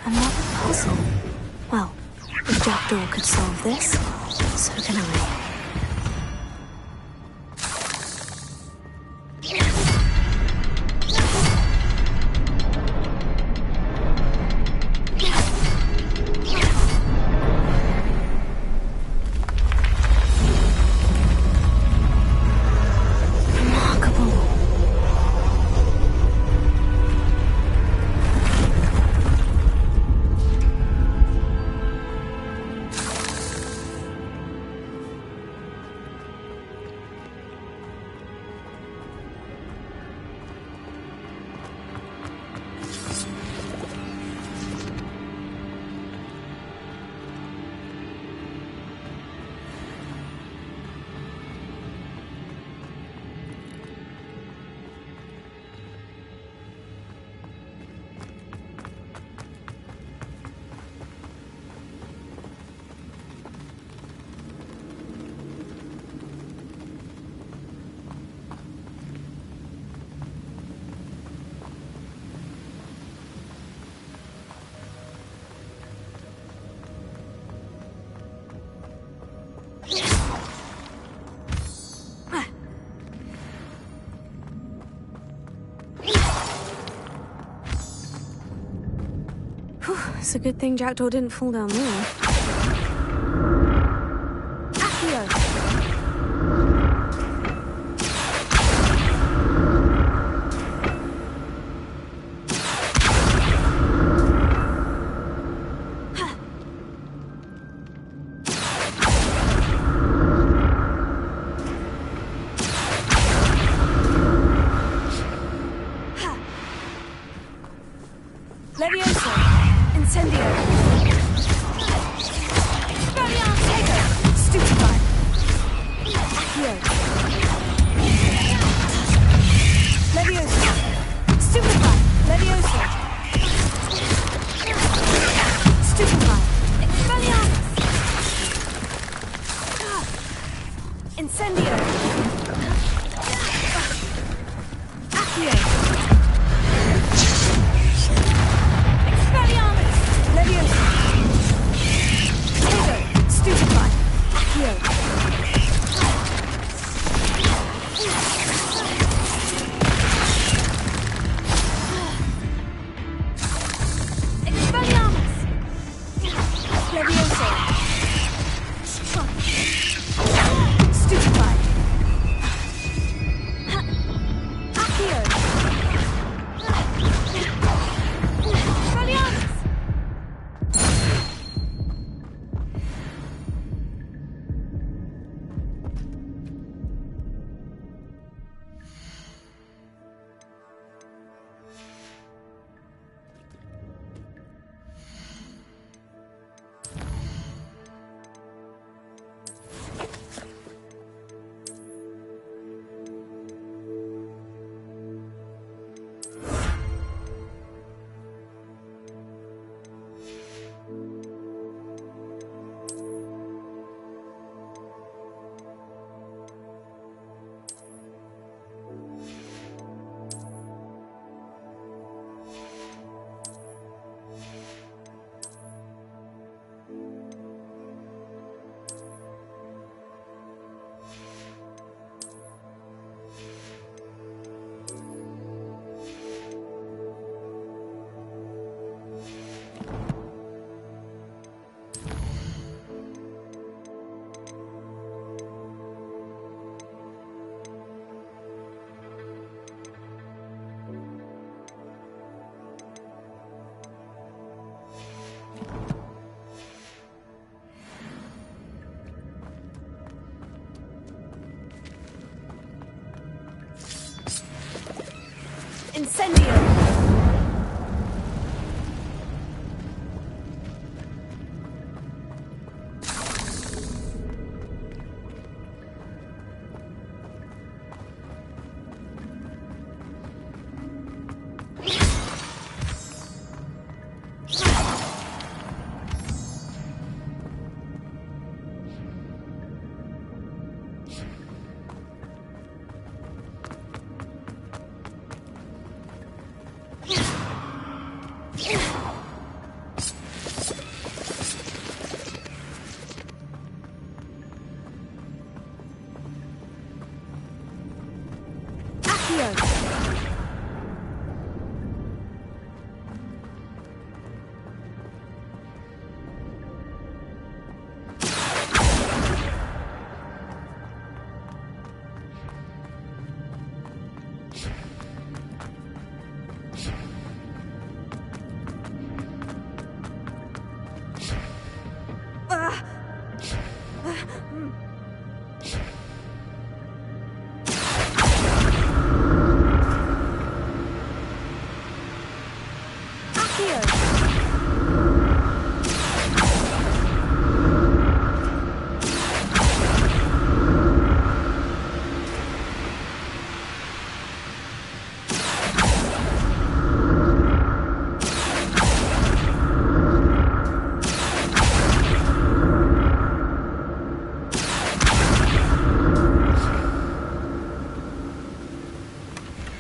Another puzzle. Well, if Jackdaw could solve this, so can I. It's a good thing Jackdaw didn't fall down there. Accio! Incendio!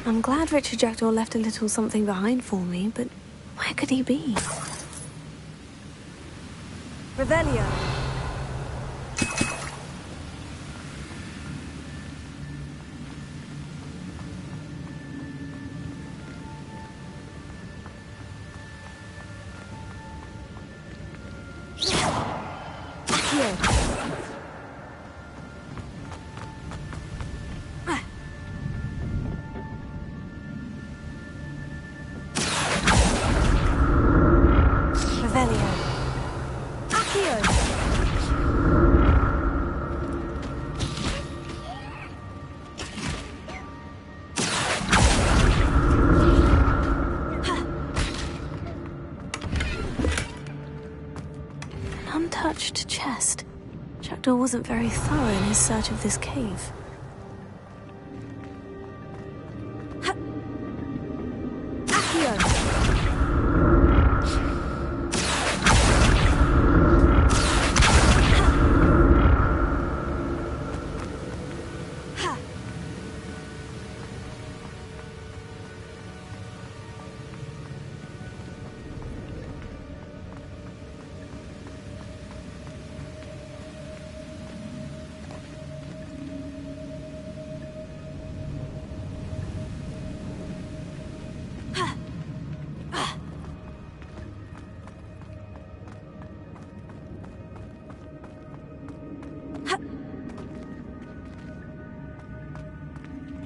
I'm glad Richard Jackdaw left a little something behind for me, but where could he be? Revelio. doctor wasn't very thorough in his search of this cave.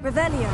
Revelio.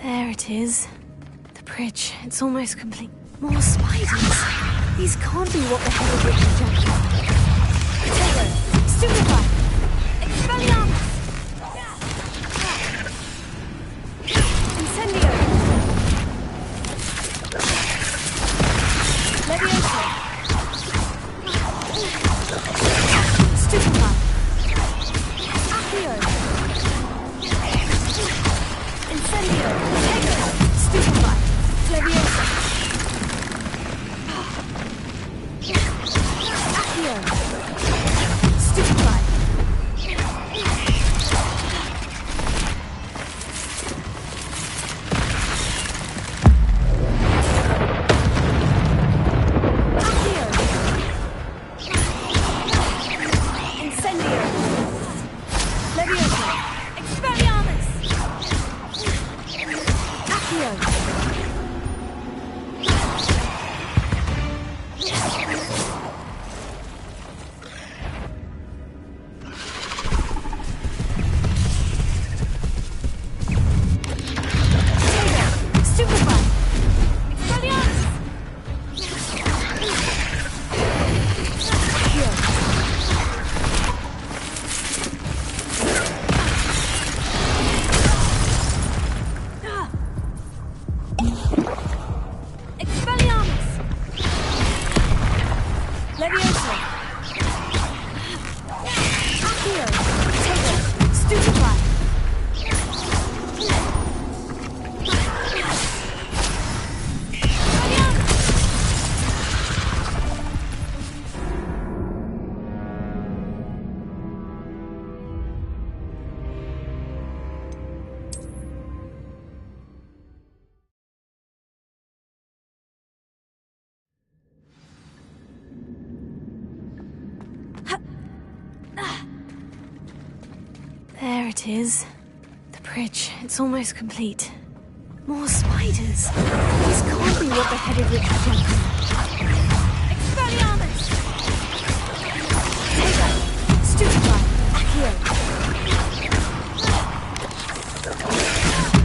There it is. The bridge. It's almost complete. More spiders. These can't be what the hell is it projecting. Potato. Stupefy. Expelliarmus. Incendio. Leviosa. Stupefy. Accio. Incendio. Stupefy. Leviosa. Accio. Stupefy. Incendio. Leviosa. Expelliarmus. Accio. Stupefy. Expelliarmus. Accio. Expelliarmus. Leviosa. Accio. Stupefy. There it is. The bridge. It's almost complete. More spiders. These can't be what the headed witch projecting. Expelliarmus. Potato. Stupefy. Accio.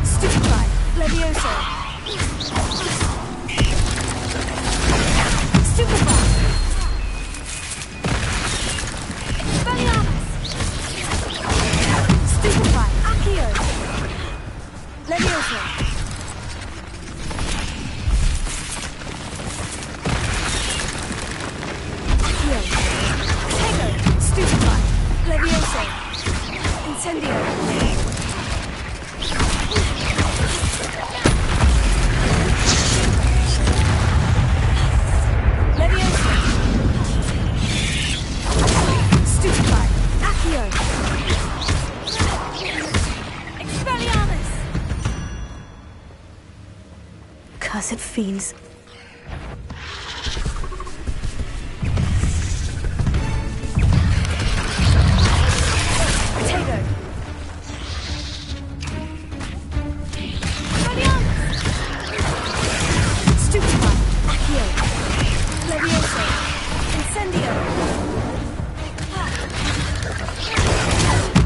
Stupefy. Leviosa. Stupefy. Expelliarmus. Stupefy. Accio. Leviosa. Accio. Potato. Stupefy. Leviosa. Incendio. cursed fiends. Potato! Stupefy! Accio! Levioso! Incendio!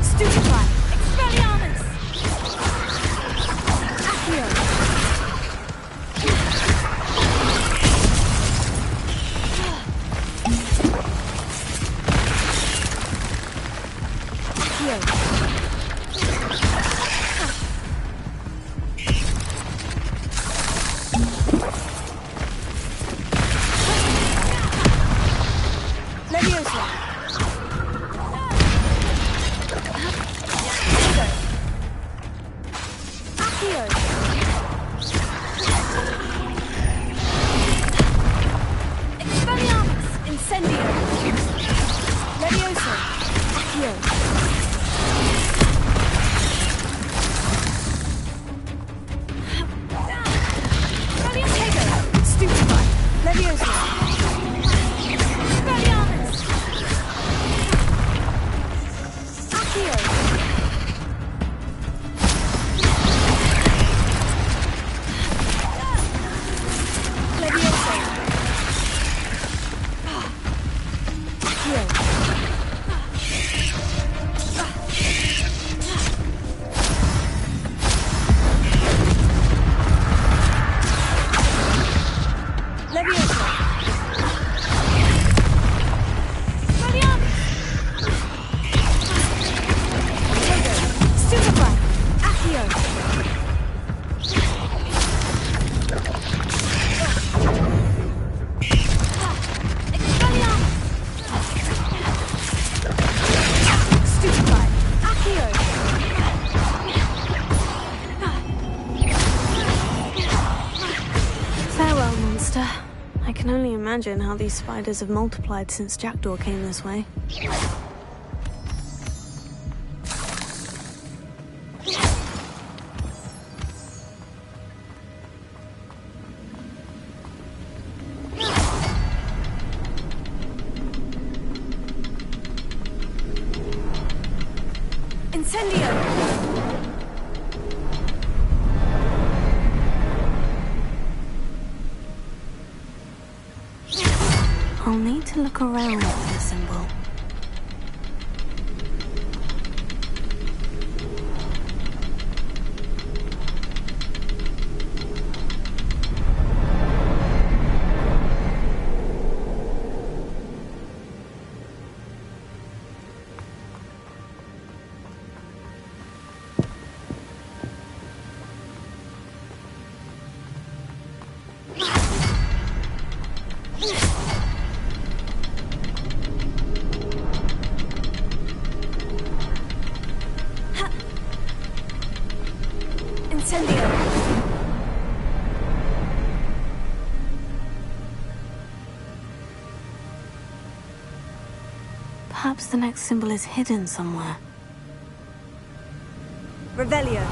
Stupefy! Expelliarmus! Accio! I can only imagine how these spiders have multiplied since Jackdaw came this way. I'll need to look around for the symbol. Perhaps the next symbol is hidden somewhere. Revelio.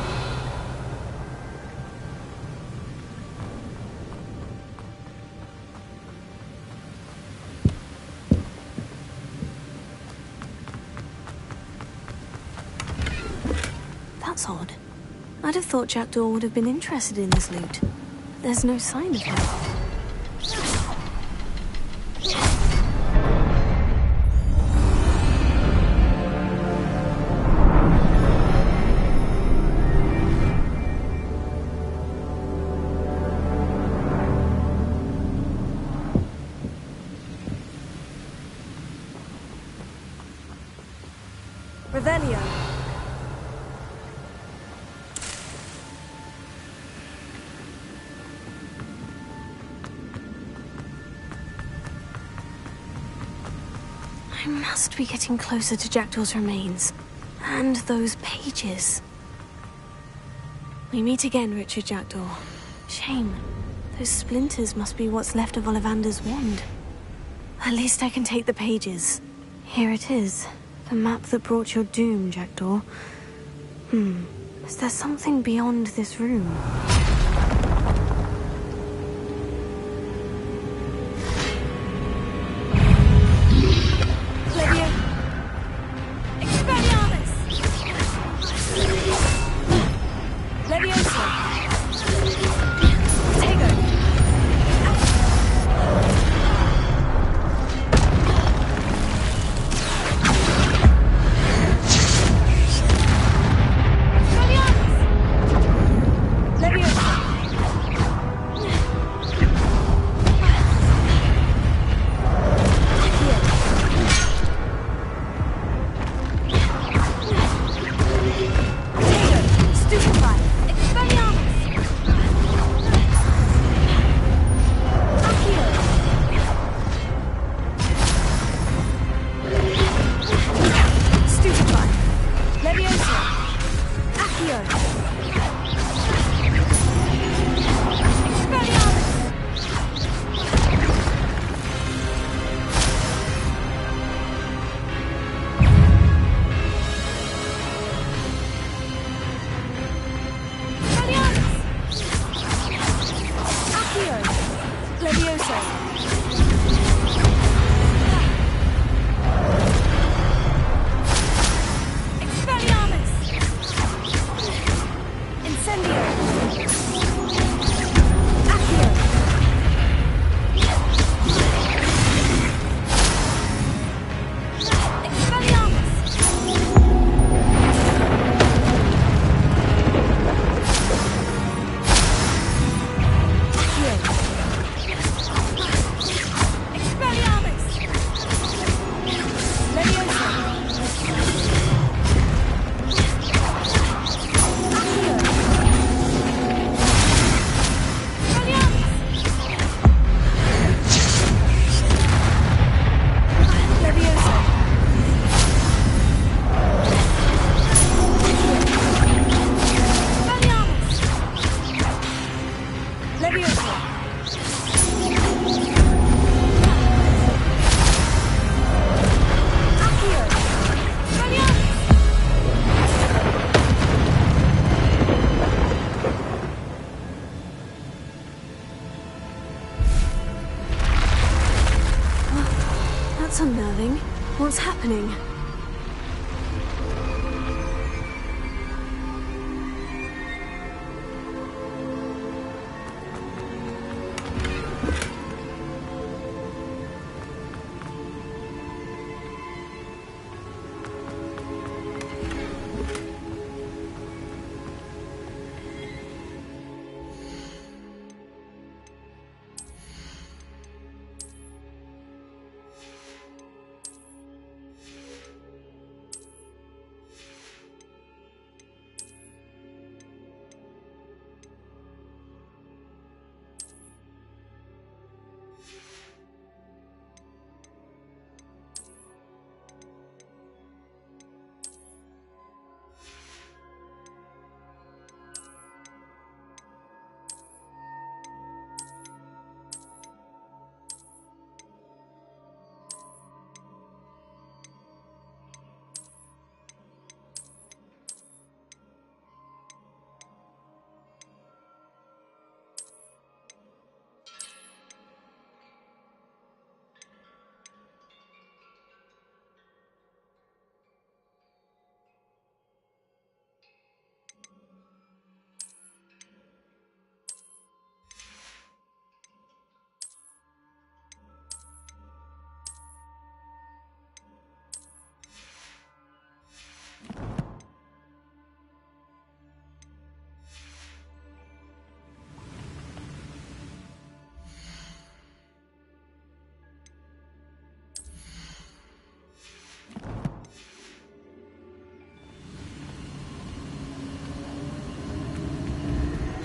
That's odd. I'd have thought Jackdaw would have been interested in this loot. There's no sign of him. Revelio. I must be getting closer to Jackdaw's remains. And those pages. We meet again, Richard Jackdaw. Shame. Those splinters must be what's left of Ollivander's wand. At least I can take the pages. Here it is. The map that brought your doom, Jackdaw. Is there something beyond this room? That's unnerving. What's happening?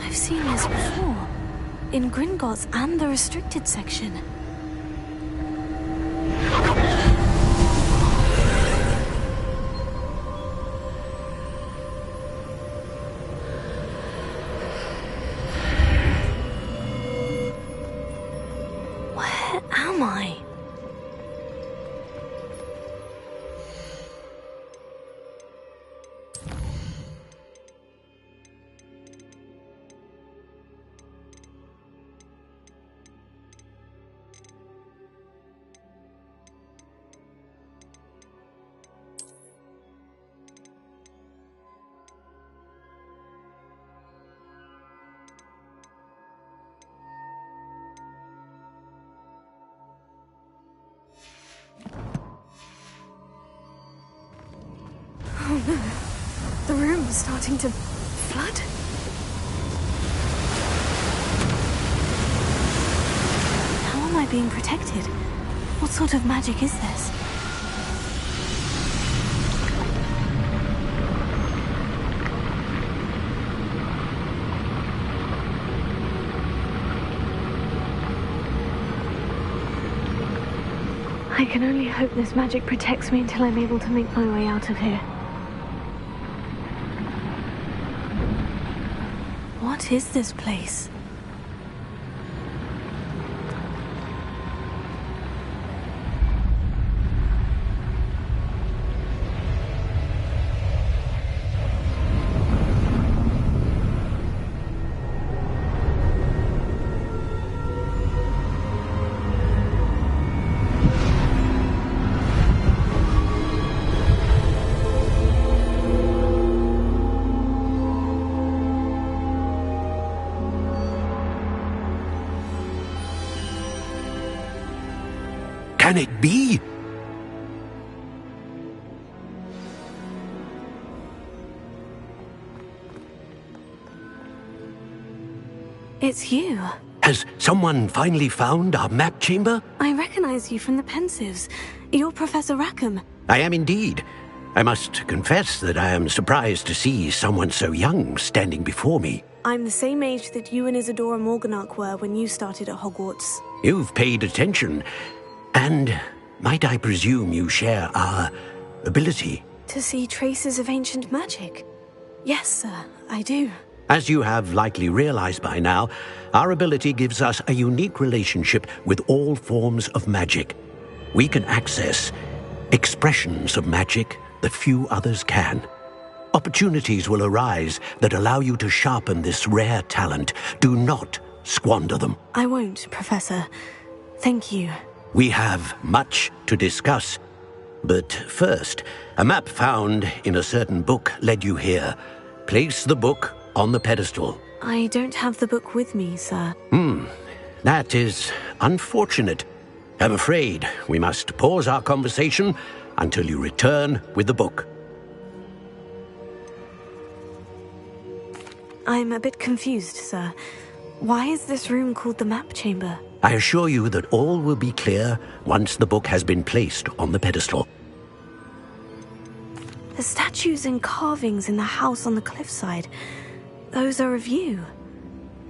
I've seen this before. In Gringotts and the restricted section. Where am I? Oh no. The room is starting to flood. How am I being protected? What sort of magic is this? I can only hope this magic protects me until I'm able to make my way out of here. What is this place? Can it be? It's you. Has someone finally found our map chamber? I recognize you from the Pensives. You're Professor Rackham. I am indeed. I must confess that I am surprised to see someone so young standing before me. I'm the same age that you and Isadora Morganach were when you started at Hogwarts. You've paid attention. And might I presume you share our ability? To see traces of ancient magic? Yes, sir, I do. As you have likely realized by now, our ability gives us a unique relationship with all forms of magic. We can access expressions of magic that few others can. Opportunities will arise that allow you to sharpen this rare talent. Do not squander them. I won't, Professor. Thank you. We have much to discuss. But first, a map found in a certain book led you here. Place the book on the pedestal. I don't have the book with me, sir. That is unfortunate. I'm afraid we must pause our conversation until you return with the book. I'm a bit confused, sir. Why is this room called the map chamber? I assure you that all will be clear once the book has been placed on the pedestal. The statues and carvings in the house on the cliffside, those are of you.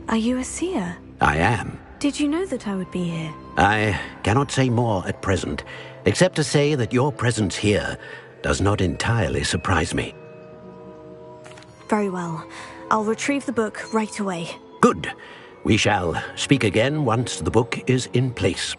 Are you a seer? I am. Did you know that I would be here? I cannot say more at present, except to say that your presence here does not entirely surprise me. Very well. I'll retrieve the book right away. Good. We shall speak again once the book is in place.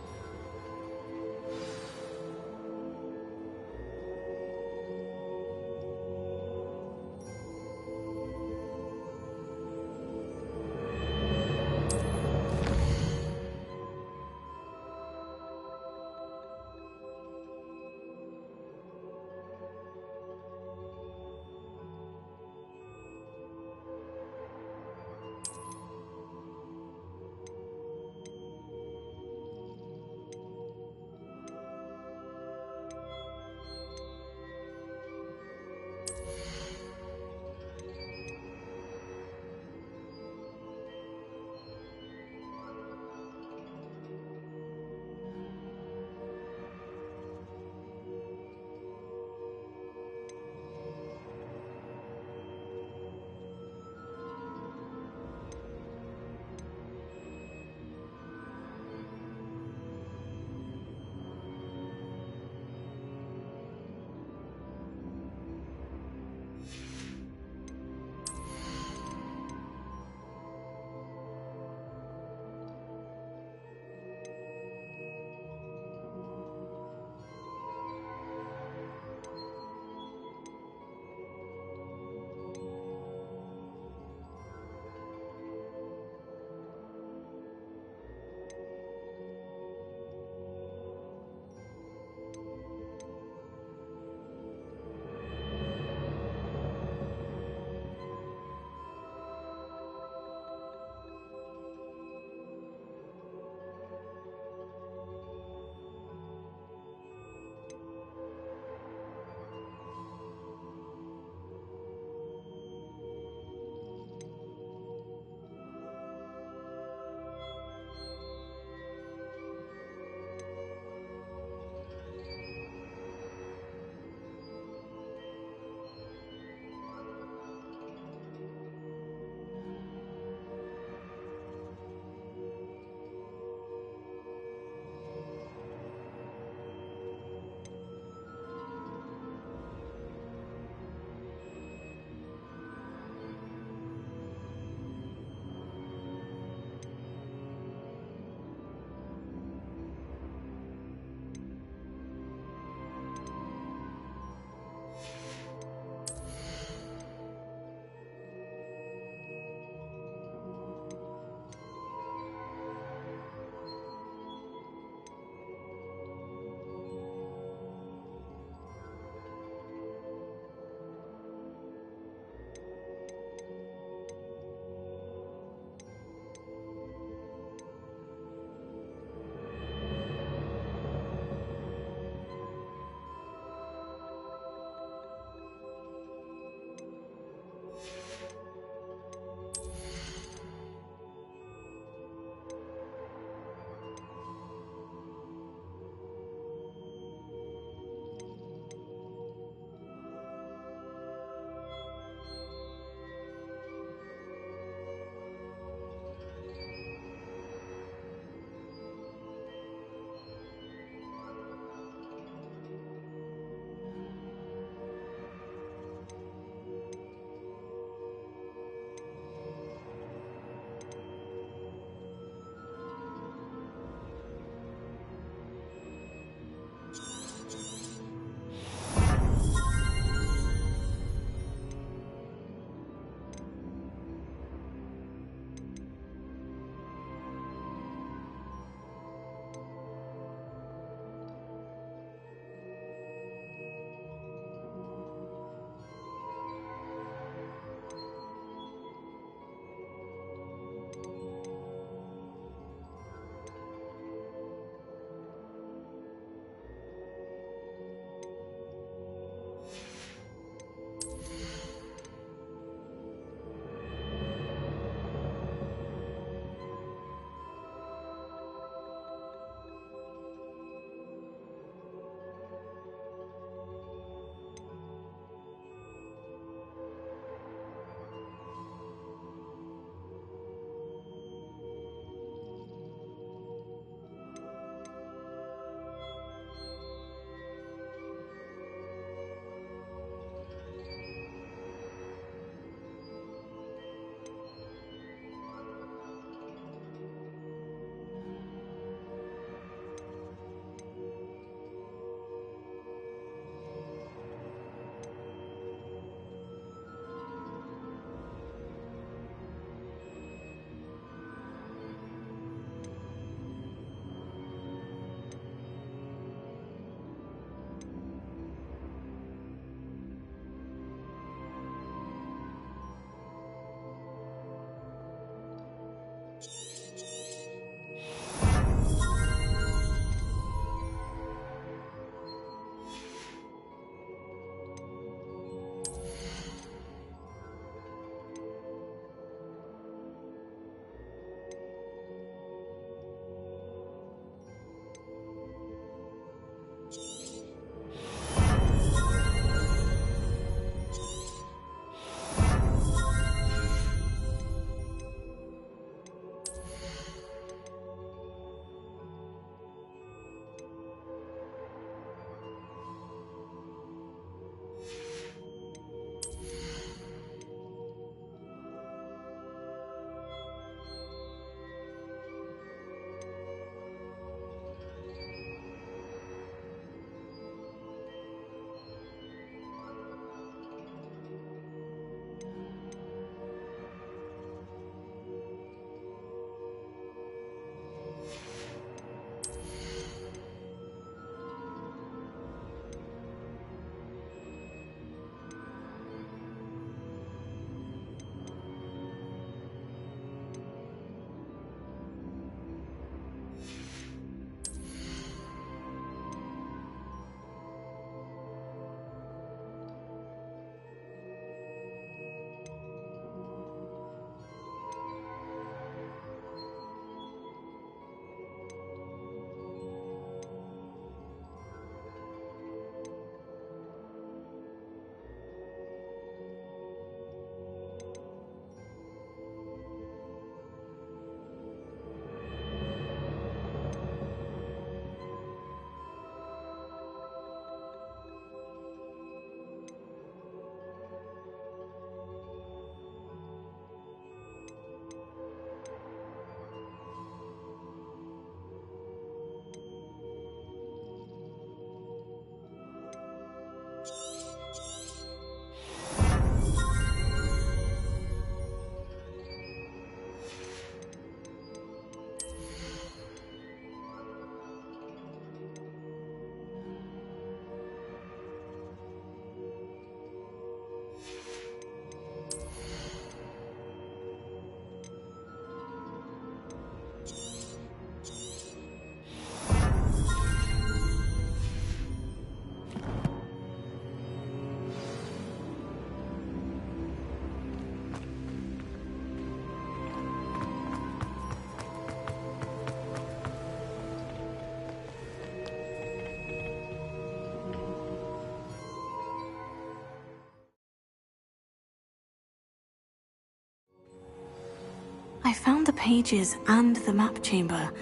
found the pages and the map chamber.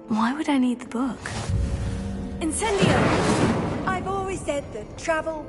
Why would I need the book? Incendio! I've always said that travel...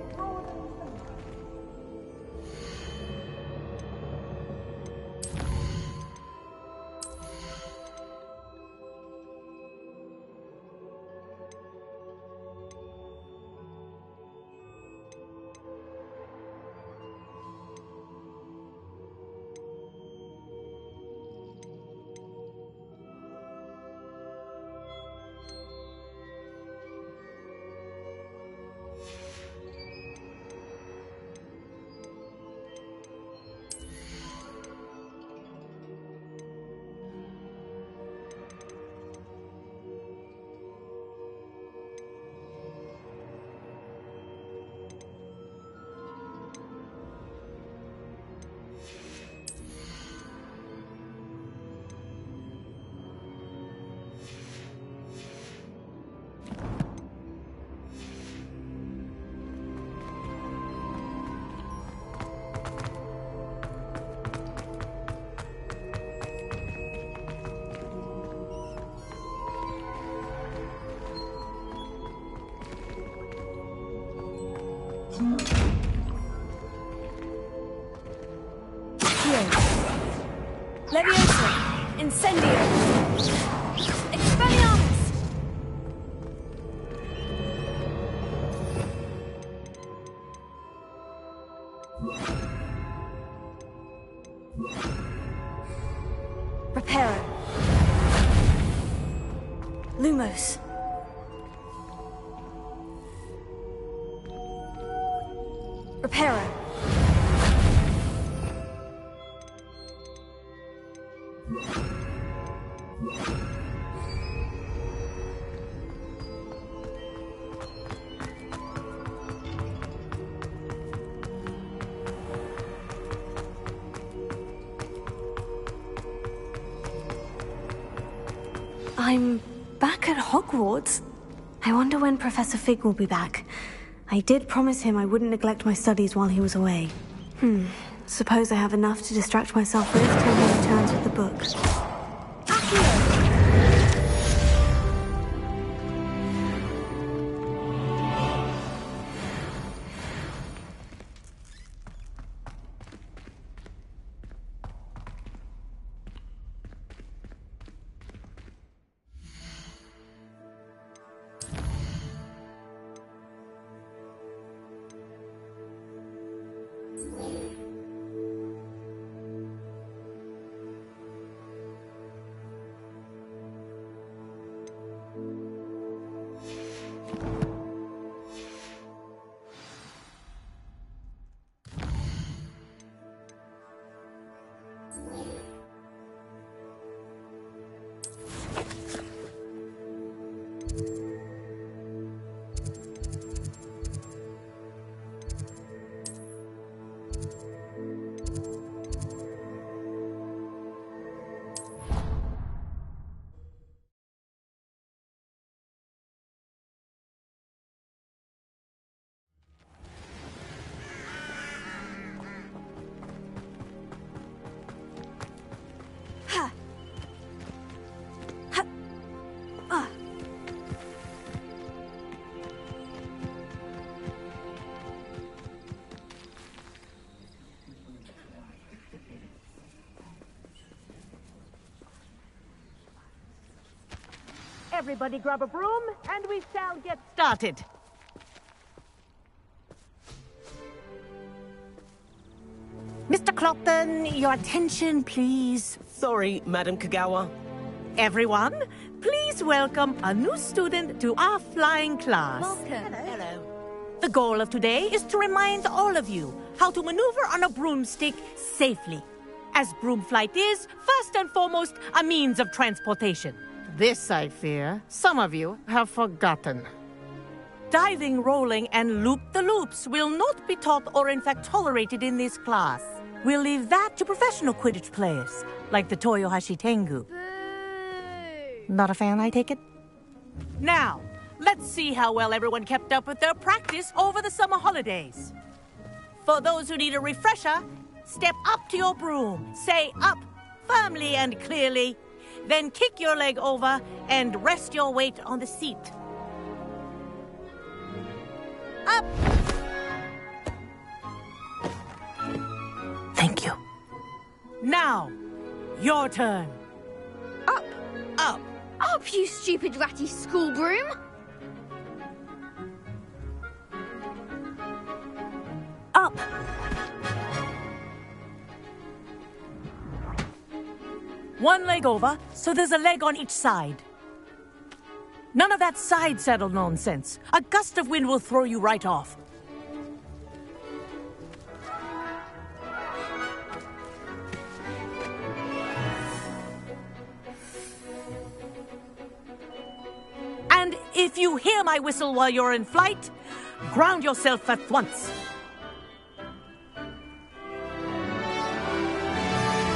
Leviosa! Incendio! Expelliarmus! Reparo! Lumos! Reparo! I'm back at Hogwarts. I wonder when Professor Fig will be back. I did promise him I wouldn't neglect my studies while he was away. Suppose I have enough to distract myself with till he returns with the book. Everybody grab a broom, and we shall get started. Mr. Clopton, your attention, please. Sorry, Madam Kagawa. Everyone, please welcome a new student to our flying class. Welcome. Hello. The goal of today is to remind all of you how to maneuver on a broomstick safely, as broom flight is, first and foremost, a means of transportation. This, I fear, some of you have forgotten. Diving, rolling, and loop-the-loops will not be taught or in fact tolerated in this class. We'll leave that to professional Quidditch players, like the Toyohashi Tengu. Not a fan, I take it? Now, let's see how well everyone kept up with their practice over the summer holidays. For those who need a refresher, step up to your broom, say up firmly and clearly. Then kick your leg over and rest your weight on the seat. Up! Thank you. Now, your turn. Up! Up! Up, you stupid ratty school broom! Up! One leg over, so there's a leg on each side. None of that side saddle nonsense. A gust of wind will throw you right off. And if you hear my whistle while you're in flight, ground yourself at once.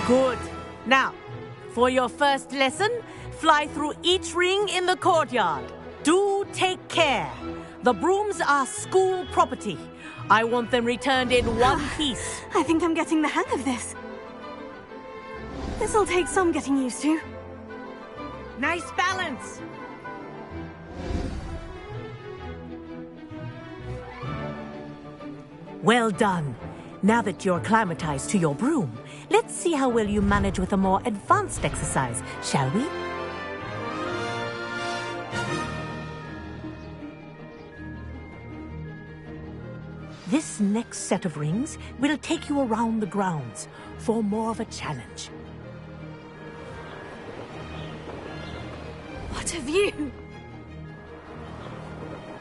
Good. Now, for your first lesson, fly through each ring in the courtyard. Do take care. The brooms are school property. I want them returned in one piece. I think I'm getting the hang of this. This'll take some getting used to. Nice balance. Well done. Now that you're acclimatized to your broom, let's see how well you manage with a more advanced exercise, shall we? This next set of rings will take you around the grounds for more of a challenge. What a view!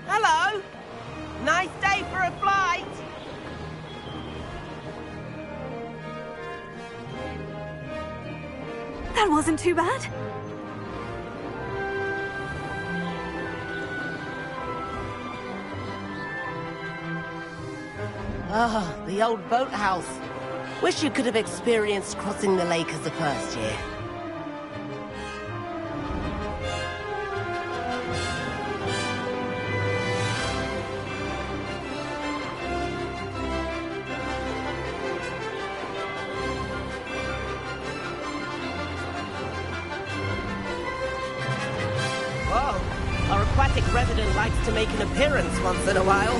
Hello! Nice day for a flight! That wasn't too bad. Ah, the old boathouse. Wish you could have experienced crossing the lake as a first year. Whoa, our aquatic resident likes to make an appearance once in a while.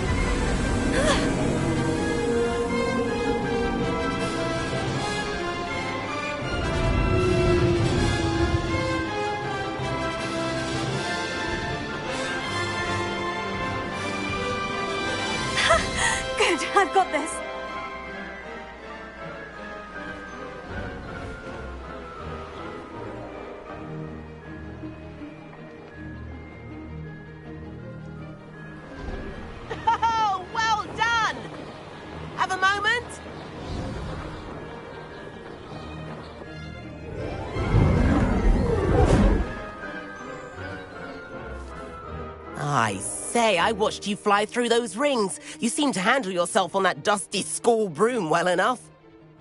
Good, I've got this. Oh, well done! Have a moment? I say, I watched you fly through those rings. You seem to handle yourself on that dusty school broom well enough.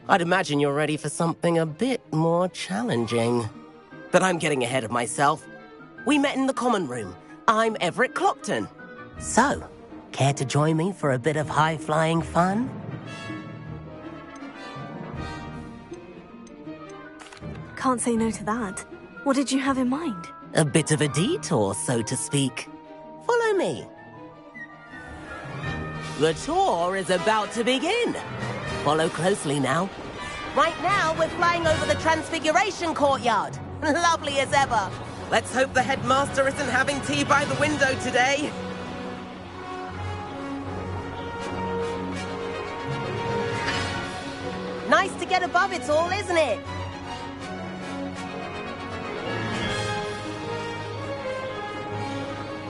I'd imagine you're ready for something a bit more challenging. But I'm getting ahead of myself. We met in the common room. I'm Everett Clopton. So, care to join me for a bit of high-flying fun? Can't say no to that. What did you have in mind? A bit of a detour, so to speak. Follow me. The tour is about to begin. Follow closely now. Right now, we're flying over the Transfiguration Courtyard. Lovely as ever. Let's hope the headmaster isn't having tea by the window today. Nice to get above it all, isn't it?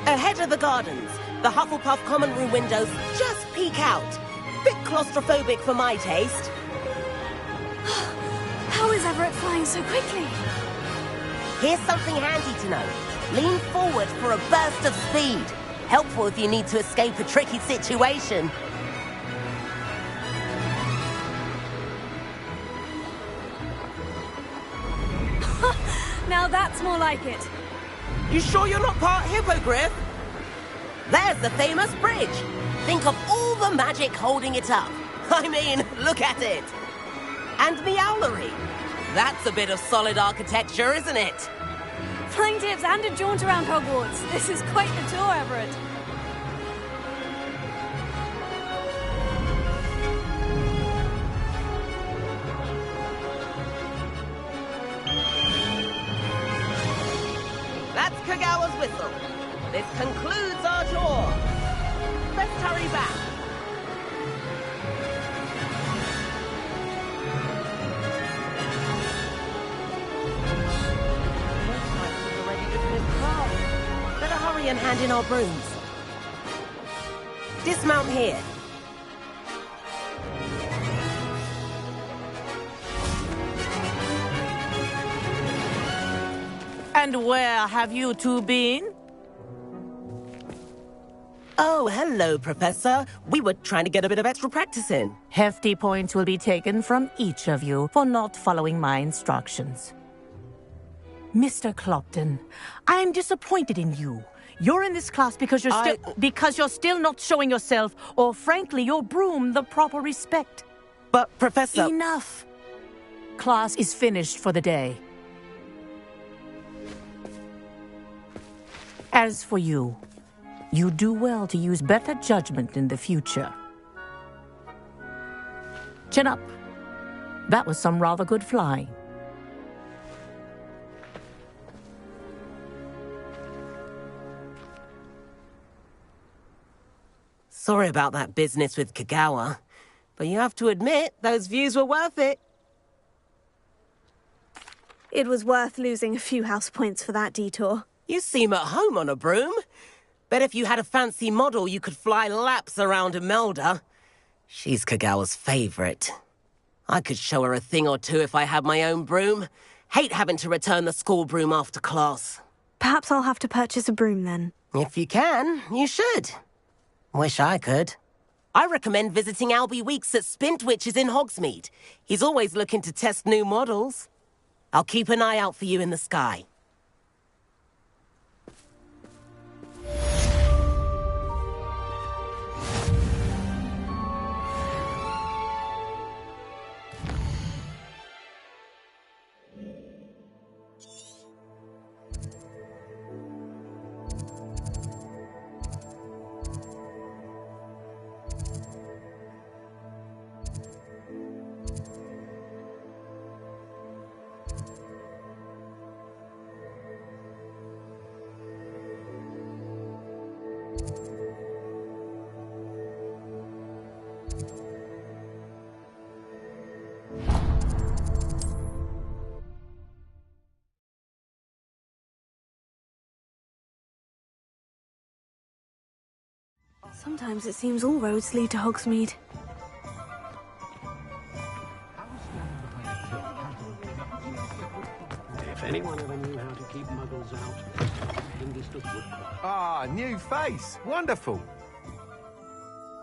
Ahead of the gardens, the Hufflepuff common room windows just peek out. Bit claustrophobic for my taste. How is Everett flying so quickly? Here's something handy to know. Lean forward for a burst of speed. Helpful if you need to escape a tricky situation. Now that's more like it. You sure you're not part hippogriff? There's the famous bridge. Think of all the magic holding it up. I mean, look at it. And Meowlery. That's a bit of solid architecture, isn't it? Flying tips and a jaunt around Hogwarts. This is quite the tour, Everett. That's Kagawa's whistle. This concludes our tour. Let's hurry back. Better hurry and hand in our brooms. Dismount here. And where have you two been? Oh, hello, Professor. We were trying to get a bit of extra practice in. Hefty points will be taken from each of you for not following my instructions. Mr. Clopton, I am disappointed in you. You're in this class because you're still not showing yourself, or frankly, your broom the proper respect. But, Professor... Enough. Class is finished for the day. As for you, you do well to use better judgment in the future. Chin up. That was some rather good flying. Sorry about that business with Kagawa, but you have to admit, those views were worth it. It was worth losing a few house points for that detour. You seem at home on a broom. Bet if you had a fancy model, you could fly laps around Imelda. She's Kagawa's favorite. I could show her a thing or two if I had my own broom. Hate having to return the school broom after class. Perhaps I'll have to purchase a broom then. If you can, you should. Wish I could. I recommend visiting Albie Weeks at Spintwitches in Hogsmeade. He's always looking to test new models. I'll keep an eye out for you in the sky. Sometimes it seems all roads lead to Hogsmeade. If anyone ever knew how to keep muggles out, Hindistan would cry. Ah, new face. Wonderful.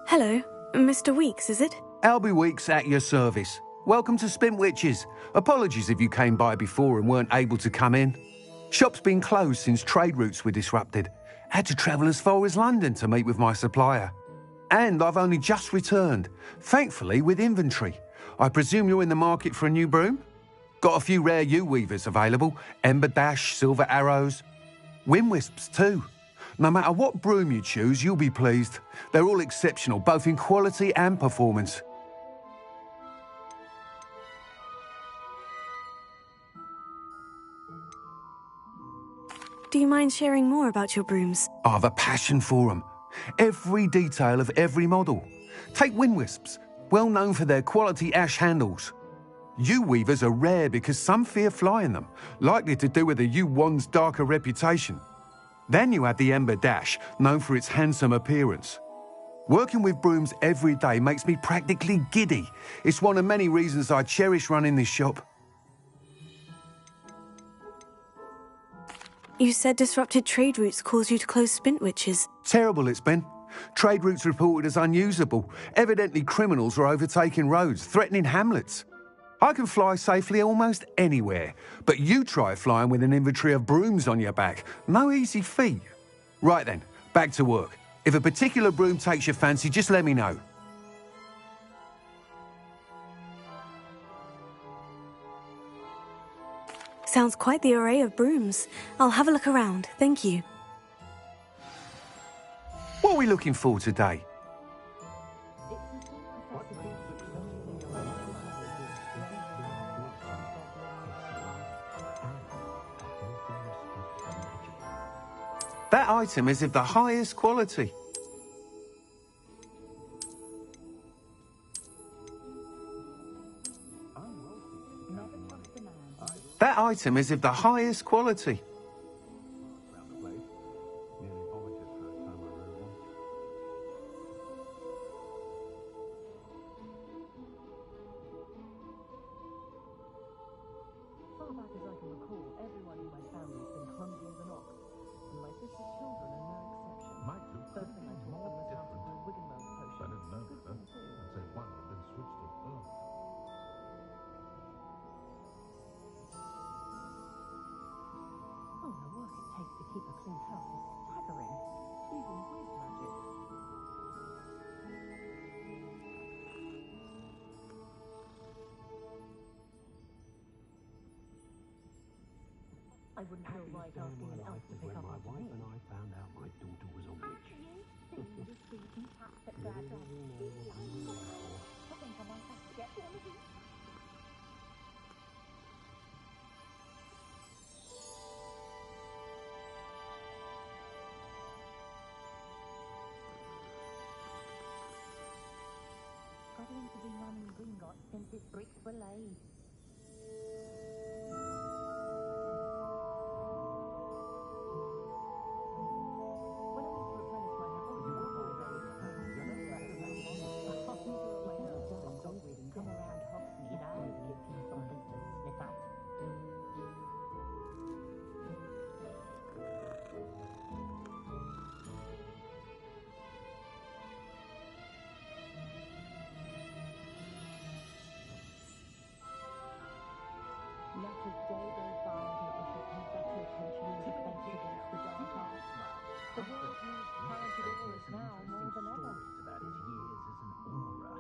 Hello, Mr. Weeks, is it? Albie Weeks at your service. Welcome to Spintwitches. Apologies if you came by before and weren't able to come in. Shop's been closed since trade routes were disrupted. Had to travel as far as London to meet with my supplier. And I've only just returned, thankfully with inventory. I presume you're in the market for a new broom? Got a few rare U-weavers available, Ember Dash, Silver Arrows, Wind Wisps too. No matter what broom you choose, you'll be pleased. They're all exceptional, both in quality and performance. Do you mind sharing more about your brooms? I have a passion for them. Every detail of every model. Take Wind Wisps, well known for their quality ash handles. U-weavers are rare because some fear flying them, likely to do with the U-wand's darker reputation. Then you have the Ember Dash, known for its handsome appearance. Working with brooms every day makes me practically giddy. It's one of many reasons I cherish running this shop. You said disrupted trade routes caused you to close Spintwitches. Terrible it's been. Trade routes reported as unusable. Evidently criminals are overtaking roads, threatening hamlets. I can fly safely almost anywhere, but you try flying with an inventory of brooms on your back. No easy feat. Right then, back to work. If a particular broom takes your fancy, just let me know. Sounds quite the array of brooms. I'll have a look around, thank you. What are we looking for today? That item is of the highest quality. That item is of the highest quality. I wouldn't feel right asking an elf to pick up my wife and I found out my daughter was a witch. Goblins have been running Gringotts since its bricks were laid. Not a day goes by that we should pay better attention and defense against the dark arts. The world needs talented aurors now more than ever. Stories about his years as an aura.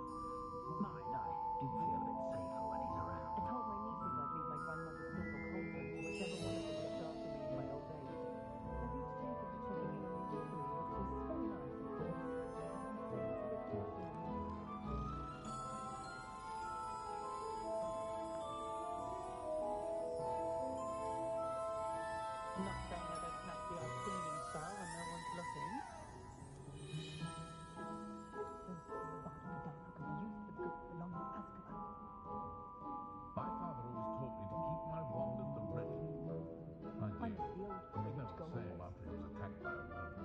Mine, I do feel a bit safer when he's around. I told my nieces I'd leave my grandmother's silver cauldron to whichever one of them looked after me in my old age. They've each taken to checking in on me, which is very nice, of course. I haven't seen to live too soon. I'm not saying I don't have the odd cleaning spell when no one's looking. My father always taught me to keep my wand at the ready. Mind you, he's never the same after he was attacked by a werewolf.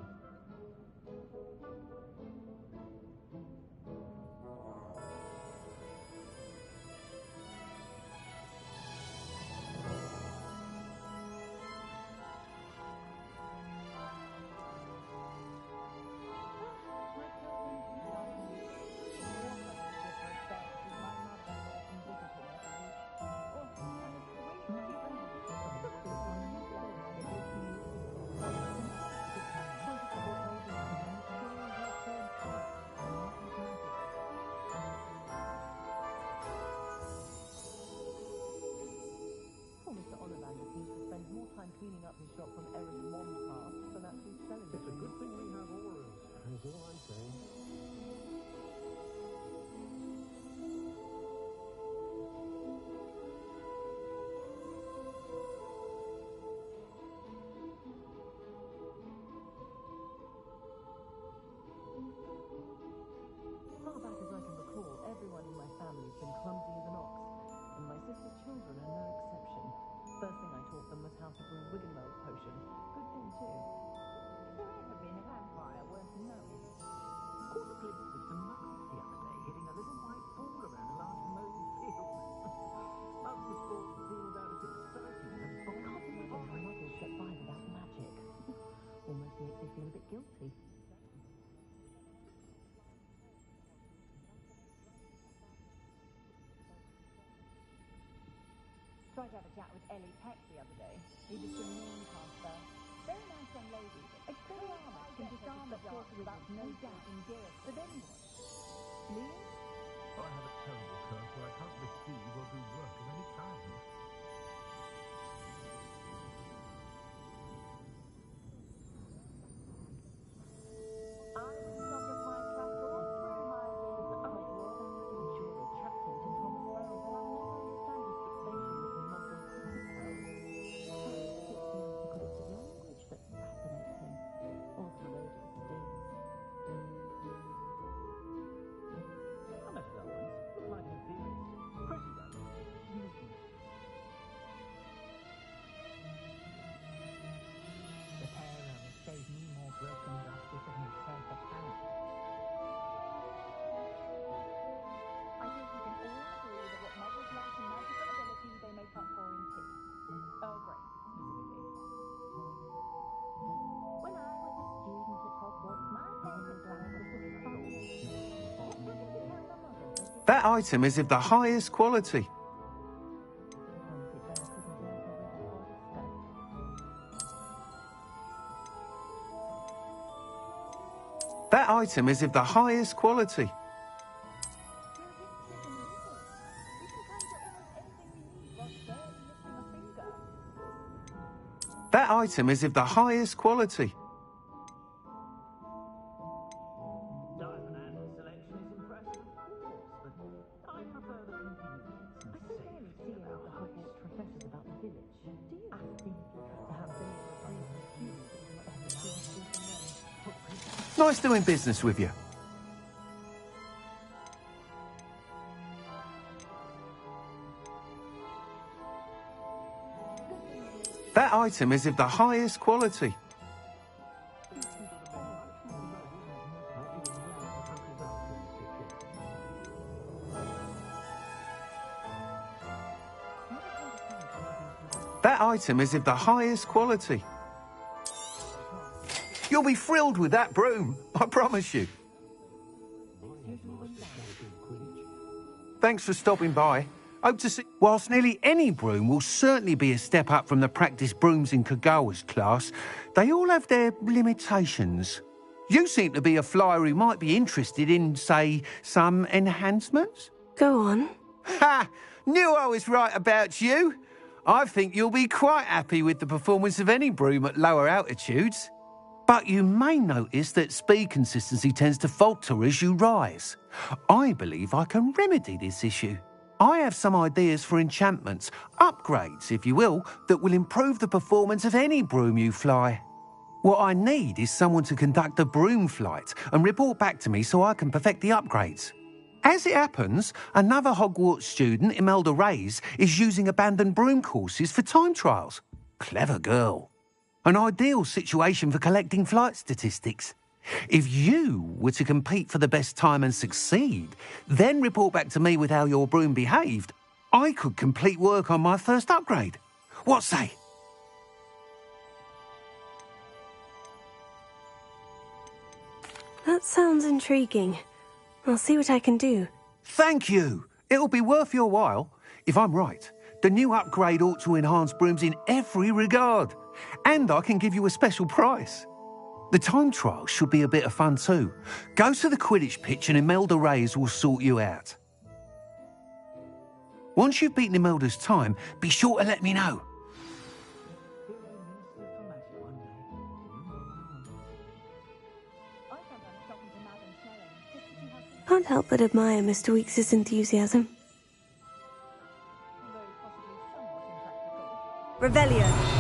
More time cleaning up his shop from errant wand casts than actually selling it. It's a good thing we have auras, is all I'm saying. Far back as I can recall, everyone in my family's been clumsy as an ox, and my sister's children are no exception. First thing I taught them was how to brew Wiggenweld potion. Good thing, too. Has there ever been a vampire worth knowing? Caught a glimpse of some muggles the other day hitting a little white ball around a large mown field. Muggles sport seemed about as exciting as I can't imagine how muggles get by without magic. Almost makes me feel a bit guilty. Tried to have a chat with Ellie Peck the other day. Needed some mean caster. Very nice young lady. Expelliarmus can disarm the dark without no doubt endurance with anyone. Please? I have a terrible curse where I can't receive or do work of any kind. That item is of the highest quality. That item is of the highest quality. That item is of the highest quality. Nice doing business with you. That item is of the highest quality. That item is of the highest quality. You'll be thrilled with that broom, I promise you. Thanks for stopping by. Hope to see... Whilst nearly any broom will certainly be a step up from the practice brooms in Kagawa's class, they all have their limitations. You seem to be a flyer who might be interested in, say, some enhancements? Go on. Ha! Knew I was right about you. I think you'll be quite happy with the performance of any broom at lower altitudes. But you may notice that speed consistency tends to falter as you rise. I believe I can remedy this issue. I have some ideas for enchantments, upgrades, if you will, that will improve the performance of any broom you fly. What I need is someone to conduct a broom flight and report back to me so I can perfect the upgrades. As it happens, another Hogwarts student, Imelda Reyes, is using abandoned broom courses for time trials. Clever girl. An ideal situation for collecting flight statistics. If you were to compete for the best time and succeed, then report back to me with how your broom behaved, I could complete work on my first upgrade. What say? That sounds intriguing. I'll see what I can do. Thank you. It'll be worth your while. If I'm right, the new upgrade ought to enhance brooms in every regard. And I can give you a special price. The time trial should be a bit of fun too. Go to the Quidditch pitch and Imelda Reyes will sort you out. Once you've beaten Imelda's time, be sure to let me know. Can't help but admire Mr. Weekes' enthusiasm. Revelio.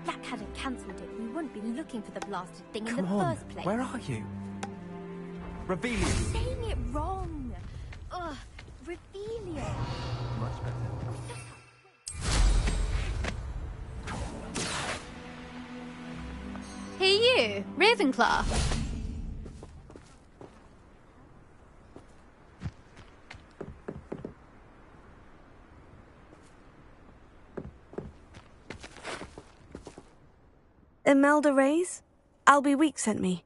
Black hadn't cancelled it, we wouldn't be looking for the blasted thing in Come the on, first place. where are you? Reveal I'm saying it wrong. Ugh, Revelia. Much better. Hey you, Ravenclaw. Imelda Reyes? Albie Week sent me.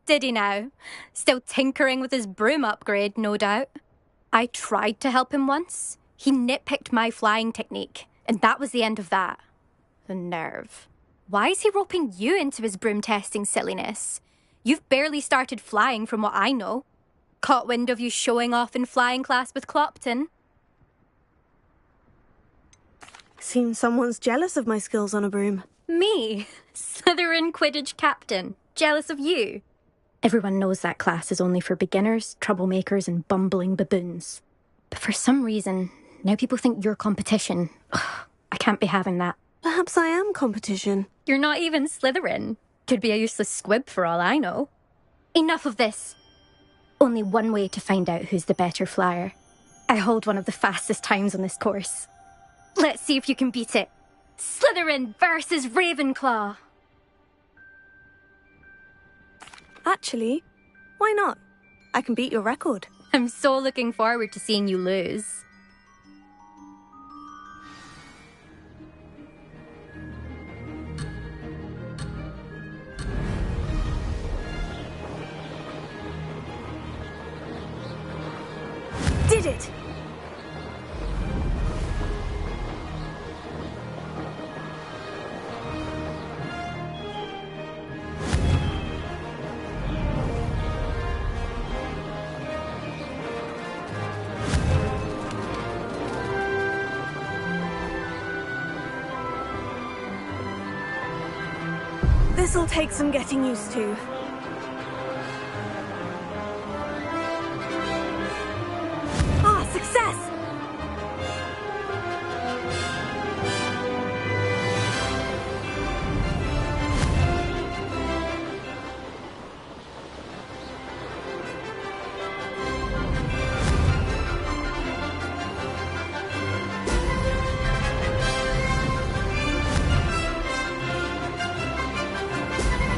Did he now? Still tinkering with his broom upgrade, no doubt. I tried to help him once. He nitpicked my flying technique, and that was the end of that. The nerve. Why is he roping you into his broom testing silliness? You've barely started flying from what I know. Caught wind of you showing off in flying class with Clopton. Seems someone's jealous of my skills on a broom. Me? Slytherin Quidditch captain. Jealous of you? Everyone knows that class is only for beginners, troublemakers, and bumbling baboons. But for some reason, now people think you're competition. Ugh, I can't be having that. Perhaps I am competition. You're not even Slytherin. Could be a useless squib for all I know. Enough of this. Only one way to find out who's the better flyer. I hold one of the fastest times on this course. Let's see if you can beat it. Slytherin versus Ravenclaw. Actually, why not? I can beat your record. I'm so looking forward to seeing you lose. Did it! This'll take some getting used to. Ah, success!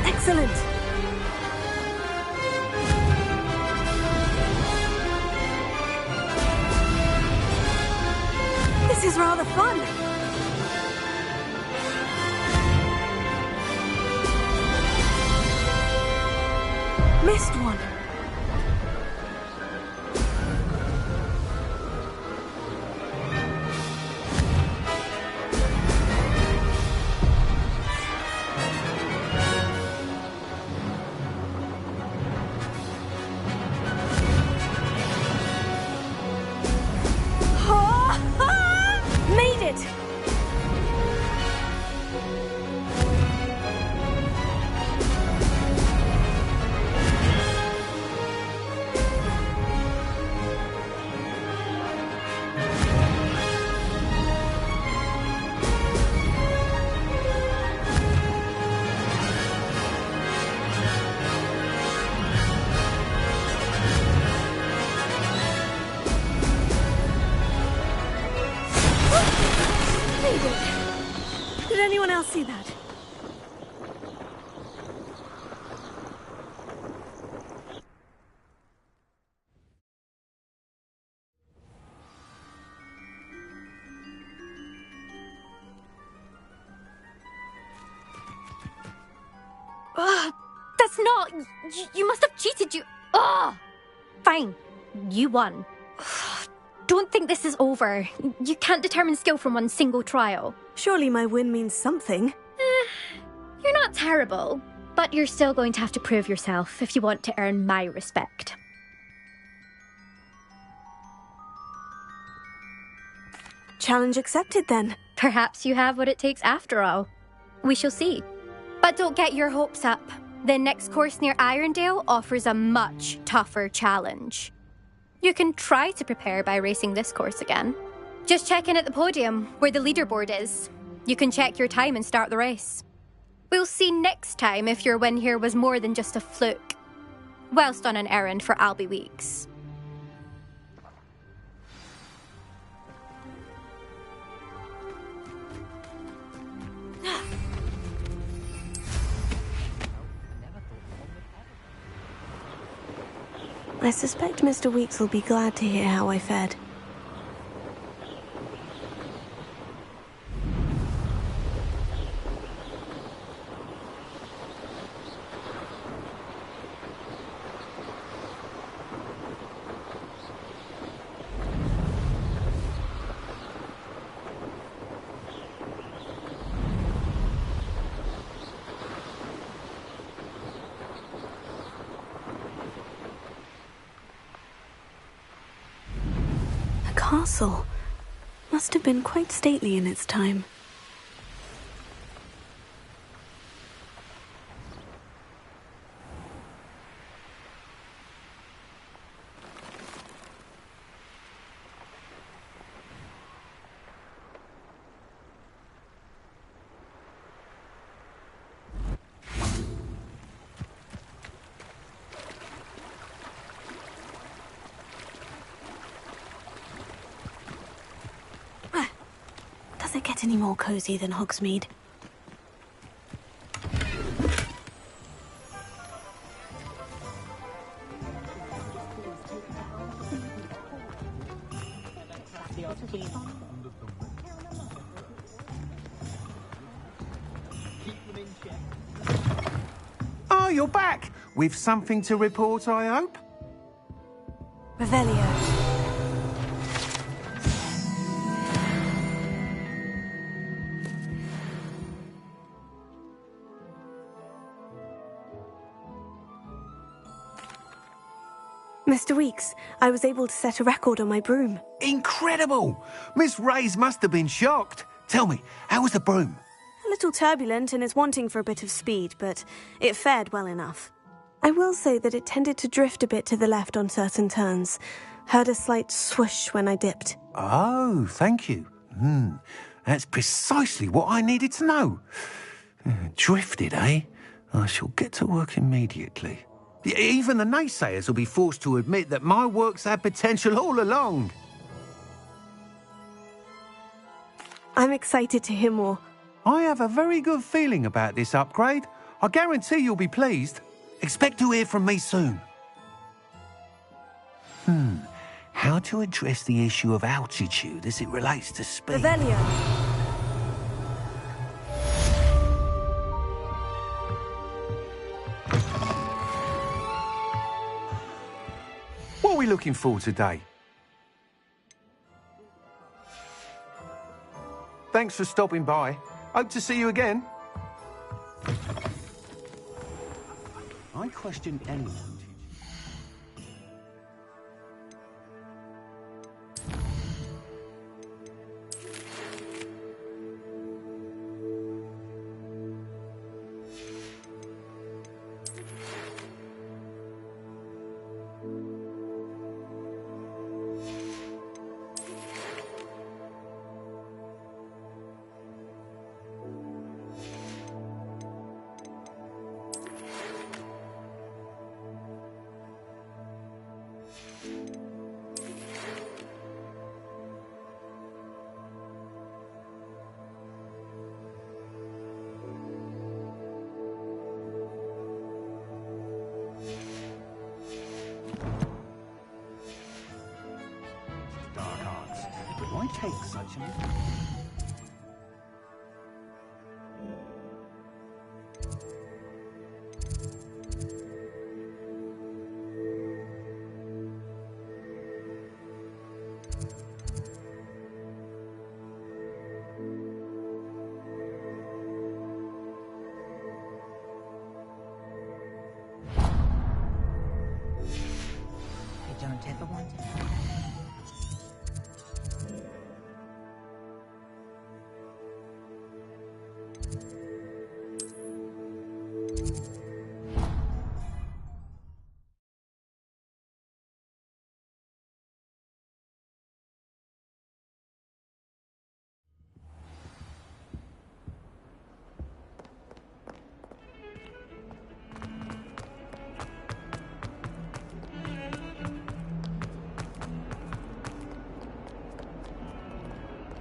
Excellent! This is rather fun! Missed one. Made it! Made it! Did anyone else see that? Ugh, that's not... You must have cheated, you... Ugh! Fine. You won. don't think this is over. You can't determine skill from one single trial. Surely my win means something. You're not terrible, but you're still going to have to prove yourself if you want to earn my respect. Challenge accepted, then. Perhaps you have what it takes after all. We shall see. But don't get your hopes up. The next course near Irondale offers a much tougher challenge. You can try to prepare by racing this course again. Just check in at the podium, where the leaderboard is. You can check your time and start the race. We'll see next time if your win here was more than just a fluke. Whilst on an errand for Albie Weeks. I suspect Mr. Weeks will be glad to hear how I fared. Castle must have been quite stately in its time. Does it get any more cozy than Hogsmeade? Oh, you're back! With something to report, I hope? Revelio. Mr. Weeks, I was able to set a record on my broom. Incredible! Miss Reyes must have been shocked. Tell me, how was the broom? A little turbulent and is wanting for a bit of speed, but it fared well enough. I will say that it tended to drift a bit to the left on certain turns. Heard a slight swoosh when I dipped. Oh, thank you. That's precisely what I needed to know. Drifted, eh? I shall get to work immediately. Even the naysayers will be forced to admit that my work's had potential all along. I'm excited to hear more. I have a very good feeling about this upgrade. I guarantee you'll be pleased. Expect to hear from me soon. How to address the issue of altitude as it relates to speed? Revelio. What are we looking for today? Thanks for stopping by. Hope to see you again. I question anyone. Why take such a... don't ever want it.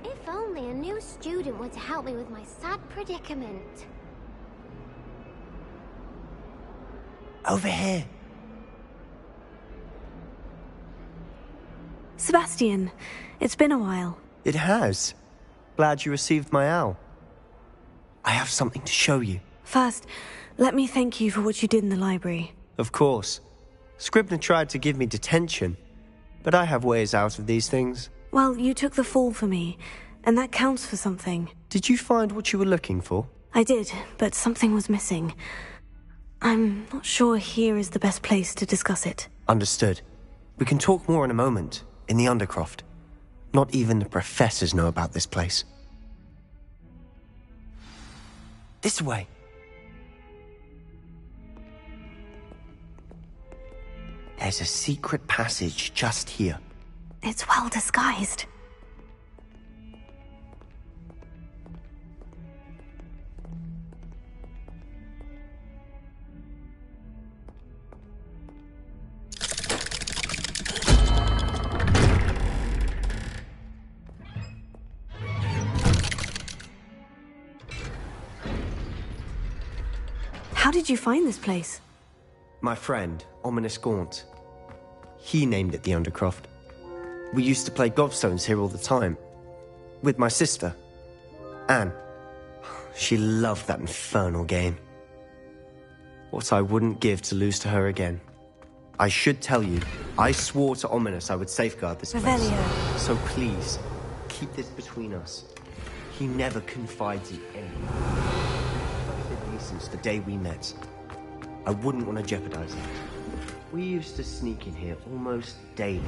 If only a new student were to help me with my sad predicament. Over here. Sebastian, it's been a while. It has. Glad you received my owl. I have something to show you. First, let me thank you for what you did in the library. Of course. Scribner tried to give me detention, but I have ways out of these things. Well, you took the fall for me, and that counts for something. Did you find what you were looking for? I did, but something was missing. I'm not sure here is the best place to discuss it. Understood. We can talk more in a moment, in the Undercroft. Not even the professors know about this place. This way. There's a secret passage just here. It's well disguised. How did you find this place? My friend, Ominous Gaunt. He named it the Undercroft. We used to play gobstones here all the time. With my sister, Anne. She loved that infernal game. What I wouldn't give to lose to her again. I should tell you, I swore to Ominous I would safeguard this place. Revelio. So please, keep this between us. He never confides in anyone. Since the day we met. I wouldn't want to jeopardize it. We used to sneak in here almost daily.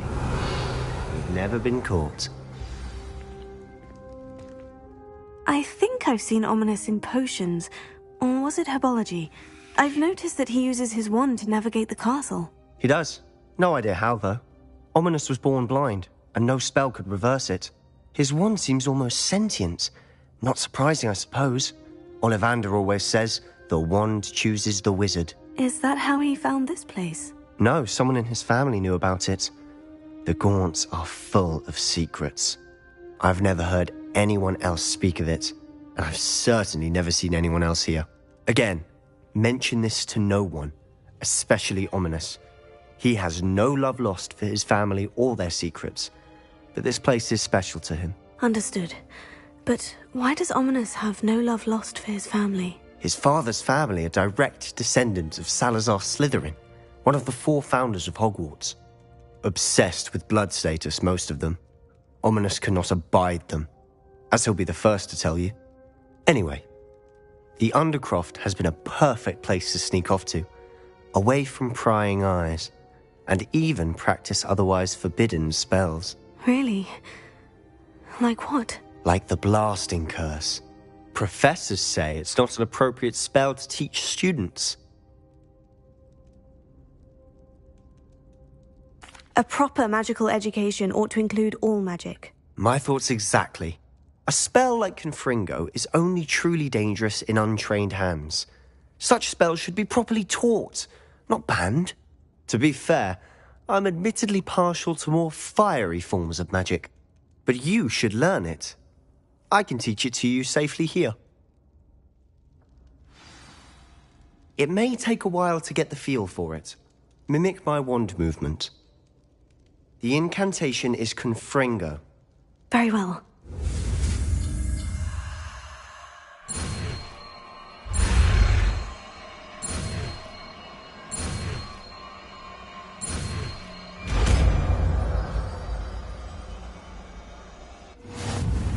We've never been caught. I think I've seen Ominous in potions, or was it herbology? I've noticed that he uses his wand to navigate the castle. He does. No idea how, though. Ominous was born blind, and no spell could reverse it. His wand seems almost sentient. Not surprising, I suppose. Ollivander always says, the wand chooses the wizard. Is that how he found this place? No, someone in his family knew about it. The Gaunts are full of secrets. I've never heard anyone else speak of it, and I've certainly never seen anyone else here. Again, mention this to no one, especially Ominous. He has no love lost for his family or their secrets, but this place is special to him. Understood. But why does Ominous have no love lost for his family? His father's family are direct descendants of Salazar Slytherin, one of the 4 founders of Hogwarts. Obsessed with blood status, most of them. Ominous cannot abide them, as he'll be the first to tell you. Anyway, the Undercroft has been a perfect place to sneak off to, away from prying eyes, and even practice otherwise forbidden spells. Really? Like what? Like the blasting curse. Professors say it's not an appropriate spell to teach students. A proper magical education ought to include all magic. My thoughts exactly. A spell like Confringo is only truly dangerous in untrained hands. Such spells should be properly taught, not banned. To be fair, I'm admittedly partial to more fiery forms of magic. But you should learn it. I can teach it to you safely here. It may take a while to get the feel for it. Mimic my wand movement. The incantation is Confringo. Very well.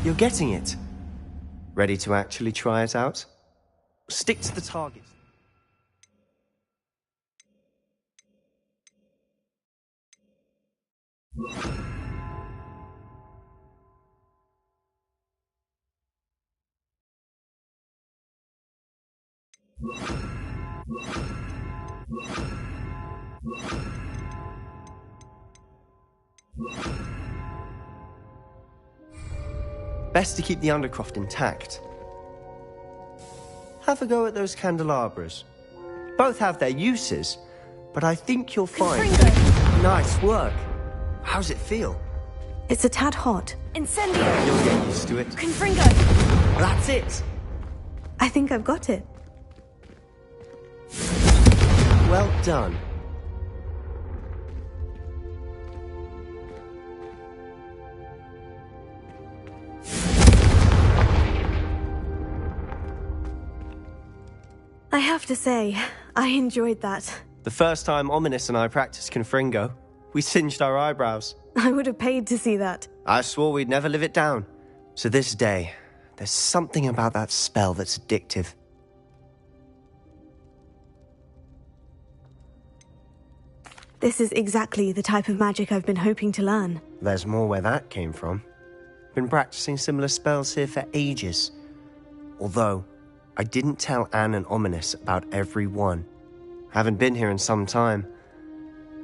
You're getting it. Ready to actually try it out? Stick to the target. Best to keep the Undercroft intact. Have a go at those candelabras. Both have their uses, but I think you'll find... Nice work. How's it feel? It's a tad hot. Incendio! You'll get used to it. Confringo! That's it! I think I've got it. Well done. I have to say, I enjoyed that. The first time Ominous and I practiced Confringo, we singed our eyebrows. I would have paid to see that. I swore we'd never live it down. So this day, there's something about that spell that's addictive. This is exactly the type of magic I've been hoping to learn. There's more where that came from. Been practicing similar spells here for ages. Although, I didn't tell Anne and Ominous about every one. Haven't been here in some time.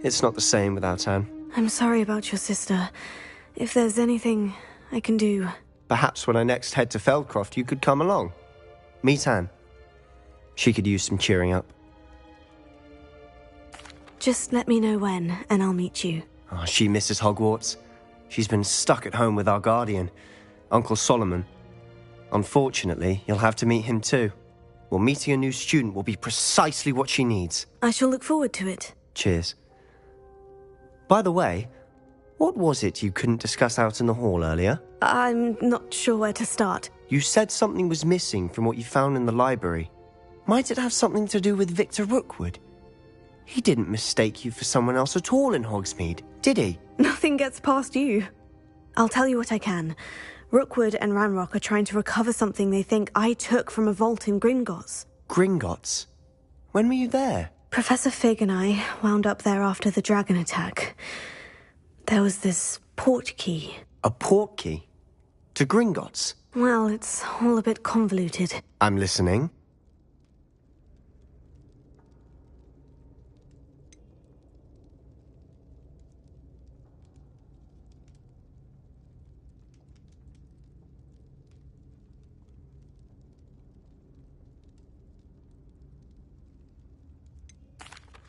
It's not the same without Anne. I'm sorry about your sister. If there's anything I can do... Perhaps when I next head to Feldcroft, you could come along. Meet Anne. She could use some cheering up. Just let me know when, and I'll meet you. Oh, she misses Hogwarts. She's been stuck at home with our guardian, Uncle Solomon. Unfortunately, you'll have to meet him too. Well, meeting a new student will be precisely what she needs. I shall look forward to it. Cheers. By the way, what was it you couldn't discuss out in the hall earlier? I'm not sure where to start. You said something was missing from what you found in the library. Might it have something to do with Victor Rookwood? He didn't mistake you for someone else at all in Hogsmeade, did he? Nothing gets past you. I'll tell you what I can. Rookwood and Ranrock are trying to recover something they think I took from a vault in Gringotts. Gringotts? When were you there? Professor Fig and I wound up there after the dragon attack. There was this port key. A port key? To Gringotts? Well, it's all a bit convoluted. I'm listening.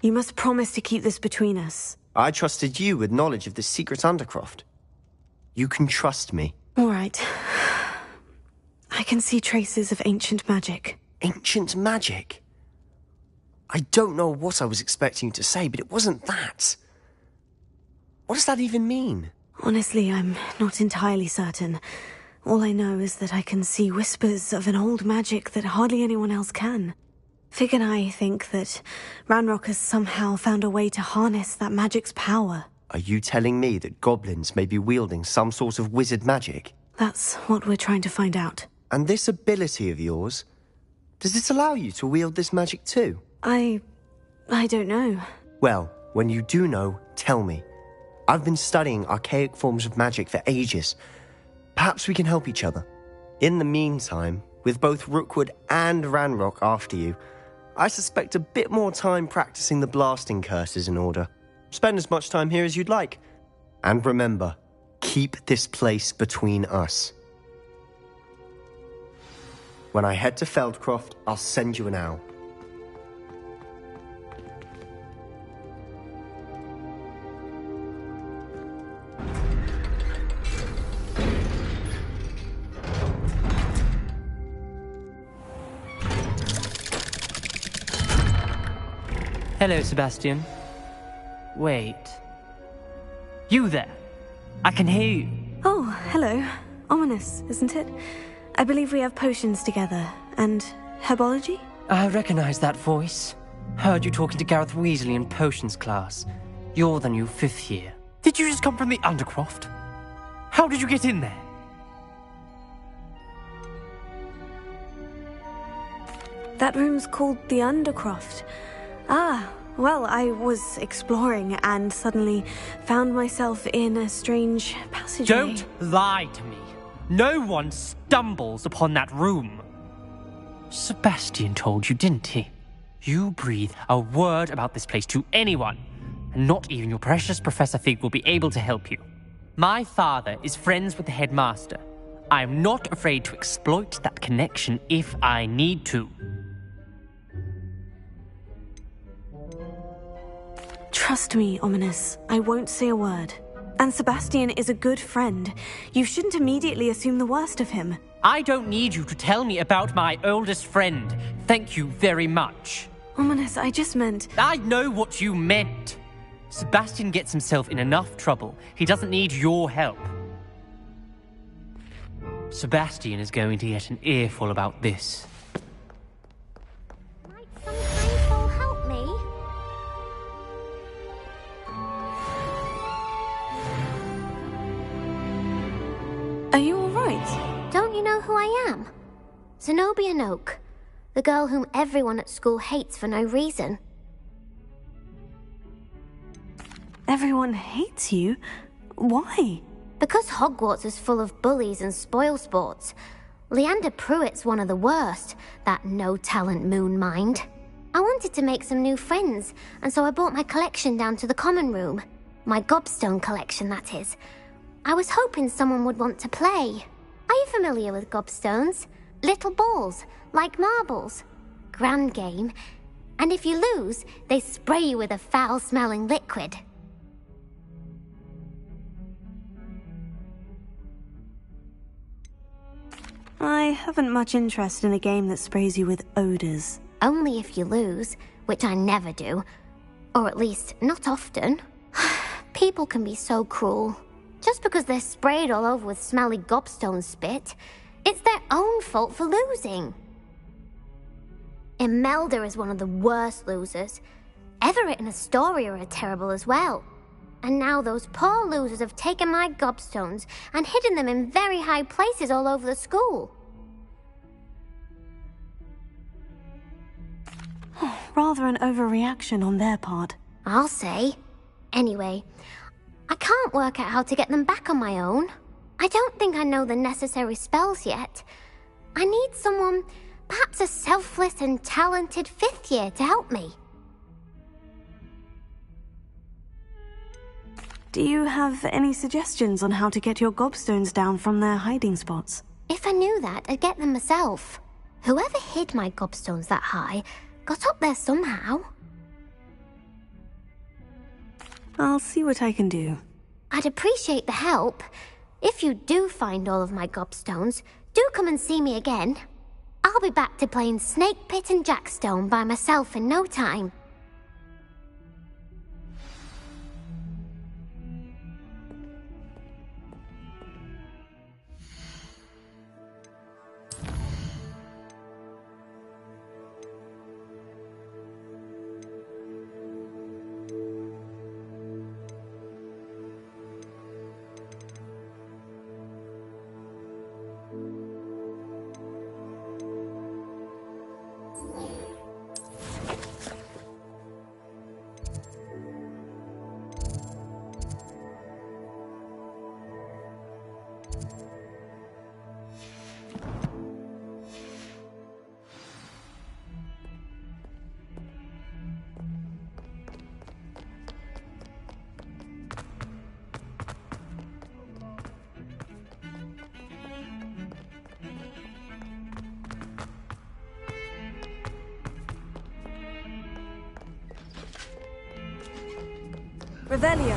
You must promise to keep this between us. I trusted you with knowledge of the secret Undercroft. You can trust me. All right. I can see traces of ancient magic. Ancient magic? I don't know what I was expecting you to say, but it wasn't that. What does that even mean? Honestly, I'm not entirely certain. All I know is that I can see whispers of an old magic that hardly anyone else can. Fig and I think that Ranrock has somehow found a way to harness that magic's power. Are you telling me that goblins may be wielding some sort of wizard magic? That's what we're trying to find out. And this ability of yours, does it allow you to wield this magic too? I don't know. Well, when you do know, tell me. I've been studying archaic forms of magic for ages. Perhaps we can help each other. In the meantime, with both Rookwood and Ranrock after you, I suspect a bit more time practicing the blasting curse is in order. Spend as much time here as you'd like. And remember, keep this place between us. When I head to Feldcroft, I'll send you an owl. Hello, Sebastian. Wait. You there? I can hear you. Oh, hello. Ominous, isn't it? I believe we have potions together. And herbology? I recognize that voice. Heard you talking to Gareth Weasley in potions class. You're the new 5th year. Did you just come from the Undercroft? How did you get in there? That room's called the Undercroft. Ah, Well, I was exploring and suddenly found myself in a strange passageway. Don't lie to me. No one stumbles upon that room. Sebastian told you, didn't he? You breathe a word about this place to anyone, and not even your precious Professor Fig will be able to help you. My father is friends with the headmaster. I am not afraid to exploit that connection if I need to. Trust me, Ominous. I won't say a word. And Sebastian is a good friend. You shouldn't immediately assume the worst of him. I don't need you to tell me about my oldest friend. Thank you very much. Ominous, I just meant... I know what you meant. Sebastian gets himself in enough trouble. He doesn't need your help. Sebastian is going to get an earful about this. Might some kind soul help me? Are you alright? Don't you know who I am? Zenobia Noak, the girl whom everyone at school hates for no reason. Everyone hates you? Why? Because Hogwarts is full of bullies and spoilsports. Leander Pruitt's one of the worst, that no-talent moon mind. I wanted to make some new friends, and so I brought my collection down to the common room. My gobstone collection, that is. I was hoping someone would want to play. Are you familiar with gobstones? Little balls, like marbles. Grand game. And if you lose, they spray you with a foul-smelling liquid. I haven't much interest in a game that sprays you with odors. Only if you lose, which I never do. Or at least, not often. People can be so cruel. Just because they're sprayed all over with smelly gobstone spit, it's their own fault for losing. Imelda is one of the worst losers. Everett and Astoria are terrible as well. And now those poor losers have taken my gobstones and hidden them in very high places all over the school. Rather an overreaction on their part. I'll say. Anyway, I can't work out how to get them back on my own. I don't think I know the necessary spells yet. I need someone, perhaps a selfless and talented fifth year to help me. Do you have any suggestions on how to get your gobstones down from their hiding spots? If I knew that, I'd get them myself. Whoever hid my gobstones that high got up there somehow. I'll see what I can do. I'd appreciate the help. If you do find all of my gobstones, do come and see me again. I'll be back to playing Snake Pit and Jackstone by myself in no time. Revelio.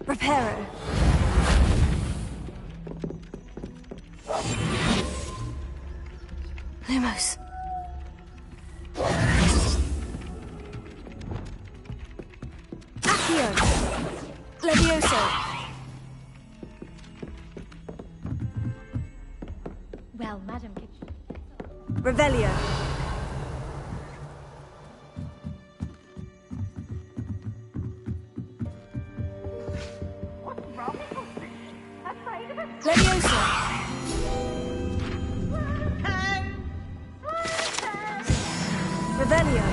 Reparo. Lumos. Accio. Levioso. Well, Madam... Revelio. Levioso. Revelio.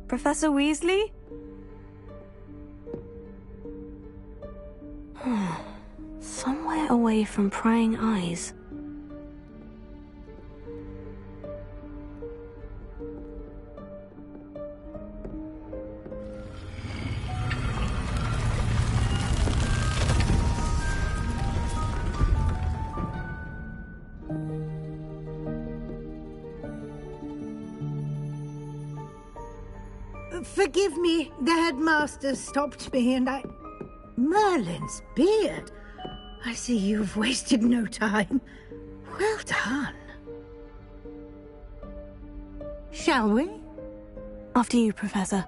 Professor Weasley? Somewhere away from prying eyes. Forgive me, the headmaster stopped me and I... Merlin's beard. I see you've wasted no time. Well done. Shall we? After you, Professor.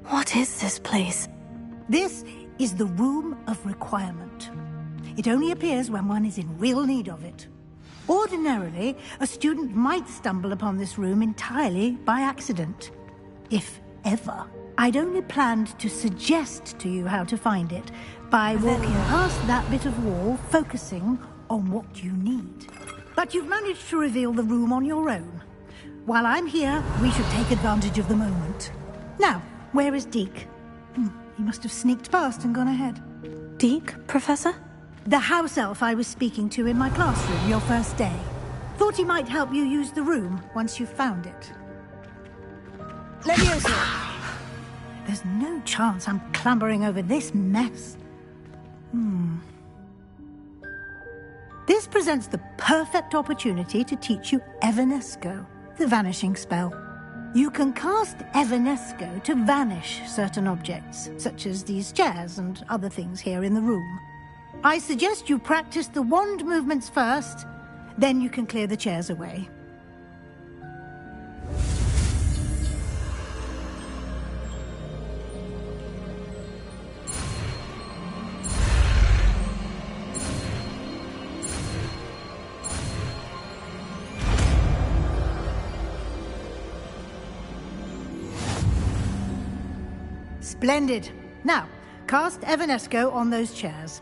What is this place? This is the Room of Requirement. It only appears when one is in real need of it. Ordinarily, a student might stumble upon this room entirely by accident. If ever. I'd only planned to suggest to you how to find it by walking past that bit of wall, focusing on what you need. But you've managed to reveal the room on your own. While I'm here, we should take advantage of the moment. Now, where is Deke? He must have sneaked past and gone ahead. Deke, Professor? The house elf I was speaking to in my classroom your first day. Thought he might help you use the room once you've found it. Leviosa! There's no chance I'm clambering over this mess. This presents the perfect opportunity to teach you Evanesco, the vanishing spell. You can cast Evanesco to vanish certain objects, such as these chairs and other things here in the room. I suggest you practice the wand movements first, then you can clear the chairs away. Splendid. Now, cast Evanesco on those chairs.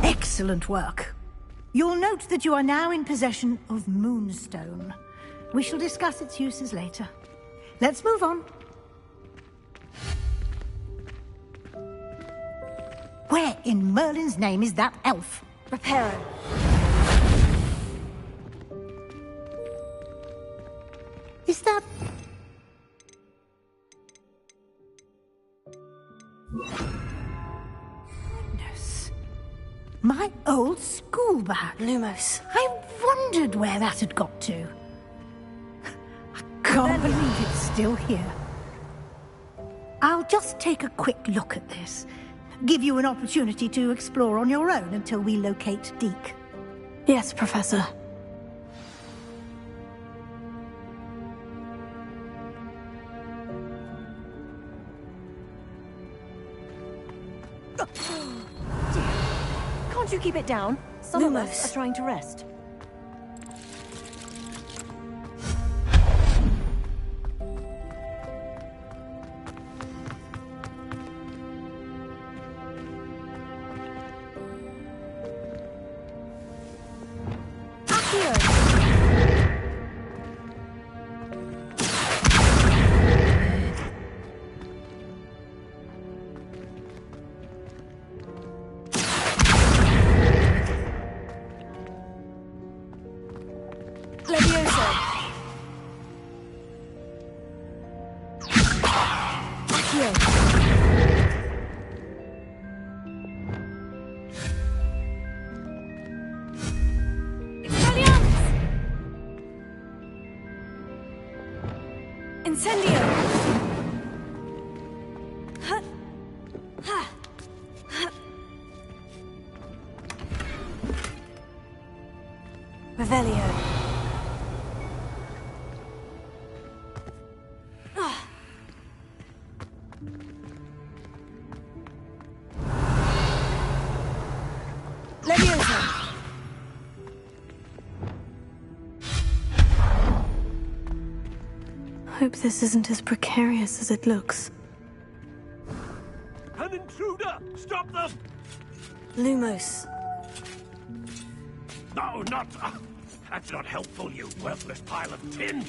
Excellent work. You'll note that you are now in possession of Moonstone. We shall discuss its uses later. Let's move on. Where in Merlin's name is that elf? Reparo. Is that... Goodness. My old school bag. Lumos. I wondered where that had got to. I can't believe it's still here. I'll just take a quick look at this. Give you an opportunity to explore on your own until we locate Deke. Yes, Professor. Can't you keep it down? Some of us Lumos. are trying to rest. Incendio! Revelio. Leviosa. Hope this isn't as precarious as it looks. An intruder! Stop them! Lumos. No, not... that's not helpful, you worthless pile of tin.